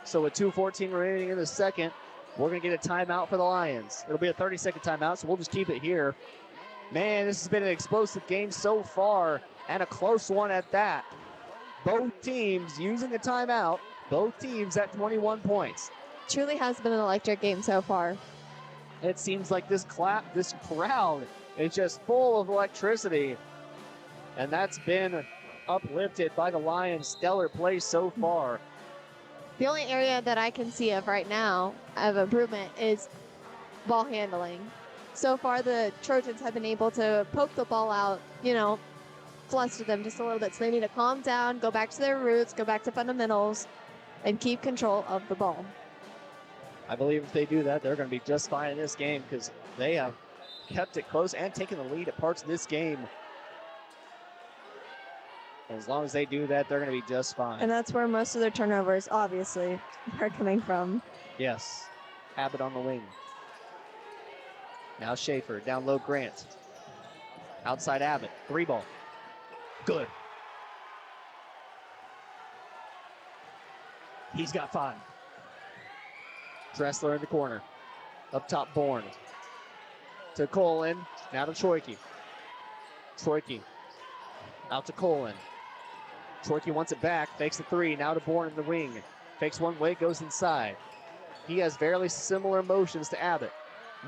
So with 2:14 remaining in the second, we're going to get a timeout for the Lions. It'll be a 30-second timeout, so we'll just keep it here. Man, this has been an explosive game so far, and a close one at that. Both teams using a timeout, both teams at 21 points. Truly has been an electric game so far. It seems like this crowd is just full of electricity, and that's been uplifted by the Lions' stellar play so far. The only area that I can see of right now of improvement is ball handling. So far, the Trojans have been able to poke the ball out, fluster them just a little bit. So they need to calm down, go back to their roots, go back to fundamentals, and keep control of the ball. I believe if they do that, they're going to be just fine in this game because they have kept it close and taken the lead at parts of this game. As long as they do that, they're going to be just fine. And that's where most of their turnovers, obviously, are coming from. Yes. Abbott on the wing. Now Schaefer, down low Grant. Outside Abbott, 3 ball. Good. He's got 5. Dressler in the corner. Up top, Bourne. To Colin, now to Troike. Troike. Out to Colin. Troike wants it back, fakes the 3, now to Bourne in the wing. Fakes one way, goes inside. He has fairly similar motions to Abbott.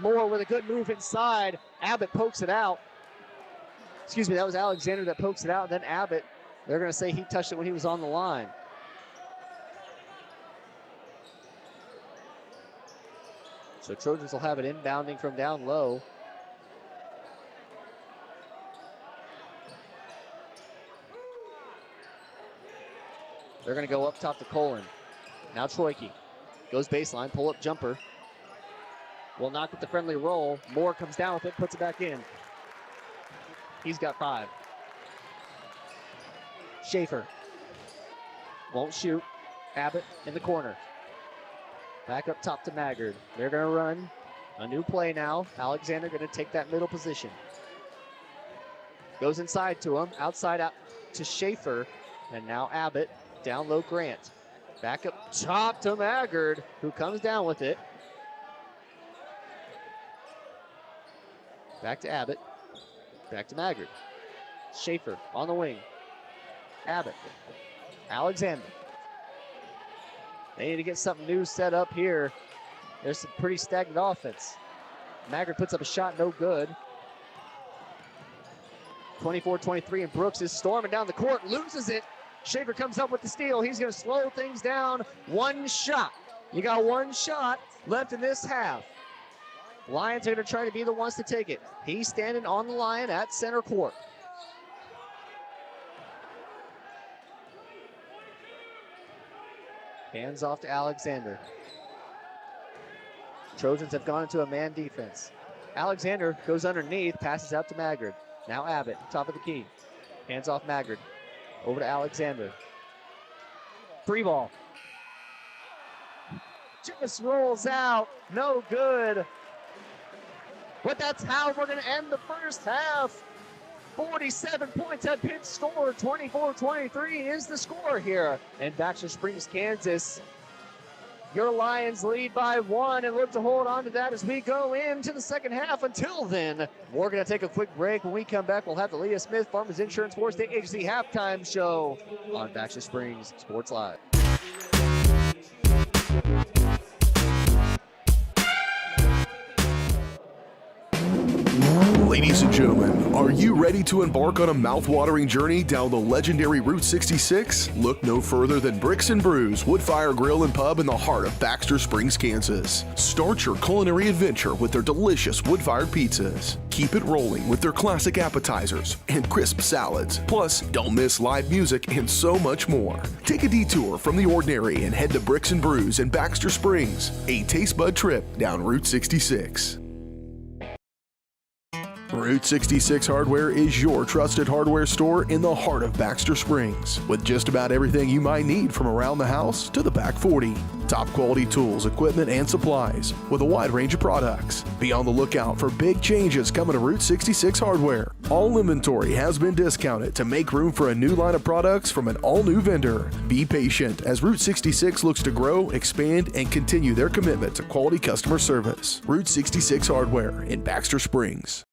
Moore with a good move inside. Abbott pokes it out. Excuse me, that was Alexander that pokes it out. Then Abbott, they're going to say he touched it when he was on the line. So Trojans will have it inbounding from down low. They're going to go up top to Colin. Now Troike goes baseline, pull-up jumper. Will not get the friendly roll. Moore comes down with it, puts it back in. He's got 5. Schaefer won't shoot. Abbott in the corner. Back up top to Maggard. They're going to run a new play now. Alexander going to take that middle position. Goes inside to him. Outside out to Schaefer. And now Abbott. Down low Grant. Back up top to Maggard, who comes down with it. Back to Abbott. Back to Maggard. Schaefer on the wing. Abbott. Alexander. They need to get something new set up here. There's some pretty stagnant offense. Maggard puts up a shot, no good. 24-23, and Brooks is storming down the court, loses it. Schaefer comes up with the steal. He's going to slow things down. One shot. You got one shot left in this half. Lions are going to try to be the ones to take it. He's standing on the line at center court. Hands off to Alexander. Trojans have gone into a man defense. Alexander goes underneath, passes out to Maggard. Now Abbott, top of the key. Hands off Maggard. Over to Alexander. Free ball. Just rolls out. No good. But that's how we're going to end the first half. 47 points have been scored. 24-23 is the score here in Baxter Springs, Kansas. Your Lions lead by 1 and look to hold on to that as we go into the second half. Until then, we're going to take a quick break. When we come back, we'll have the Leah Smith Farmers Insurance Force State Agency halftime show on Baxter Springs Sports Live. Ladies and gentlemen, are you ready to embark on a mouth-watering journey down the legendary Route 66? Look no further than Bricks and Brews Woodfire Grill and Pub in the heart of Baxter Springs, Kansas. Start your culinary adventure with their delicious wood-fired pizzas. Keep it rolling with their classic appetizers and crisp salads. Plus, don't miss live music and so much more. Take a detour from the ordinary and head to Bricks and Brews in Baxter Springs, a taste bud trip down Route 66. Route 66 Hardware is your trusted hardware store in the heart of Baxter Springs, with just about everything you might need from around the house to the back 40. Top quality tools, equipment, and supplies with a wide range of products. Be on the lookout for big changes coming to Route 66 Hardware. All inventory has been discounted to make room for a new line of products from an all-new vendor. Be patient as Route 66 looks to grow, expand, and continue their commitment to quality customer service. Route 66 Hardware in Baxter Springs.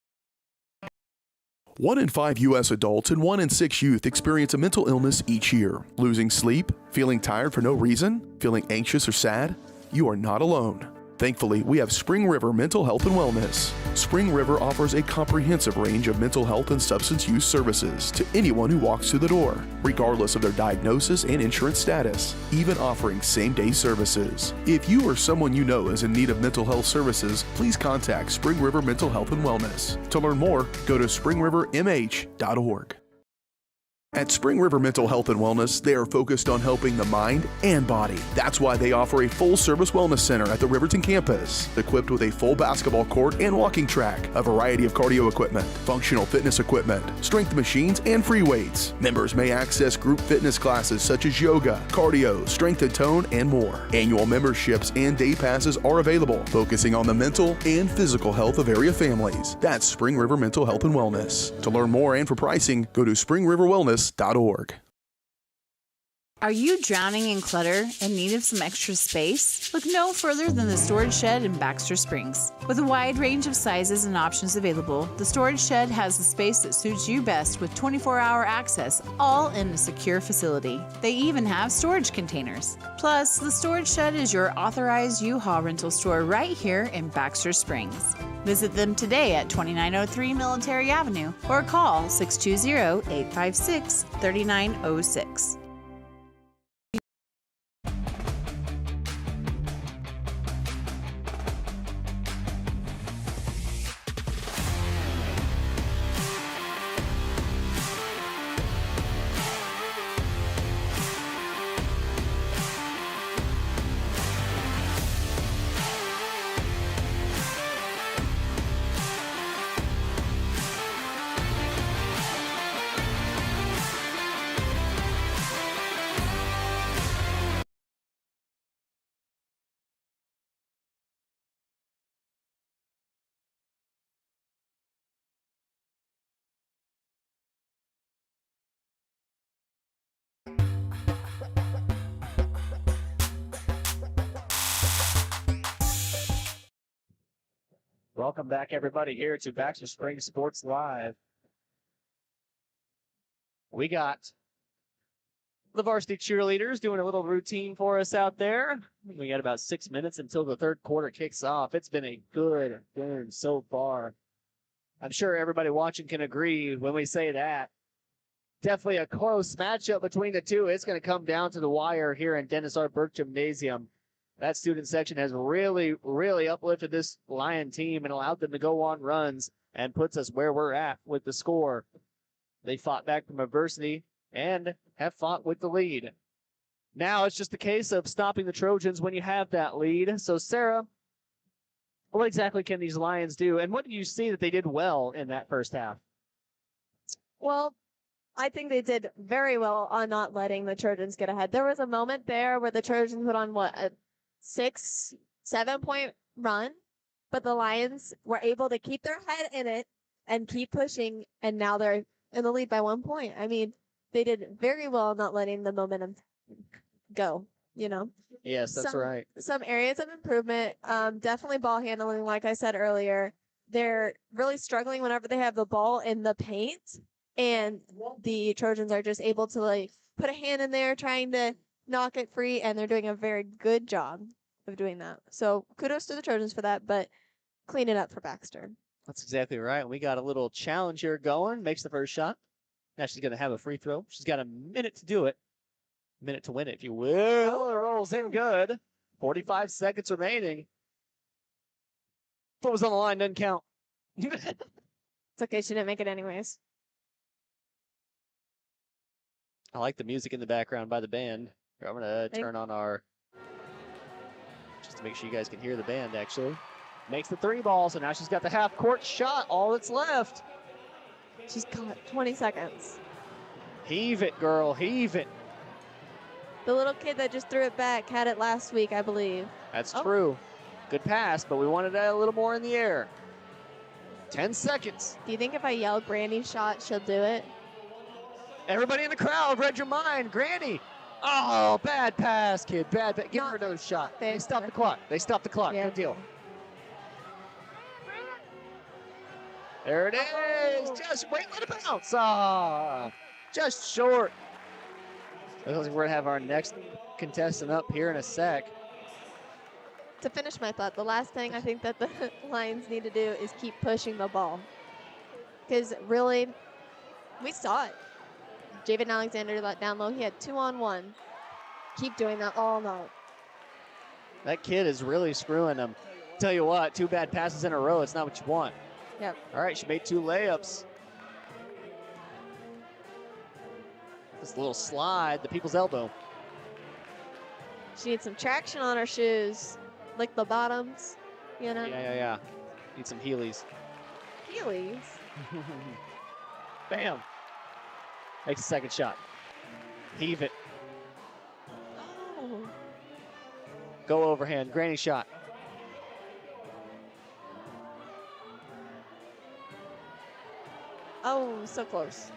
1 in 5 U.S. adults and 1 in 6 youth experience a mental illness each year. Losing sleep? Feeling tired for no reason? Feeling anxious or sad? You are not alone. Thankfully, we have Spring River Mental Health and Wellness. Spring River offers a comprehensive range of mental health and substance use services to anyone who walks through the door, regardless of their diagnosis and insurance status, even offering same-day services. If you or someone you know is in need of mental health services, please contact Spring River Mental Health and Wellness. To learn more, go to springrivermh.org. At Spring River Mental Health and Wellness, they are focused on helping the mind and body. That's why they offer a full-service wellness center at the Riverton campus, equipped with a full basketball court and walking track, a variety of cardio equipment, functional fitness equipment, strength machines, and free weights. Members may access group fitness classes such as yoga, cardio, strength and tone, and more. Annual memberships and day passes are available, focusing on the mental and physical health of area families. That's Spring River Mental Health and Wellness. To learn more and for pricing, go to springriverwellness.org. Are you drowning in clutter and need of some extra space? Look no further than the Storage Shed in Baxter Springs. With a wide range of sizes and options available, the Storage Shed has the space that suits you best with 24-hour access, all in a secure facility. They even have storage containers. Plus, the Storage Shed is your authorized U-Haul rental store right here in Baxter Springs. Visit them today at 2903 Military Avenue or call 620-856-3906. Welcome back, everybody, here to Baxter Springs Sports Live. We got the varsity cheerleaders doing a little routine for us out there. We got about 6 minutes until the third quarter kicks off. It's been a good game so far. I'm sure everybody watching can agree when we say that. Definitely a close matchup between the two. It's going to come down to the wire here in Dennis R. Burke Gymnasium. That student section has really, really uplifted this Lion team and allowed them to go on runs and puts us where we're at with the score. They fought back from adversity and have fought with the lead. Now it's just a case of stopping the Trojans when you have that lead. So, Sarah, what exactly can these Lions do? And what do you see that they did well in that first half? Well, I think they did very well on not letting the Trojans get ahead. There was a moment there where the Trojans went on, a 6-7 point run, but the Lions were able to keep their head in it and keep pushing, and now they're in the lead by 1 point. I mean, they did very well not letting the momentum go, Yes, that's right. Some areas of improvement, definitely ball handling, like I said earlier. They're really struggling whenever they have the ball in the paint, and the Trojans are just able to put a hand in there trying to knock it free, and they're doing a very good job of doing that. So kudos to the Trojans for that, but clean it up for Baxter. That's exactly right. We got a little challenge here going. Makes the first shot. Now she's going to have a free throw. She's got a minute to do it. Minute to win it, if you will. It rolls in good. 45 seconds remaining. What was on the line doesn't count. It's okay. She didn't make it anyways. I like the music in the background by the band. Here, I'm going to turn on our, just to make sure you guys can hear the band, actually. Makes the 3 ball, so now she's got the half court shot, all that's left. She's got 20 seconds. Heave it, girl, heave it. The little kid that just threw it back had it last week, I believe. That's true. Good pass, but we wanted a little more in the air. 10 seconds. Do you think if I yell Granny shot, she'll do it? Everybody in the crowd read your mind. Granny. Oh, bad pass, kid. Bad pass. Give her another shot. They stopped the clock. They stopped the clock. Yeah. Good deal. There it is. Just wait, let it bounce. Ah, just short. Looks like we're going to have our next contestant up here in a sec. To finish my thought, the last thing I think that the Lions need to do is keep pushing the ball. Because really, we saw it. Javen Alexander let down low. He had 2-on-1. Keep doing that all night. That kid is really screwing them. Tell you what, 2 bad passes in a row. It's not what you want. Yep. All right, she made 2 layups. This little slide, the people's elbow. She needs some traction on her shoes. Like the bottoms, Yeah. Need some Heelys. Heelys? Bam. Makes a second shot. Heave it. Oh. Go overhand. Granny shot. Oh, so close.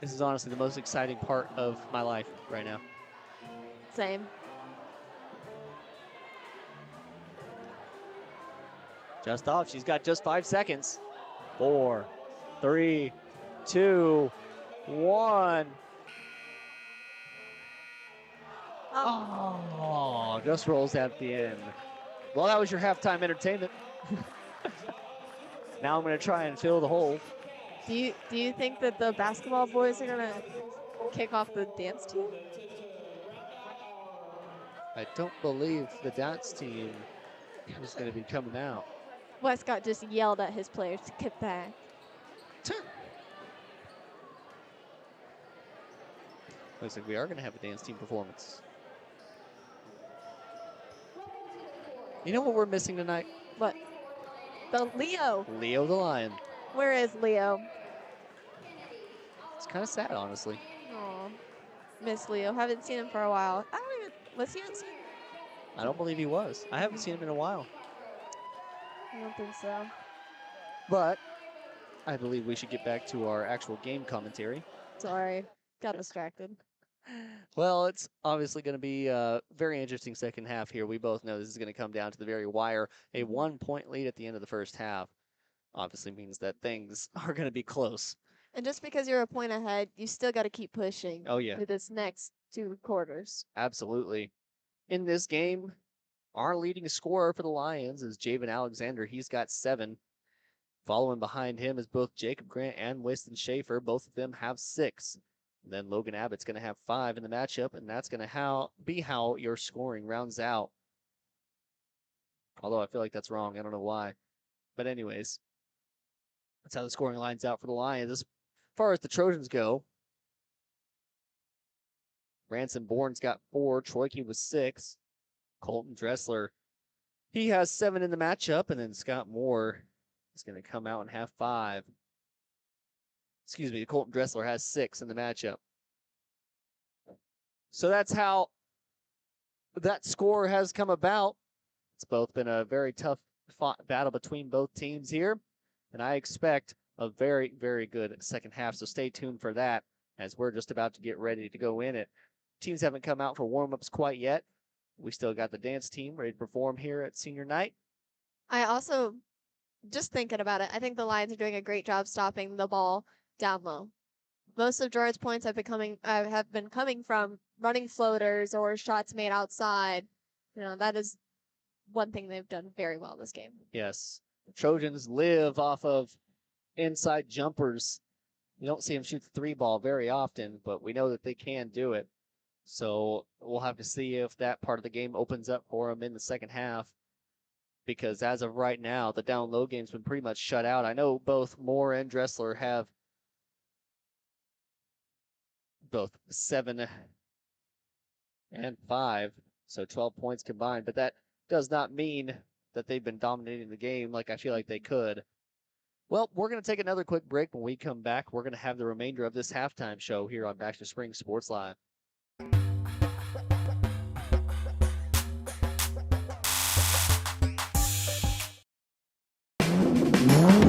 This is honestly the most exciting part of my life right now. Same. Just off. She's got just 5 seconds. 4, 3, 2, 1. Oh, just rolls at the end. Well, that was your halftime entertainment. Now I'm going to try and fill the hole. Do you think that the basketball boys are gonna kick off the dance team? I don't believe the dance team is going to be coming out. Westcott just yelled at his players to get back. Looks like we are going to have a dance team performance. You know what we're missing tonight? What? The Leo. Leo the Lion. Where is Leo? It's kind of sad, honestly. Oh, miss Leo. Haven't seen him for a while. Was he on scene? I don't believe he was. I haven't seen him in a while. I don't think so. But I believe we should get back to our actual game commentary. Sorry, got distracted. Well, it's obviously going to be a very interesting second half here. We both know this is going to come down to the very wire. A 1-point lead at the end of the first half obviously means that things are going to be close. And just because you're a point ahead, you still got to keep pushing. Oh, yeah. Through this next 2 quarters. Absolutely. In this game, our leading scorer for the Lions is Javen Alexander. He's got 7. Following behind him is both Jacob Grant and Winston Schaefer. Both of them have 6. And then Logan Abbott's going to have 5 in the matchup, and that's going to be how your scoring rounds out. Although I feel like that's wrong. I don't know why. But anyways, that's how the scoring lines out for the Lions. As far as the Trojans go, Ransom Bourne's got 4. Troike was 6. Colton Dressler, he has 7 in the matchup, and then Scott Moore is going to come out and have 5. Excuse me, Colton Dressler has 6 in the matchup. So that's how that score has come about. It's both been a very tough battle between both teams here, and I expect a very, very good second half. So stay tuned for that as we're just about to get ready to go in it. Teams haven't come out for warm-ups quite yet. We still got the dance team ready to perform here at senior night. I also, just thinking about it, I think the Lions are doing a great job stopping the ball down low. Most of Girard's points have been coming from running floaters or shots made outside. You know, that is one thing they've done very well this game. Yes. The Trojans live off of inside jumpers. You don't see them shoot the 3-ball very often, but we know that they can do it. So we'll have to see if that part of the game opens up for them in the second half. Because as of right now, the down low game's been pretty much shut out. I know both Moore and Dressler have both 7 and 5, so 12 points combined. But that does not mean that they've been dominating the game like I feel like they could. Well, we're going to take another quick break. When we come back, we're going to have the remainder of this halftime show here on Baxter Springs Sports Live.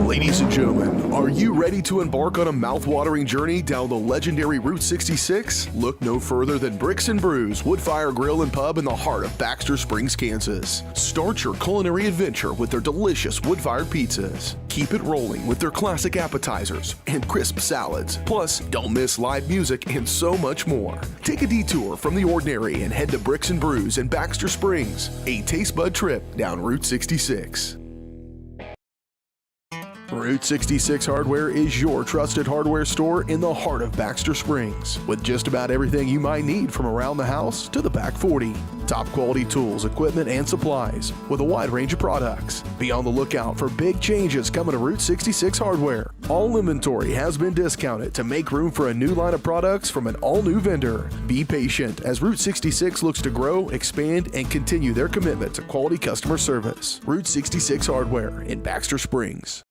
Ladies and gentlemen, are you ready to embark on a mouth-watering journey down the legendary Route 66? Look no further than Bricks and Brews Woodfire Grill and Pub in the heart of Baxter Springs, Kansas. Start your culinary adventure with their delicious wood-fired pizzas. Keep it rolling with their classic appetizers and crisp salads. Plus, don't miss live music and so much more. Take a detour from the ordinary and head to Bricks and Brews in Baxter Springs, a taste bud trip down Route 66. Route 66 Hardware is your trusted hardware store in the heart of Baxter Springs, with just about everything you might need from around the house to the back 40. Top quality tools, equipment, and supplies with a wide range of products. Be on the lookout for big changes coming to Route 66 Hardware. All inventory has been discounted to make room for a new line of products from an all-new vendor. Be patient as Route 66 looks to grow, expand, and continue their commitment to quality customer service. Route 66 Hardware in Baxter Springs.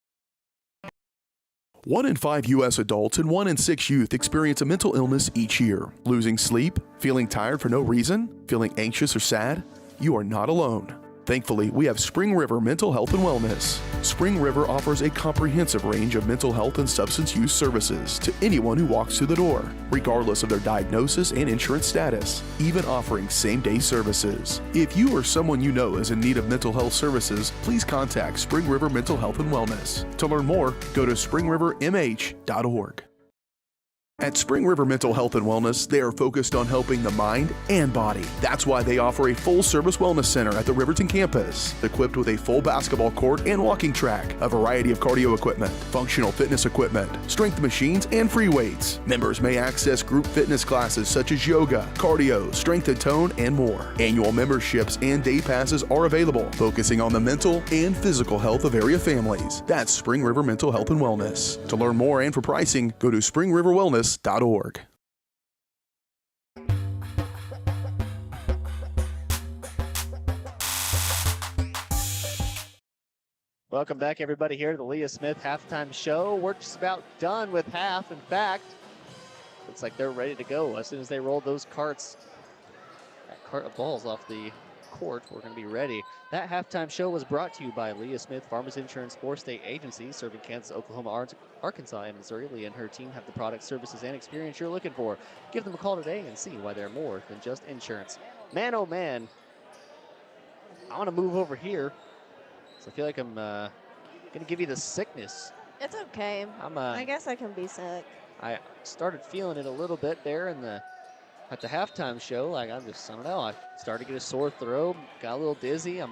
1 in 5 U.S. adults and 1 in 6 youth experience a mental illness each year. Losing sleep? Feeling tired for no reason? Feeling anxious or sad? You are not alone. Thankfully, we have Spring River Mental Health and Wellness. Spring River offers a comprehensive range of mental health and substance use services to anyone who walks through the door, regardless of their diagnosis and insurance status, even offering same-day services. If you or someone you know is in need of mental health services, please contact Spring River Mental Health and Wellness. To learn more, go to springrivermh.org. At Spring River Mental Health and Wellness, they are focused on helping the mind and body. That's why they offer a full-service wellness center at the Riverton campus, equipped with a full basketball court and walking track, a variety of cardio equipment, functional fitness equipment, strength machines, and free weights. Members may access group fitness classes such as yoga, cardio, strength and tone, and more. Annual memberships and day passes are available, focusing on the mental and physical health of area families. That's Spring River Mental Health and Wellness. To learn more and for pricing, go to springriverwellness.org. Welcome back, everybody, here to the Leah Smith halftime show. We're just about done with half. In fact, looks like they're ready to go. As soon as they roll that cart of balls off the court, we're going to be ready. That halftime show was brought to you by Leah Smith, Farmers Insurance 4-state agency, serving Kansas, Oklahoma, Arkansas, and Missouri. Leah and her team have the products, services, and experience you're looking for. Give them a call today and see why they're more than just insurance. Man, oh man, I want to move over here. So I feel like I'm going to give you the sickness. It's okay. I guess I can be sick. I started feeling it a little bit there at the halftime show. Like, I don't know. I started to get a sore throat, got a little dizzy.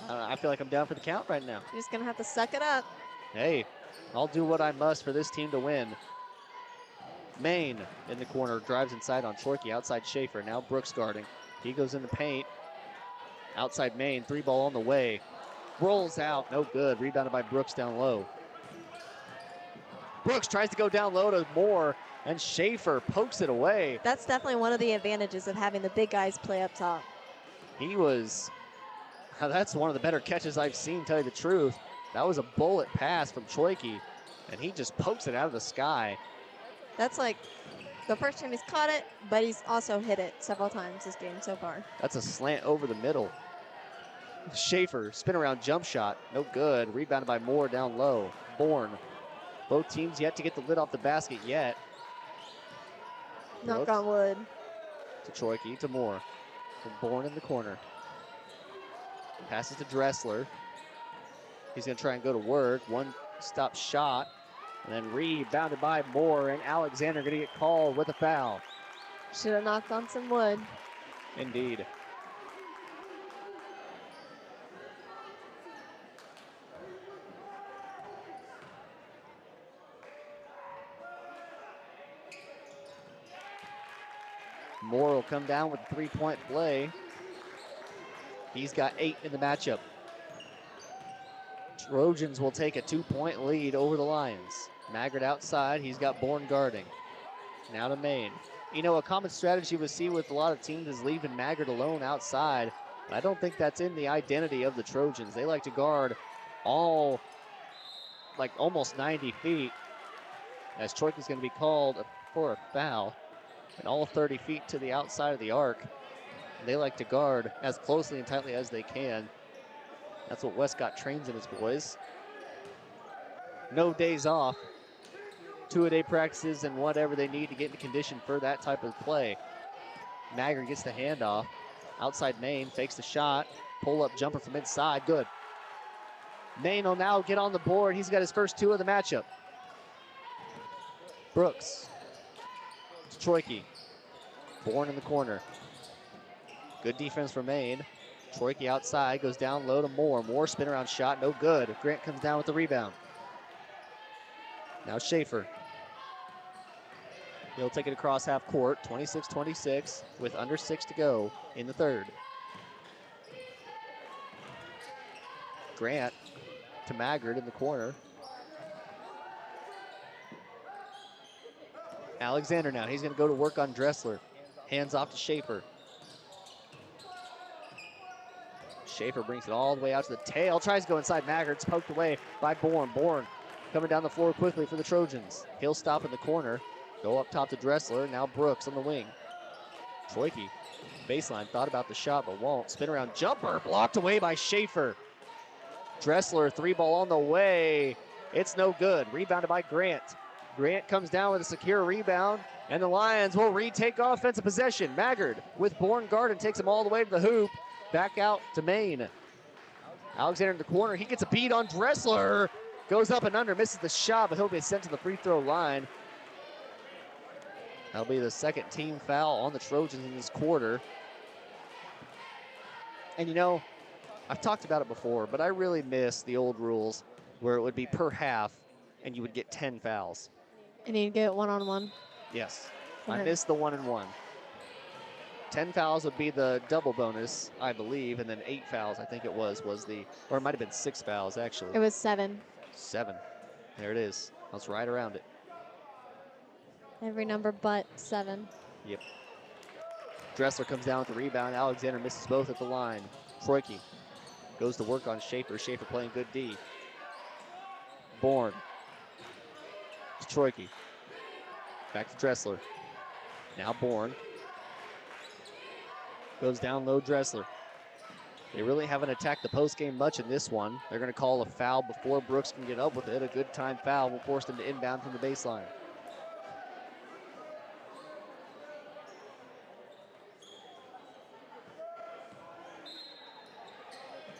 I feel like I'm down for the count right now. You're just going to have to suck it up. Hey, I'll do what I must for this team to win. Maine in the corner, drives inside on Chorkey, outside Schaefer. Now Brooks guarding. He goes in the paint. Outside Maine, 3-ball on the way. Rolls out, no good. Rebounded by Brooks down low. Brooks tries to go down low to Moore, and Schaefer pokes it away. That's definitely one of the advantages of having the big guys play up top. That's one of the better catches I've seen, tell you the truth. That was a bullet pass from Chorkey, and he just pokes it out of the sky. That's like the first time he's caught it, but he's also hit it several times this game so far. That's a slant over the middle. Schaefer, spin around jump shot, no good. Rebounded by Moore down low. Bourne. Both teams yet to get the lid off the basket yet. Knock on wood. To Chorkey, to Moore. From Bourne in the corner. Passes to Dressler. He's going to try and go to work. One-stop shot. And then rebounded by Moore, and Alexander going to get called with a foul. Should have knocked on some wood. Indeed. Moore will come down with a three-point play. He's got 8 in the matchup. Trojans will take a 2-point lead over the Lions. Maggard outside, he's got Bourne guarding. Now to Maine. You know, a common strategy we see with a lot of teams is leaving Maggard alone outside. I don't think that's in the identity of the Trojans. They like to guard all, like almost 90 feet. As Chorkey's going to be called for a foul. And all 30 feet to the outside of the arc. They like to guard as closely and tightly as they can. That's what Westcott trains in his boys. No days off. 2-a-day practices and whatever they need to get into condition for that type of play. Maggard gets the handoff. Outside Maine, fakes the shot. Pull-up jumper from inside, good. Maine will now get on the board. He's got his first 2 of the matchup. Brooks. To Chorkey. Bourne in the corner. Good defense for Maine. Chorkey outside, goes down low to Moore. Moore spin around shot, no good. Grant comes down with the rebound. Now Schaefer. He'll take it across half court, 26-26, with under 6 to go in the third. Grant to Maggard in the corner. Alexander now, he's gonna go to work on Dressler. Hands off to Schaefer. Schaefer brings it all the way out to the tail. Tries to go inside Maggard. It's poked away by Bourne. Bourne coming down the floor quickly for the Trojans. He'll stop in the corner. Go up top to Dressler. Now Brooks on the wing. Chorkey, baseline, thought about the shot but won't. Spin around jumper. Blocked away by Schaefer. Dressler, 3-ball on the way. It's no good. Rebounded by Grant. Grant comes down with a secure rebound. And the Lions will retake offensive possession. Maggard with Bourne guard and takes him all the way to the hoop. Back out to Maine. Alexander in the corner. He gets a beat on Dressler. Goes up and under, misses the shot, but he'll be sent to the free throw line. That'll be the second team foul on the Trojans in this quarter. And you know, I've talked about it before, but I really miss the old rules where it would be per half and you would get 10 fouls. And you get one-on-one. Yes, Okay. I missed the 1-and-1. 10 fouls would be the double bonus, I believe, and then 8 fouls, I think it was the, or it might have been 6 fouls, actually. It was 7. 7. There it is. That's right around it. Every number but 7. Yep. Dressler comes down with the rebound. Alexander misses both at the line. Chorkey goes to work on Schaefer. Schaefer playing good D. Bourne. To Chorkey. Back to Dressler. Now Bourne. Goes down low, Dressler. They really haven't attacked the post game much in this one. They're going to call a foul before Brooks can get up with it. A good time foul will force them to inbound from the baseline.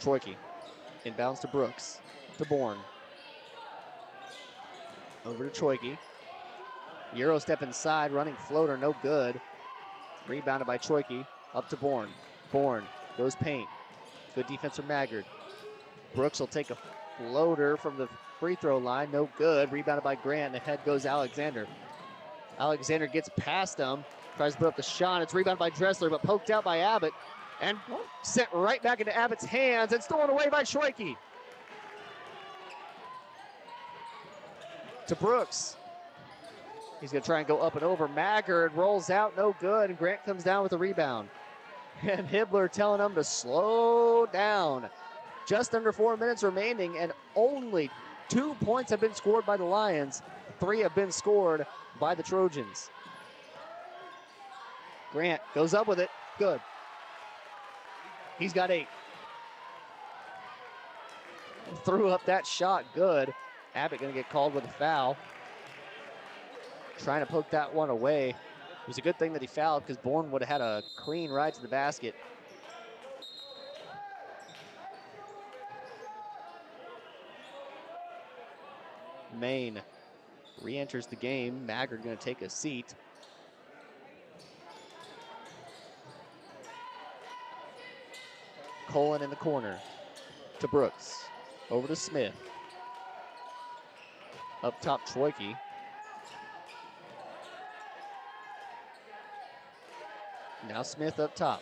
Chorkey inbounds to Brooks, to Bourne. Over to Chorkey. Euro step inside, running floater, no good. Rebounded by Chorkey. Up to Bourne. Bourne goes paint. Good defense from Maggard. Brooks will take a floater from the free throw line, no good. Rebounded by Grant, and ahead goes Alexander. Alexander gets past him, tries to put up the shot. It's rebounded by Dressler, but poked out by Abbott, and sent right back into Abbott's hands, and stolen away by Schweike. To Brooks. He's going to try and go up and over. Maggard rolls out, no good, and Grant comes down with a rebound. And Hibbler telling him to slow down. Just under 4 minutes remaining, and only 2 points have been scored by the Lions. 3 have been scored by the Trojans. Grant goes up with it, good. He's got 8. Threw up that shot, good. Abbott going to get called with a foul. Trying to poke that one away. It was a good thing that he fouled because Bourne would have had a clean ride to the basket. Maine re-enters the game. Maggard going to take a seat. Colin in the corner to Brooks. Over to Smith. Up top, Troike. Now Smith up top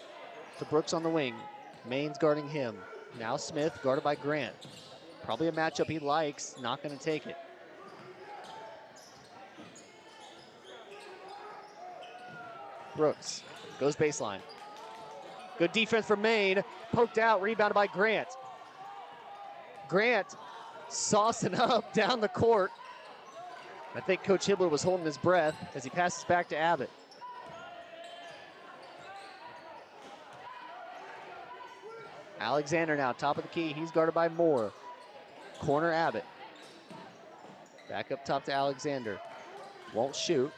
to Brooks on the wing. Maine's guarding him. Now Smith guarded by Grant. Probably a matchup he likes, not going to take it. Brooks goes baseline. Good defense from Maine. Poked out, rebounded by Grant. Grant saucing up down the court. I think Coach Hibbler was holding his breath as he passes back to Abbott. Alexander now, top of the key. He's guarded by Moore. Corner Abbott. Back up top to Alexander. Won't shoot.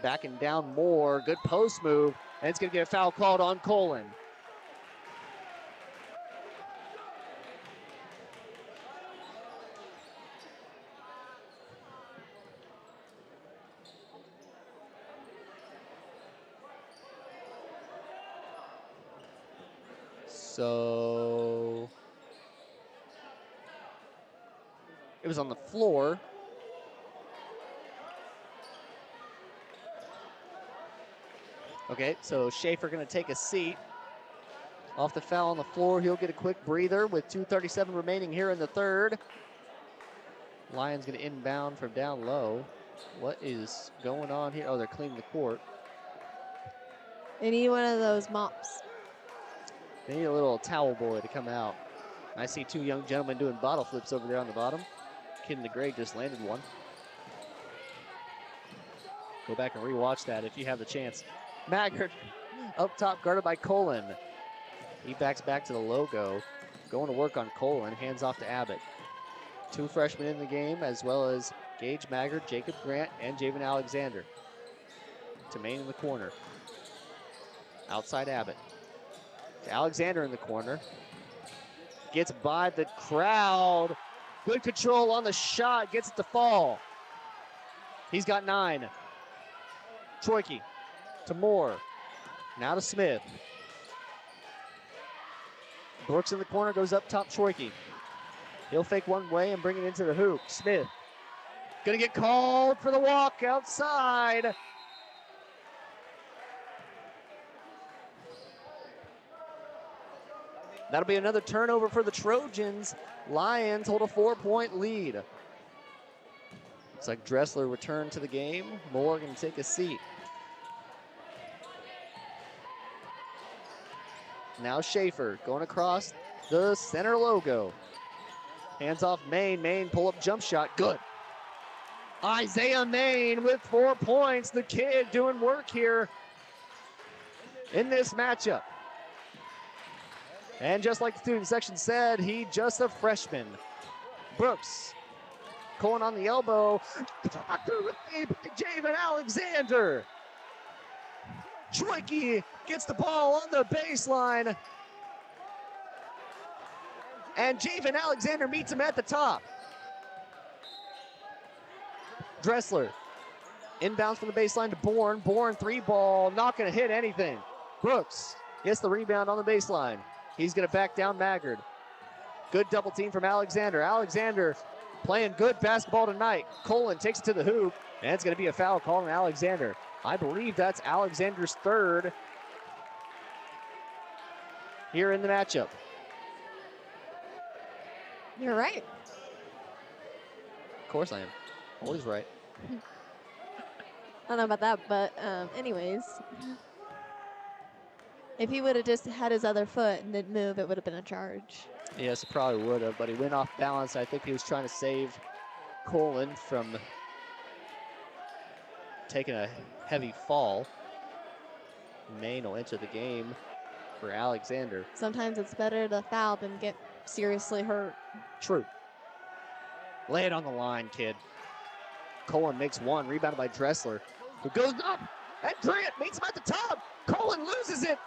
Backing down Moore. Good post move. And it's going to get a foul called on Colin. So it was on the floor. Okay, so Schaefer going to take a seat. Off the foul on the floor, he'll get a quick breather with 2:37 remaining here in the third. Lions going to inbound from down low. What is going on here? Oh, they're cleaning the court. They need one of those mops. They need a little towel boy to come out. I see 2 young gentlemen doing bottle flips over there on the bottom. Kid in the gray just landed one. Go back and rewatch that if you have the chance. Maggard up top, guarded by Colin. He backs back to the logo. Going to work on Colin, hands off to Abbott. 2 freshmen in the game, as well as Gage Maggard, Jacob Grant, and Javen Alexander. To Maine in the corner. Outside Abbott. To Alexander in the corner. Gets by the crowd. Good control on the shot, gets it to fall. He's got 9. Troike to Moore. Now to Smith. Brooks in the corner, goes up top, Troike. He'll fake one way and bring it into the hoop. Smith gonna get called for the walk outside. That'll be another turnover for the Trojans. Lions hold a 4-point lead. Looks like Dressler returned to the game. Moore gonna take a seat. Now Schaefer going across the center logo. Hands off Maine. Maine pull up jump shot. Good. Isaiah Maine with 4 points. The kid doing work here in this matchup. And just like the student section said, he just a freshman. Brooks, Colin on the elbow. Javen Alexander. Troike gets the ball on the baseline. And Javen Alexander meets him at the top. Dressler, inbounds from the baseline to Bourne. Bourne 3-ball, not gonna hit anything. Brooks gets the rebound on the baseline. He's gonna back down Maggard. Good double team from Alexander. Alexander playing good basketball tonight. Colin takes it to the hoop, and it's going to be a foul called on Alexander. I believe that's Alexander's third here in the matchup. You're right. Of course I am. Always right. I don't know about that, but anyways. If he would have just had his other foot and didn't move, it would have been a charge. Yes, it probably would have, but he went off balance. I think he was trying to save Colin from taking a heavy fall. Maine will enter the game for Alexander. Sometimes it's better to foul than get seriously hurt. True. Lay it on the line, kid. Colin makes one, rebounded by Dressler, who goes up, and Grant meets him at the top. Colin loses it,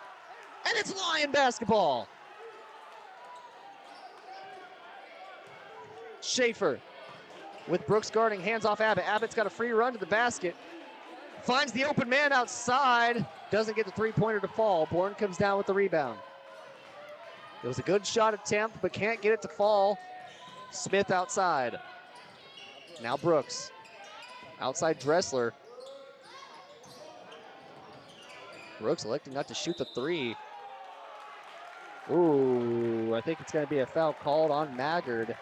and it's Lion basketball. Schaefer with Brooks guarding, hands off Abbott. Abbott's got a free run to the basket. Finds the open man outside. Doesn't get the three-pointer to fall. Bourne comes down with the rebound. It was a good shot attempt, but can't get it to fall. Smith outside. Now Brooks. Outside Dressler. Brooks electing not to shoot the three. Ooh, I think it's going to be a foul called on Maggard.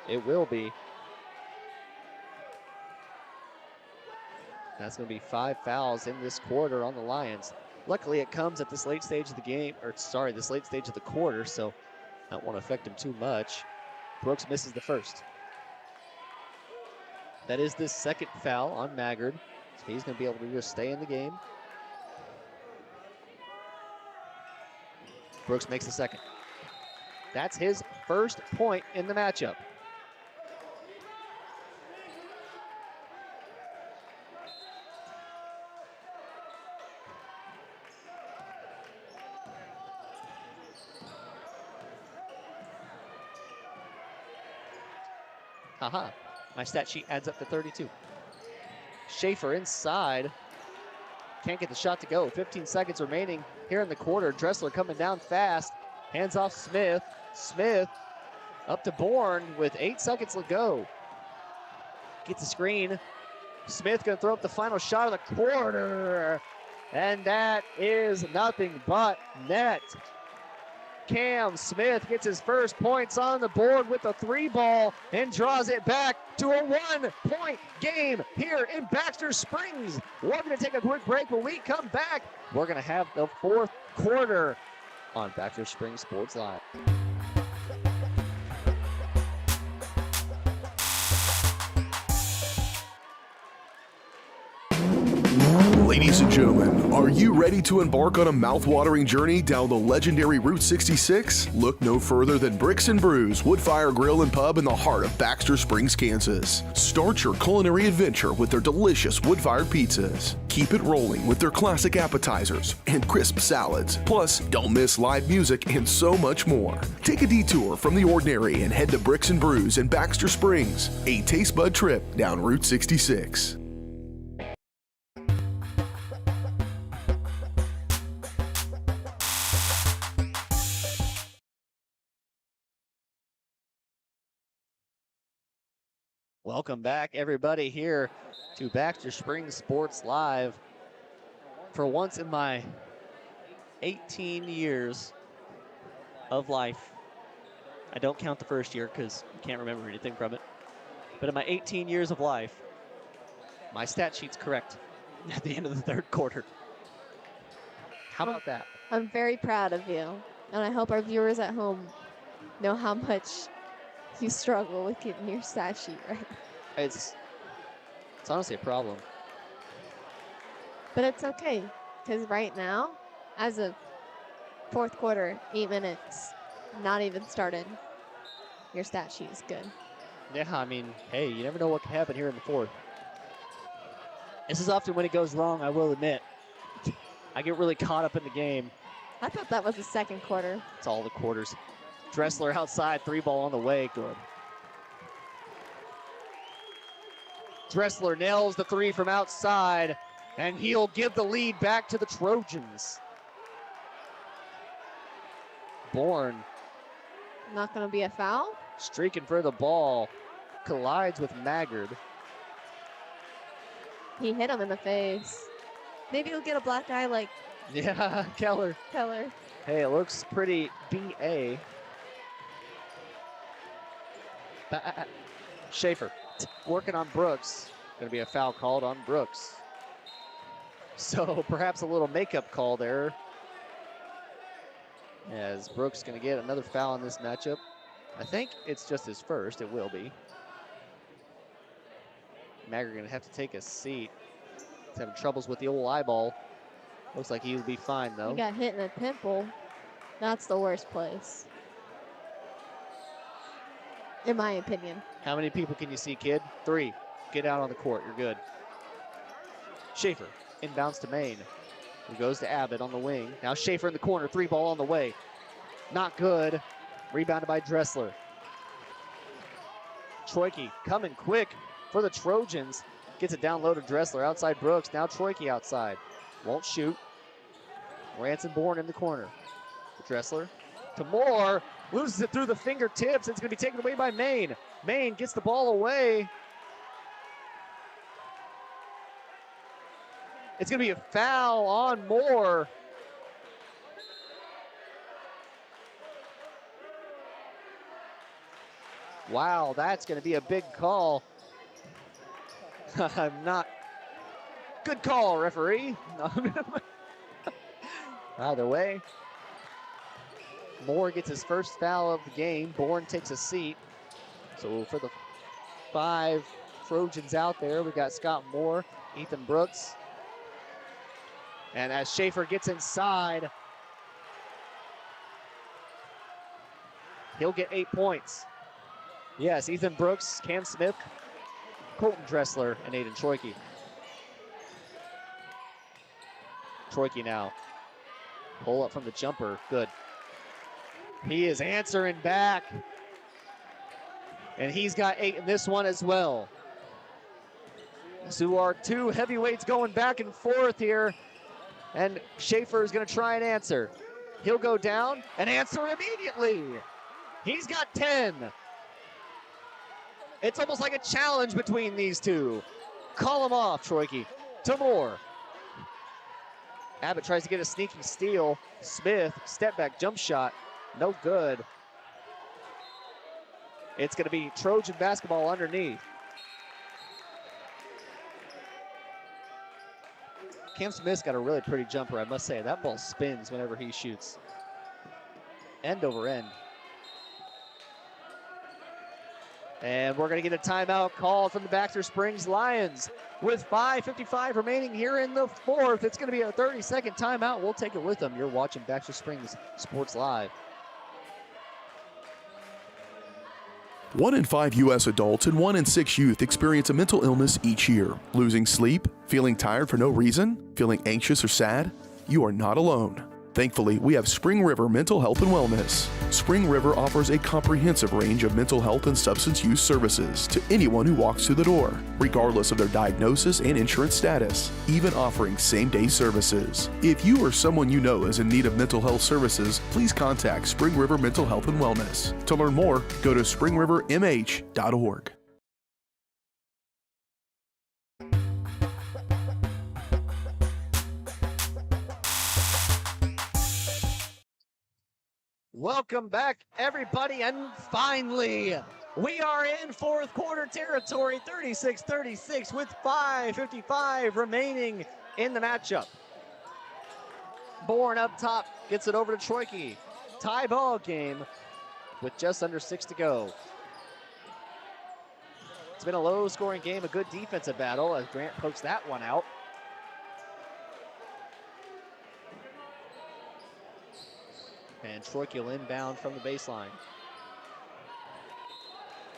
It will be. That's going to be 5 fouls in this quarter on the Lions. Luckily, it comes at this late stage of the game, this late stage of the quarter, so that won't affect him too much. Brooks misses the first. That is the second foul on Maggard, so he's going to be able to just stay in the game. Brooks makes the second. That's his first point in the matchup. Haha, my stat sheet adds up to 32. Schaefer inside. Can't get the shot to go. 15 seconds remaining here in the quarter. Dressler coming down fast. Hands off Smith. Smith up to Bourne with 8 seconds to go. Gets the screen. Smith gonna throw up the final shot of the quarter. And that is nothing but net. Cam Smith gets his first points on the board with a 3-ball and draws it back to a 1-point game here in Baxter Springs. We're going to take a quick break. When we come back, we're going to have the fourth quarter on Baxter Springs Sports Live. Ladies and gentlemen, are you ready to embark on a mouth-watering journey down the legendary Route 66? Look no further than Bricks and Brews Woodfire Grill and Pub in the heart of Baxter Springs, Kansas. Start your culinary adventure with their delicious wood-fired pizzas. Keep it rolling with their classic appetizers and crisp salads. Plus, don't miss live music and so much more. Take a detour from the ordinary and head to Bricks and Brews in Baxter Springs, a taste bud trip down Route 66. Welcome back, everybody, here to Baxter Springs Sports Live. For once in my 18 years of life, I don't count the first year because I can't remember anything from it, but in my 18 years of life, my stat sheet's correct at the end of the third quarter. How about that? I'm very proud of you, and I hope our viewers at home know how much you struggle with getting your stat sheet right. It's honestly a problem. But it's okay, because right now, as of fourth quarter, 8 minutes, not even started, your stat sheet is good. Yeah, I mean, hey, you never know what can happen here in the fourth. This is often when it goes wrong, I will admit. I get really caught up in the game. I thought that was the second quarter. It's all the quarters. Dressler outside, 3-ball on the way, good. Dressler nails the 3 from outside, and he'll give the lead back to the Trojans. Bourne Not going to be a foul. Streaking for the ball. Collides with Maggard. He hit him in the face. Maybe he'll get a black eye like Yeah, Keller. Keller. Hey, it looks pretty BA. Schaefer working on Brooks. Going to be a foul called on Brooks. So perhaps a little makeup call there. As Brooks going to get another foul in this matchup. I think it's just his first. It will be. Maggard going to have to take a seat. He's having troubles with the old eyeball. Looks like he'll be fine, though. He got hit in the pimple. That's the worst place. In my opinion. How many people can you see, kid? 3. Get out on the court. You're good. Schaefer inbounds to Maine. He goes to Abbott on the wing. Now Schaefer in the corner. 3 ball on the way. Not good. Rebounded by Dressler. Troike coming quick for the Trojans. Gets it down low to Dressler. Outside Brooks. Now Troike outside. Won't shoot. Ranson Bourne in the corner. Dressler to Moore. Loses it through the fingertips. It's going to be taken away by Maine. Maine gets the ball away. It's going to be a foul on Moore. Wow, that's going to be a big call. I'm not. Good call, referee. Either way, Moore gets his first foul of the game. Bourne takes a seat. So for the 5 Trojans out there, we got Scott Moore, Ethan Brooks. And as Schaefer gets inside, he'll get 8 points. Yes, Ethan Brooks, Cam Smith, Colton Dressler, and Aiden Troike. Troike now. Pull up from the jumper. Good. He is answering back. And he's got 8 in this one as well. So our 2 heavyweights going back and forth here. And Schaefer is going to try and answer. He'll go down and answer immediately. He's got 10. It's almost like a challenge between these 2. Call him off, Troike. To Moore. Abbott tries to get a sneaky steal. Smith, step back jump shot. No good. It's going to be Trojan basketball underneath. Cam Smith's got a really pretty jumper, I must say. That ball spins whenever he shoots. End over end. And we're going to get a timeout called from the Baxter Springs Lions. With 5:55 remaining here in the 4th, it's going to be a 30-second timeout. We'll take it with them. You're watching Baxter Springs Sports Live. 1 in 5 U.S. adults and 1 in 6 youth experience a mental illness each year. Losing sleep? Feeling tired for no reason? Feeling anxious or sad? You are not alone. Thankfully, we have Spring River Mental Health and Wellness. Spring River offers a comprehensive range of mental health and substance use services to anyone who walks through the door, regardless of their diagnosis and insurance status, even offering same-day services. If you or someone you know is in need of mental health services, please contact Spring River Mental Health and Wellness. To learn more, go to springrivermh.org. Welcome back, everybody, and finally, we are in 4th quarter territory, 36-36 with 5:55 remaining in the matchup. Bourne up top gets it over to Troike. Tie ball game with just under 6 to go. It's been a low-scoring game, a good defensive battle as Grant pokes that one out. And Troike will inbound from the baseline.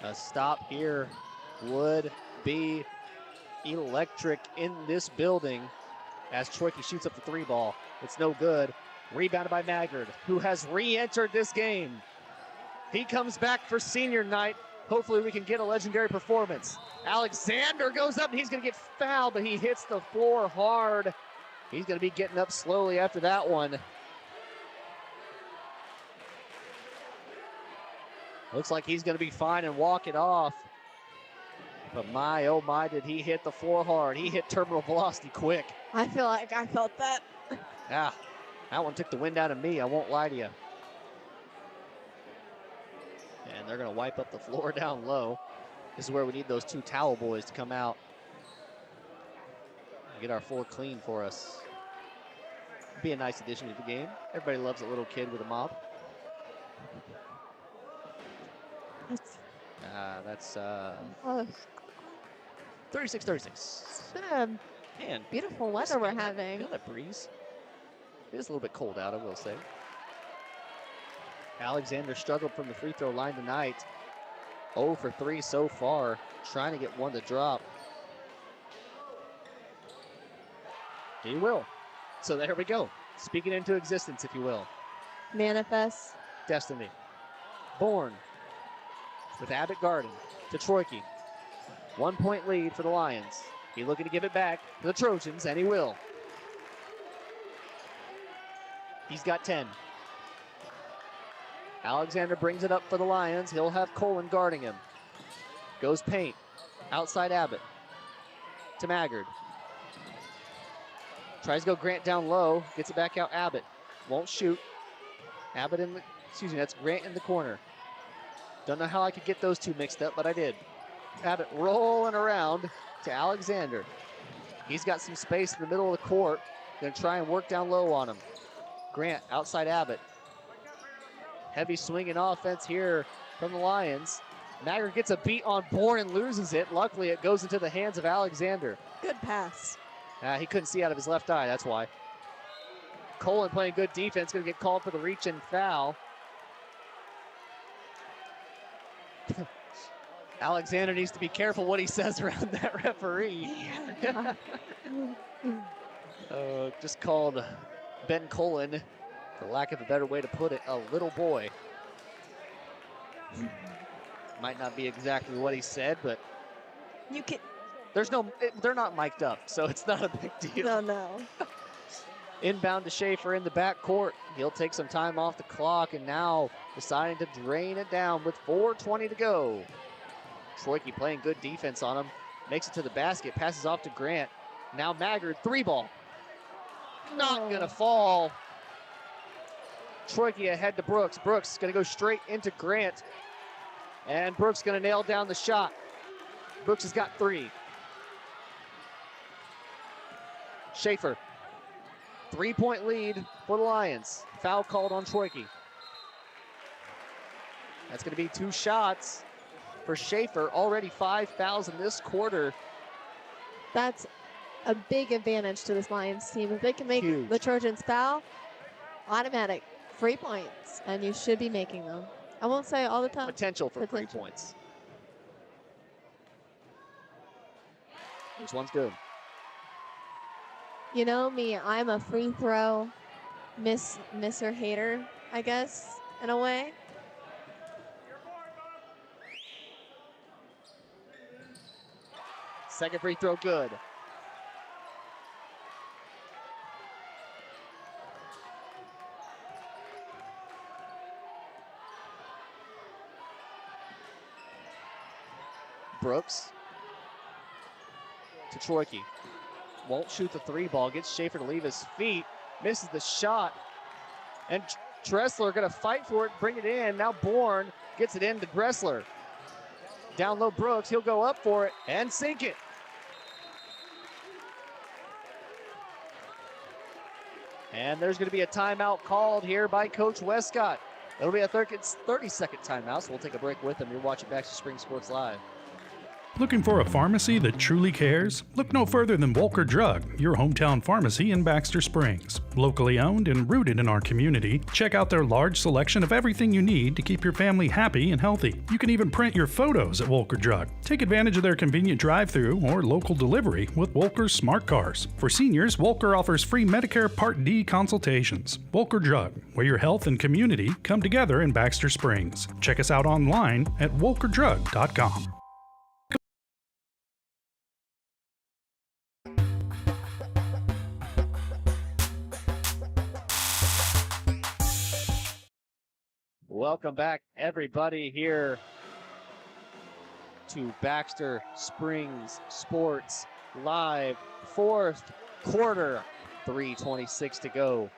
A stop here would be electric in this building as Troike shoots up the 3 ball. It's no good. Rebounded by Maggard, who has re-entered this game. He comes back for senior night. Hopefully we can get a legendary performance. Alexander goes up and he's going to get fouled, but he hits the floor hard. He's going to be getting up slowly after that one. Looks like he's going to be fine and walk it off. But my, oh my, did he hit the floor hard. He hit terminal velocity quick. I feel like I felt that. Yeah, that one took the wind out of me. I won't lie to you. And they're going to wipe up the floor down low. This is where we need those two towel boys to come out and get our floor clean for us. Be a nice addition to the game. Everybody loves a little kid with a mop. That's 36-36. It's been a Man, beautiful weather we're having. Feel that breeze. It is a little bit cold out, I will say. Alexander struggled from the free throw line tonight. 0 for 3 so far, trying to get one to drop. He will. So there we go. Speaking into existence, if you will. Manifest. Destiny. Bourne with Abbott guarding to Troike. 1 point lead for the Lions. He's looking to give it back to the Trojans, and he will. He's got 10. Alexander brings it up for the Lions. He'll have Colin guarding him. Goes paint. Outside Abbott. To Maggard. Tries to go Grant down low. Gets it back out Abbott. Won't shoot. Abbott in the, that's Grant in the corner. Don't know how I could get those two mixed up, but I did. Abbott rolling around to Alexander. He's got some space in the middle of the court. Gonna try and work down low on him. Grant outside Abbott. Heavy swinging offense here from the Lions. Maggard gets a beat on Bourne and loses it. Luckily, it goes into the hands of Alexander. Good pass. He couldn't see out of his left eye, that's why. Colin playing good defense, gonna get called for the reach and foul. Alexander needs to be careful what he says around that referee. Just called Ben Colin, for lack of a better way to put it, a little boy. Might not be exactly what he said, but you can. They're not mic'd up, so it's not a big deal. No. Inbound to Schaefer in the backcourt. He'll take some time off the clock and now deciding to drain it down with 4:20 to go. Troike playing good defense on him. Makes it to the basket, passes off to Grant. Now Maggard, 3-ball. Not gonna fall. Troike ahead to Brooks. Brooks gonna go straight into Grant. And Brooks gonna nail down the shot. Brooks has got 3. Schaefer. 3-point lead for the Lions. Foul called on Troike. That's going to be 2 shots for Schaefer. Already 5 fouls in this quarter. That's a big advantage to this Lions team. If they can make the Trojans foul, automatic 3 points, and you should be making them. I won't say all the time. Potential for 3 points. This one's good. You know me, I'm a free throw misser hater, I guess, in a way. Second free throw good. Brooks to Troike. Won't shoot the 3-ball. Gets Schaefer to leave his feet. Misses the shot. And Dressler going to fight for it, bring it in. Now Bourne gets it in to Dressler. Down low Brooks. He'll go up for it and sink it. And there's going to be a timeout called here by Coach Westcott. It'll be a 30-second timeout, so we'll take a break with him. You're watching Baxter Spring Sports Live. Looking for a pharmacy that truly cares? Look no further than Volker Drug, your hometown pharmacy in Baxter Springs. Locally owned and rooted in our community, check out their large selection of everything you need to keep your family happy and healthy. You can even print your photos at Volker Drug. Take advantage of their convenient drive-through or local delivery with Volker's Smart Cars. For seniors, Volker offers free Medicare Part D consultations. Volker Drug, where your health and community come together in Baxter Springs. Check us out online at volkerdrug.com. Welcome back, everybody, here to Baxter Springs Sports Live. Fourth quarter, 3:26 to go.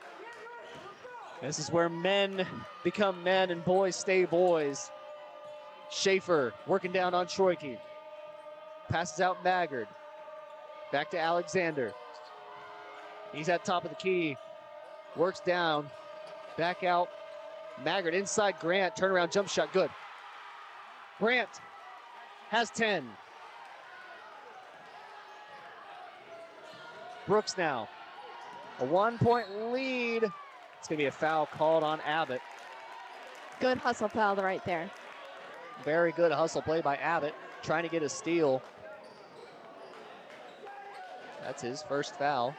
This is where men become men and boys stay boys. Schaefer working down on Troike. Passes out Maggard. Back to Alexander. He's at top of the key. Works down. Back out. Maggard inside Grant. Turnaround jump shot. Good. Grant has 10. Brooks now. A 1-point lead. It's going to be a foul called on Abbott. Good hustle foul right there. Very good hustle play by Abbott. Trying to get a steal. That's his first foul.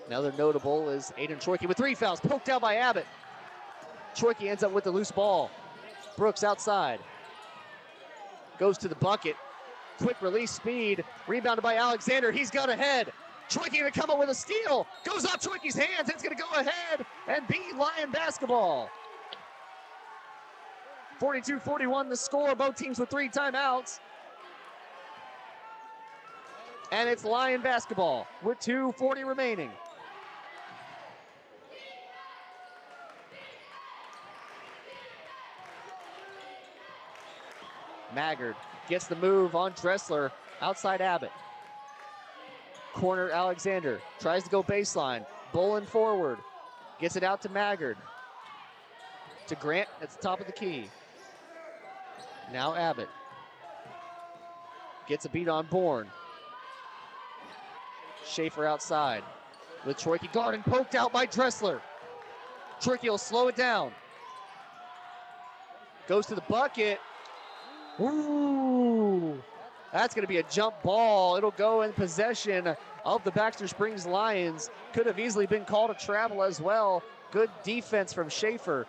Another notable is Aiden Troike with 3 fouls. Poked out by Abbott. Troike ends up with the loose ball. Brooks outside. Goes to the bucket. Quick release speed. Rebounded by Alexander. He's got ahead. Troike going to come up with a steal. Goes off Troike's hands. It's going to go ahead and beat Lion basketball. 42-41 the score. Both teams with 3 timeouts. And it's Lion basketball with 2:40 remaining. Maggard gets the move on Dressler. Outside Abbott. Corner Alexander. Tries to go baseline. Bowling forward. Gets it out to Maggard. To Grant at the top of the key. Now Abbott. Gets a beat on Bourne. Schaefer outside with Troike guarded and poked out by Dressler. Troike will slow it down. Goes to the bucket. Ooh, that's going to be a jump ball. It'll go in possession of the Baxter Springs Lions. Could have easily been called a travel as well. Good defense from Schaefer.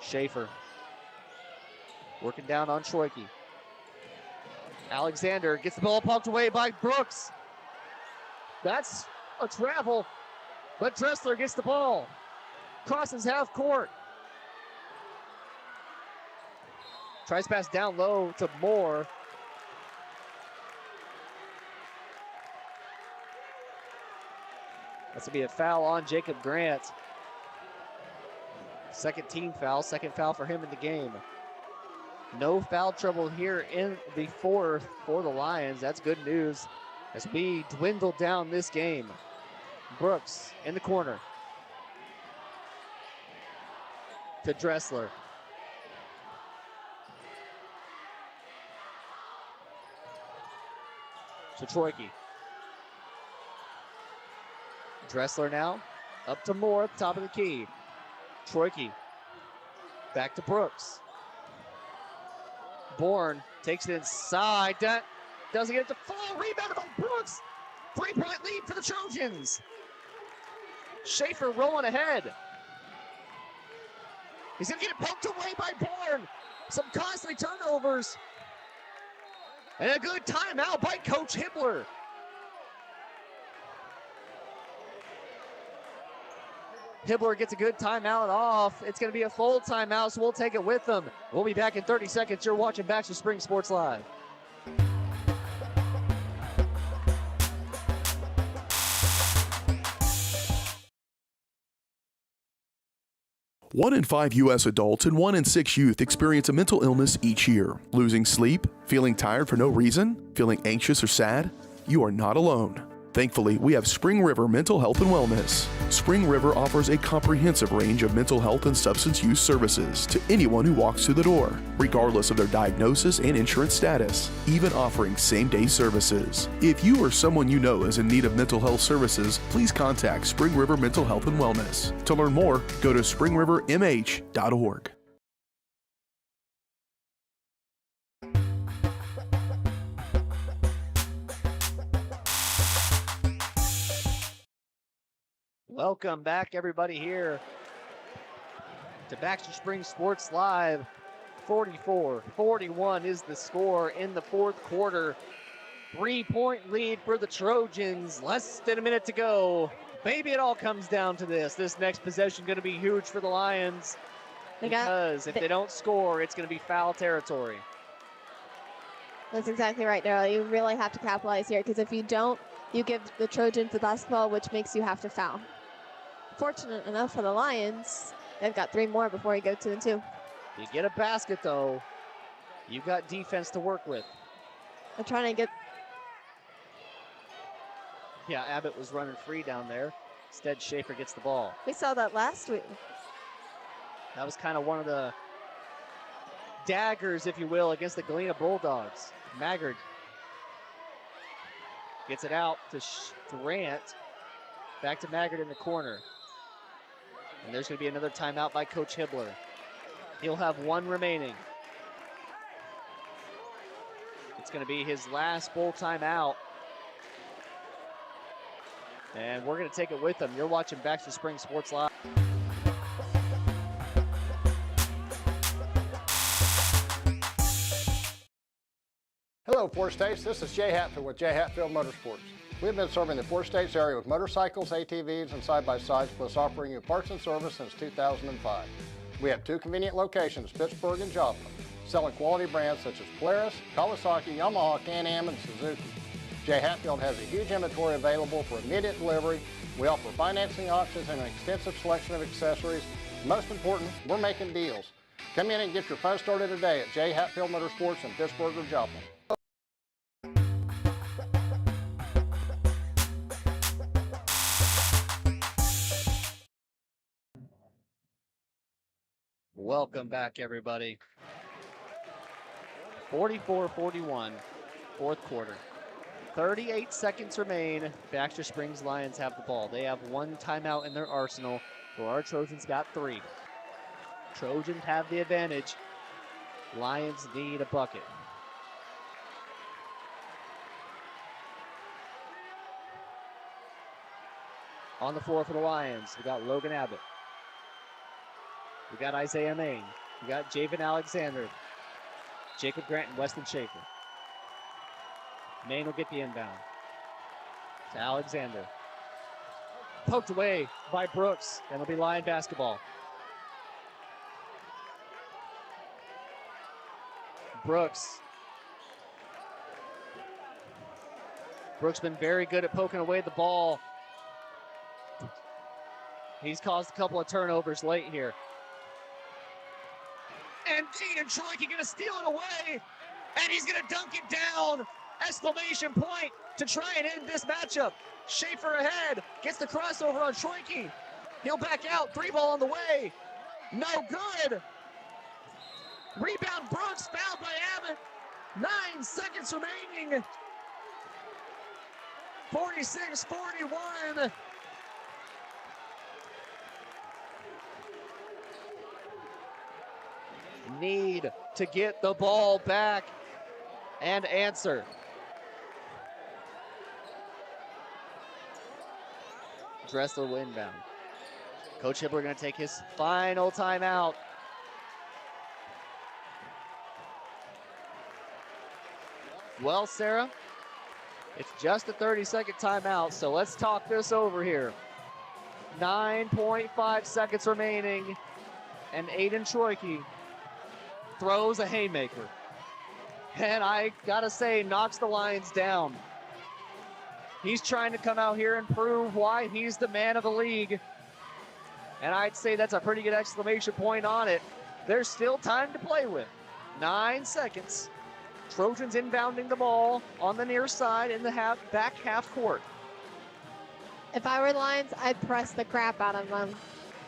Schaefer working down on Troike. Alexander gets the ball poked away by Brooks. That's a travel, but Dressler gets the ball. Crosses half court. Tries pass down low to Moore. That's going to be a foul on Jacob Grant. Second team foul, second foul for him in the game. No foul trouble here in the fourth for the Lions. That's good news as we dwindle down this game. Brooks in the corner. To Dressler. To Troike. Dressler now. Up to Moore at the top of the key. Troike. Back to Brooks. Bourne takes it inside. Doesn't get it to fall. Rebounded by Brooks. 3-point lead for the Trojans. Schaefer rolling ahead. He's going to get it poked away by Bourne. Some costly turnovers. And a good timeout by Coach Hibbler. Hibbler gets a good timeout off. It's going to be a full timeout, so we'll take it with them. We'll be back in 30 seconds. You're watching Baxter Springs Sports Live. One in 5 U.S. adults and 1 in 6 youth experience a mental illness each year. Losing sleep? Feeling tired for no reason? Feeling anxious or sad? You are not alone. Thankfully, we have Spring River Mental Health and Wellness. Spring River offers a comprehensive range of mental health and substance use services to anyone who walks through the door, regardless of their diagnosis and insurance status, even offering same-day services. If you or someone you know is in need of mental health services, please contact Spring River Mental Health and Wellness. To learn more, go to springrivermh.org. Welcome back, everybody, here to Baxter Springs Sports Live. 44-41 is the score in the fourth quarter. 3-point lead for the Trojans. Less than a minute to go. Maybe it all comes down to this. This next possession going to be huge for the Lions. Because if they don't score, it's going to be foul territory. That's exactly right, Daryl. You really have to capitalize here, because if you don't, you give the Trojans the basketball, which makes you have to foul. Fortunate enough for the Lions, they've got 3 more before you go 2-2. You get a basket, though. You got defense to work with. They're trying to get... Yeah, Abbott was running free down there. Instead, Schaefer gets the ball. We saw that last week. That was kind of one of the daggers, if you will, against the Galena Bulldogs. Maggard gets it out to Grant. Back to Maggard in the corner. And there's going to be another timeout by Coach Hibbler. He'll have 1 remaining. It's going to be his last full timeout. And we're going to take it with him. You're watching Baxter Springs Sports Live. Hello, Four States. This is Jay Hatfield with Jay Hatfield Motorsports. We've been serving the Four States area with motorcycles, ATVs, and side-by-sides, plus offering you parts and service since 2005. We have 2 convenient locations, Pittsburgh and Joplin, selling quality brands such as Polaris, Kawasaki, Yamaha, Can-Am, and Suzuki. Jay Hatfield has a huge inventory available for immediate delivery. We offer financing options and an extensive selection of accessories. Most important, we're making deals. Come in and get your fun started today at Jay Hatfield Motorsports in Pittsburgh or Joplin. Welcome back, everybody. 44-41, 4th quarter. 38 seconds remain. Baxter Springs Lions have the ball. They have 1 timeout in their arsenal, where our Trojans got 3. Trojans have the advantage. Lions need a bucket. On the floor for the Lions, we got Logan Abbott. We got Isaiah Main. We got Javen Alexander, Jacob Grant, and Weston Schaefer. Main will get the inbound to Alexander. Poked away by Brooks, and it'll be Lion basketball. Brooks been very good at poking away the ball. He's caused a couple of turnovers late here. And Aiden Troike gonna steal it away, and he's gonna dunk it down. Exclamation point to try and end this matchup. Schaefer ahead, gets the crossover on Troike. He'll back out, 3-ball on the way. No good. Rebound Brooks, fouled by Abbott. 9 seconds remaining. 46-41. Need to get the ball back and answer. Dressler will inbound. Coach Hibbler going to take his final timeout. Well, Sarah, it's just a 30-second timeout, so let's talk this over here. 9.5 seconds remaining, and Aiden Troike throws a haymaker. And I gotta say, knocks the Lions down. He's trying to come out here and prove why he's the man of the league. And I'd say that's a pretty good exclamation point on it. There's still time to play with. 9 seconds. Trojans inbounding the ball on the near side in the back half court. If I were the Lions, I'd press the crap out of them.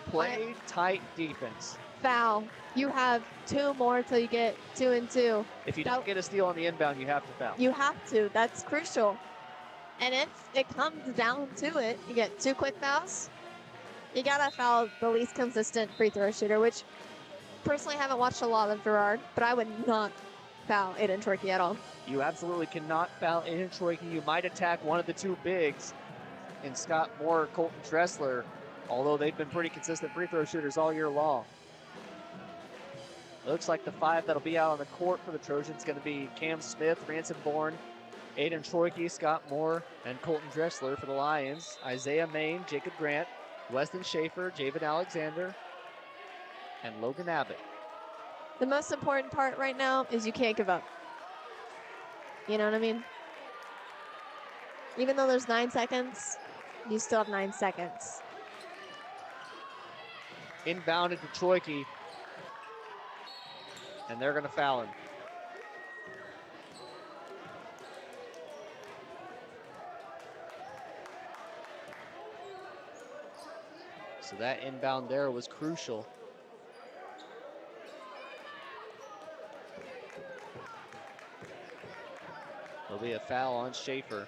Play tight defense. Foul. You have 2 more till you get 2 and 2. If you don't get a steal on the inbound, you have to foul. You have to. That's crucial. And if it comes down to it, you get 2 quick fouls. You gotta foul the least consistent free throw shooter, which personally haven't watched a lot of Girard, but I would not foul Aiden Troike at all. You absolutely cannot foul Aiden Troike. You might attack one of the 2 bigs in Scott Moore, Colton Dressler, although they've been pretty consistent free throw shooters all year long. Looks like the 5 that'll be out on the court for the Trojans going to be Cam Smith, Ransom Bourne, Aiden Troike, Scott Moore, and Colton Dressler for the Lions. Isaiah Main, Jacob Grant, Weston Schaefer, Javen Alexander, and Logan Abbott. The most important part right now is you can't give up. You know what I mean? Even though there's 9 seconds, you still have 9 seconds. Inbounded to Troike, and they're going to foul him. So that inbound there was crucial. There'll be a foul on Schaefer.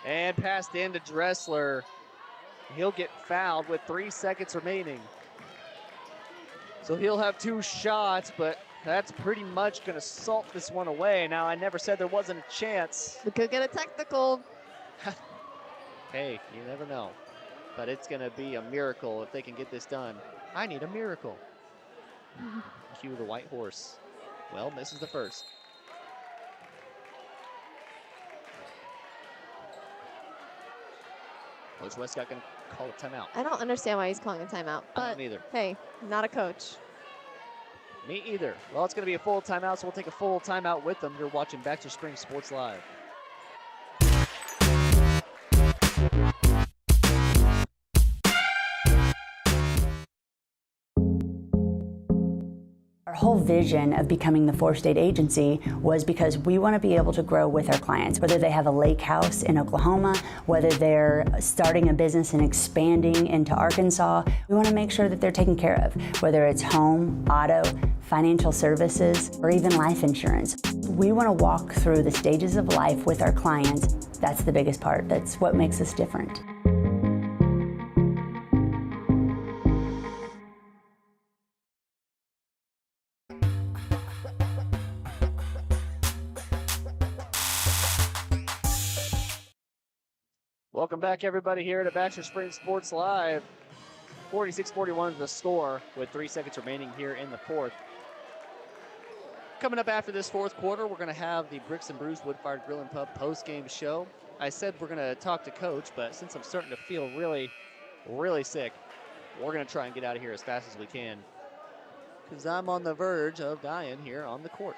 And passed in to Dressler. He'll get fouled with 3 seconds remaining. So he'll have 2 shots, but that's pretty much going to salt this one away. Now, I never said there wasn't a chance. We could get a technical. Hey, you never know. But it's going to be a miracle if they can get this done. I need a miracle. Cue the white horse. Well, misses the first. Coach Westcott going to call a timeout. I don't understand why he's calling a timeout. I But don't either. hey, not a coach. Me either. Well, it's going to be a full timeout, so we'll take a full timeout with them. You're watching Baxter Springs Sports Live. Our whole vision of becoming the 4-state agency was because we want to be able to grow with our clients, whether they have a lake house in Oklahoma, whether they're starting a business and expanding into Arkansas. We want to make sure that they're taken care of, whether it's home, auto, financial services, or even life insurance. We want to walk through the stages of life with our clients. That's the biggest part. That's what makes us different. Welcome back, everybody, here at Baxter Springs Sports Live. 46-41 is the score with 3 seconds remaining here in the fourth. Coming up after this fourth quarter, we're going to have the Bricks and Brews Wood-Fired Grill and Pub post-game show. I said we're going to talk to Coach, but since I'm starting to feel really, really sick, we're going to try and get out of here as fast as we can because I'm on the verge of dying here on the court.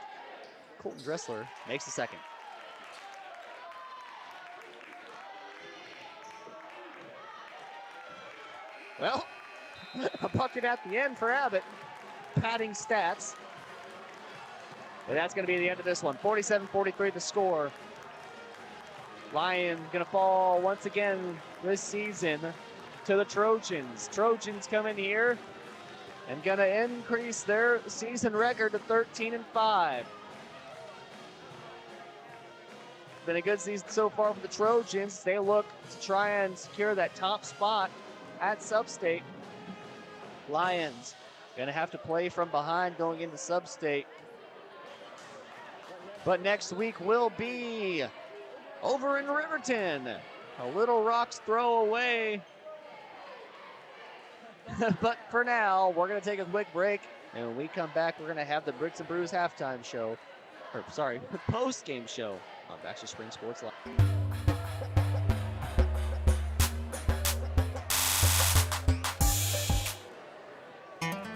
Colton Dressler makes the second. Well, a bucket at the end for Abbott. Padding stats. But that's going to be the end of this one. 47-43 the score. Lions going to fall once again this season to the Trojans. Trojans come in here and going to increase their season record to 13-5. Been a good season so far for the Trojans. They look to try and secure that top spot at Substate. Lions going to have to play from behind going into Substate. But next week will be over in Riverton. A Little Rock's throw away. But for now, we're going to take a quick break. And when we come back, we're going to have the Bricks and Brews halftime show. Or, sorry, post-game show on Baxter Springs Sports Live.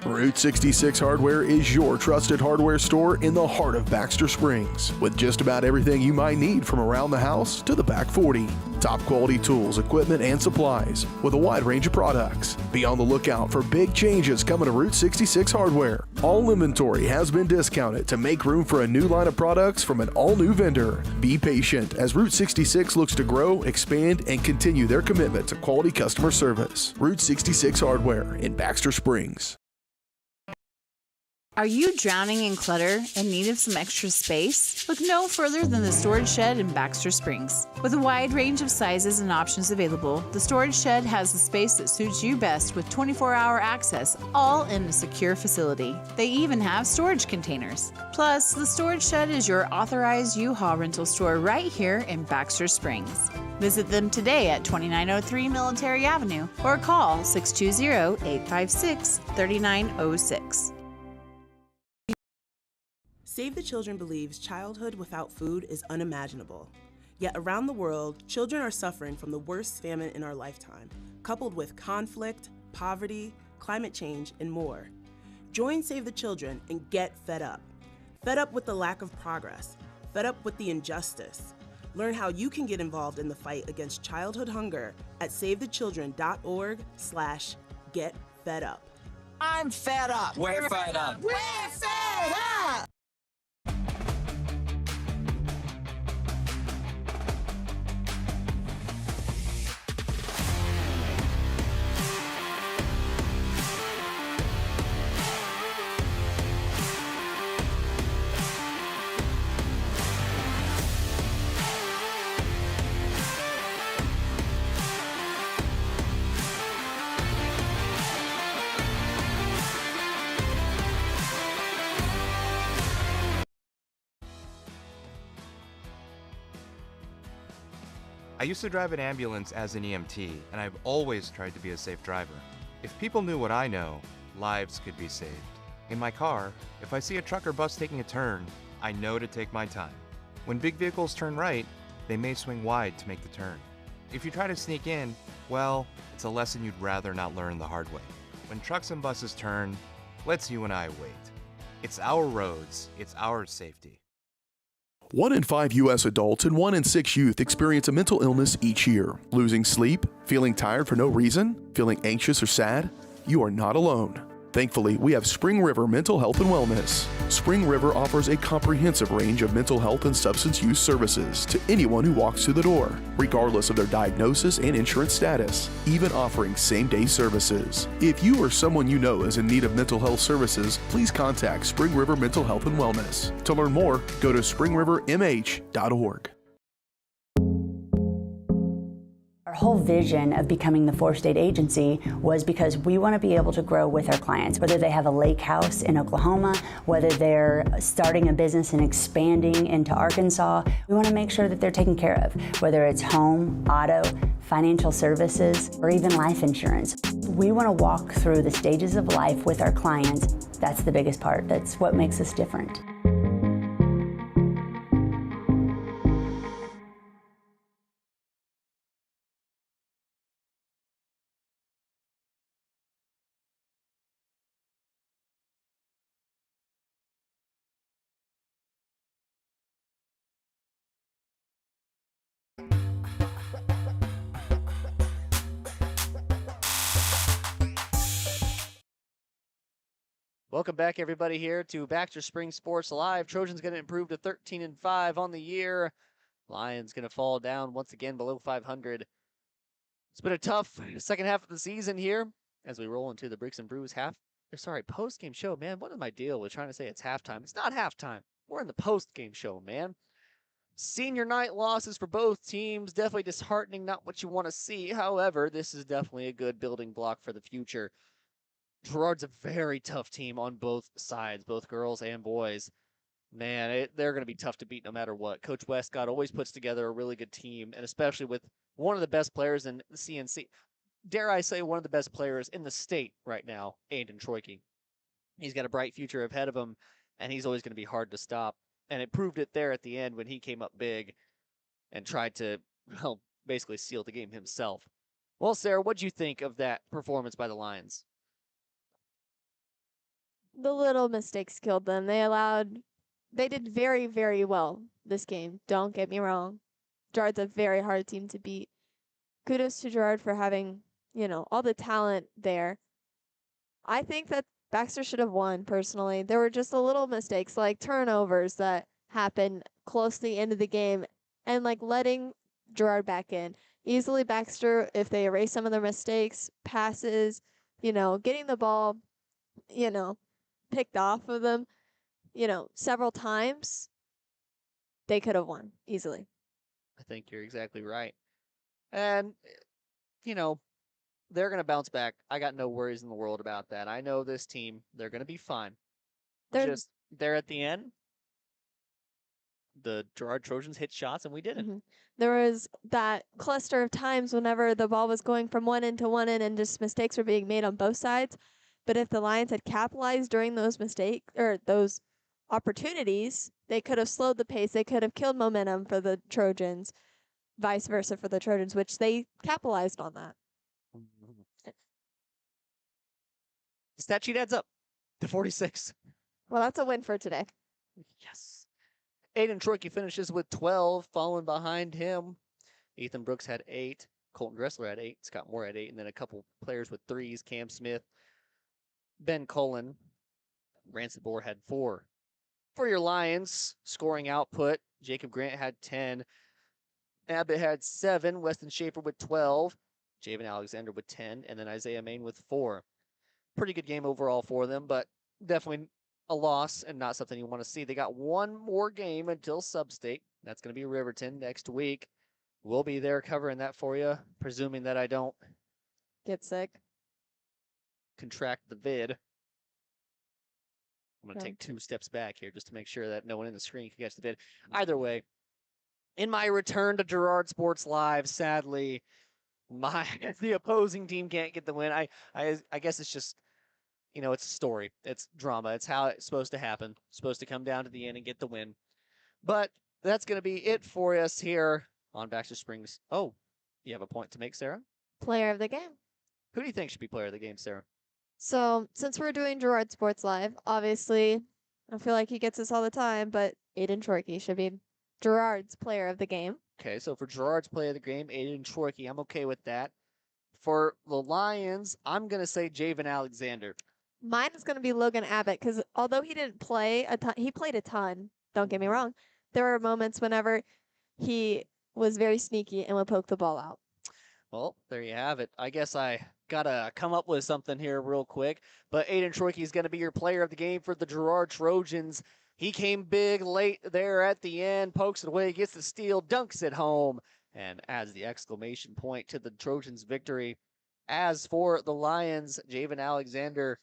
Route 66 Hardware is your trusted hardware store in the heart of Baxter Springs, with just about everything you might need from around the house to the back 40. Top quality tools, equipment, and supplies with a wide range of products. Be on the lookout for big changes coming to Route 66 Hardware. All inventory has been discounted to make room for a new line of products from an all-new vendor. Be patient as Route 66 looks to grow, expand, and continue their commitment to quality customer service. Route 66 Hardware in Baxter Springs. Are you drowning in clutter in need of some extra space? Look no further than the Storage Shed in Baxter Springs. With a wide range of sizes and options available, the Storage Shed has the space that suits you best with 24-hour access, all in a secure facility. They even have storage containers. Plus, the Storage Shed is your authorized U-Haul rental store right here in Baxter Springs. Visit them today at 2903 Military Avenue or call 620-856-3906. Save the Children believes childhood without food is unimaginable. Yet around the world, children are suffering from the worst famine in our lifetime, coupled with conflict, poverty, climate change, and more. Join Save the Children and get fed up. Fed up with the lack of progress. Fed up with the injustice. Learn how you can get involved in the fight against childhood hunger at savethechildren.org/getfedup. I'm fed up. We're fed up. We're fed up. I used to drive an ambulance as an EMT, and I've always tried to be a safe driver. If people knew what I know, lives could be saved. In my car, if I see a truck or bus taking a turn, I know to take my time. When big vehicles turn right, they may swing wide to make the turn. If you try to sneak in, well, it's a lesson you'd rather not learn the hard way. When trucks and buses turn, let's you and I wait. It's our roads, it's our safety. 1 in 5 U.S. adults and 1 in 6 youth experience a mental illness each year. Losing sleep? Feeling tired for no reason? Feeling anxious or sad? You are not alone. Thankfully, we have Spring River Mental Health and Wellness. Spring River offers a comprehensive range of mental health and substance use services to anyone who walks through the door, regardless of their diagnosis and insurance status, even offering same-day services. If you or someone you know is in need of mental health services, please contact Spring River Mental Health and Wellness. To learn more, go to springrivermh.org. Our whole vision of becoming the 4-state agency was because we want to be able to grow with our clients, whether they have a lake house in Oklahoma, whether they're starting a business and expanding into Arkansas. We want to make sure that they're taken care of, whether it's home, auto, financial services, or even life insurance. We want to walk through the stages of life with our clients. That's the biggest part. That's what makes us different. Welcome back, everybody, here to Baxter Spring Sports Live. Trojans going to improve to 13-5 on the year. Lions going to fall down once again below 500. It's been a tough second half of the season here as we roll into the Bricks and Brews post-game show. Man, what is my deal with trying to say it's halftime? It's not halftime. We're in the post-game show, man. Senior night losses for both teams. Definitely disheartening, not what you want to see. However, this is definitely a good building block for the future. Girard's a very tough team on both sides, both girls and boys. Man, they're going to be tough to beat no matter what. Coach Westcott always puts together a really good team, and especially with one of the best players in the CNC. Dare I say one of the best players in the state right now, Aiden Troike. He's got a bright future ahead of him, and he's always going to be hard to stop. And it proved it there at the end when he came up big and tried to, well, basically seal the game himself. Well, Sarah, what'd you think of that performance by the Lions? The little mistakes killed them. They did very, very well this game. Don't get me wrong. Girard's a very hard team to beat. Kudos to Girard for having, all the talent there. I think that Baxter should have won, personally. There were just a little mistakes, like turnovers that happened close to the end of the game and letting Girard back in. Easily Baxter, if they erase some of their mistakes, passes, getting the ball, picked off of them, several times, they could have won easily. I think you're exactly right. And, they're going to bounce back. I got no worries in the world about that. I know this team, they're going to be fine. Just there at the end, the Girard Trojans hit shots and we didn't. Mm-hmm. There was that cluster of times whenever the ball was going from one end to one end and just mistakes were being made on both sides. But if the Lions had capitalized during those mistakes or those opportunities, they could have slowed the pace. They could have killed momentum for the Trojans, vice versa for the Trojans, which they capitalized on that. Stat sheet adds up to 46. Well, that's a win for today. Yes. Aiden Troike finishes with 12, following behind him. Ethan Brooks had 8. Colton Dressler had 8. Scott Moore had 8. And then a couple players with 3s. Cam Smith, Ben Cullen, Rancid Bohr had 4. For your Lions, scoring output, Jacob Grant had 10. Abbott had 7. Weston Schaefer with 12. Javen Alexander with 10. And then Isaiah Main with 4. Pretty good game overall for them, but definitely a loss and not something you want to see. They got one more game until Sub-State. That's going to be Riverton next week. We'll be there covering that for you, presuming that I don't get sick, contract the vid. I'm going to take 2 steps back here just to make sure that no one in the screen can catch the vid. Either way, in my return to Girard Sports Live, sadly, the opposing team can't get the win. I guess it's just, it's a story. It's drama. It's how it's supposed to happen. It's supposed to come down to the end and get the win. But that's going to be it for us here on Baxter Springs. Oh, you have a point to make, Sarah? Player of the game. Who do you think should be player of the game, Sarah? So, since we're doing Girard Sports Live, obviously, I feel like he gets this all the time, but Aiden Troike should be Girard's player of the game. Okay, so for Girard's player of the game, Aiden Troike, I'm okay with that. For the Lions, I'm going to say Javen Alexander. Mine is going to be Logan Abbott, because although he didn't play a ton, he played a ton. Don't get me wrong. There were moments whenever he was very sneaky and would poke the ball out. Well, there you have it. I guess I got to come up with something here real quick. But Aiden Troike is going to be your player of the game for the Girard Trojans. He came big late there at the end, pokes it away, gets the steal, dunks it home, and adds the exclamation point to the Trojans' victory. As for the Lions, Javen Alexander,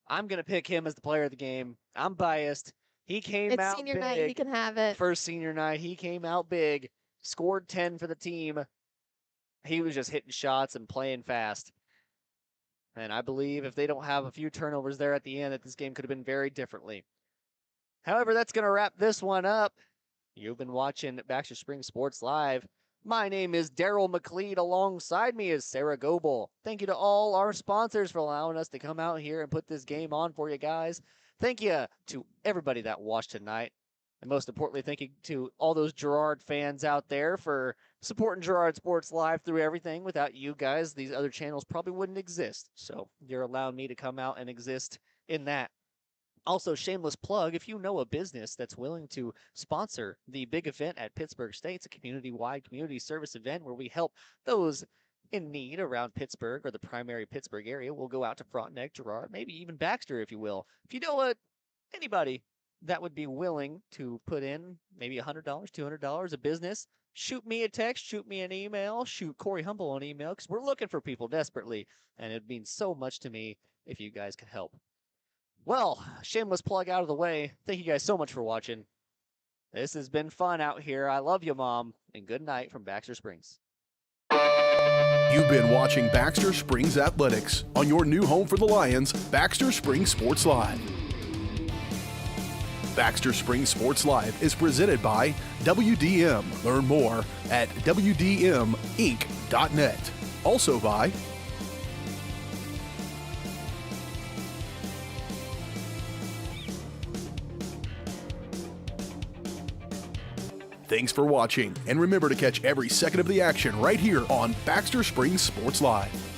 I'm going to pick him as the player of the game. I'm biased. He came out big. It's senior night. He can have it. First senior night, he came out big, scored 10 for the team. He was just hitting shots and playing fast. And I believe if they don't have a few turnovers there at the end, that this game could have been very differently. However, that's going to wrap this one up. You've been watching Baxter Springs Sports Live. My name is Daryl McLeod. Alongside me is Sarah Goebel. Thank you to all our sponsors for allowing us to come out here and put this game on for you guys. Thank you to everybody that watched tonight. And most importantly, thank you to all those Girard fans out there for supporting Girard Sports Live through everything. Without you guys, these other channels probably wouldn't exist. So you're allowing me to come out and exist in that. Also, shameless plug, if you know a business that's willing to sponsor the big event at Pittsburgh State, it's a community-wide community service event where we help those in need around Pittsburgh or the primary Pittsburgh area. We'll go out to Frontenac, Girard, maybe even Baxter, if you will. If you know anybody that would be willing to put in maybe $100, $200 a business, shoot me a text, shoot me an email, shoot Corey Humble an email, because we're looking for people desperately, and it means so much to me if you guys could help. Well, shameless plug out of the way. Thank you guys so much for watching. This has been fun out here. I love you, Mom, and good night from Baxter Springs. You've been watching Baxter Springs Athletics on your new home for the Lions, Baxter Springs Sports Live. Baxter Springs Sports Live is presented by WDM. Learn more at WDMinc.net. Also by Thanks for watching, and remember to catch every second of the action right here on Baxter Springs Sports Live.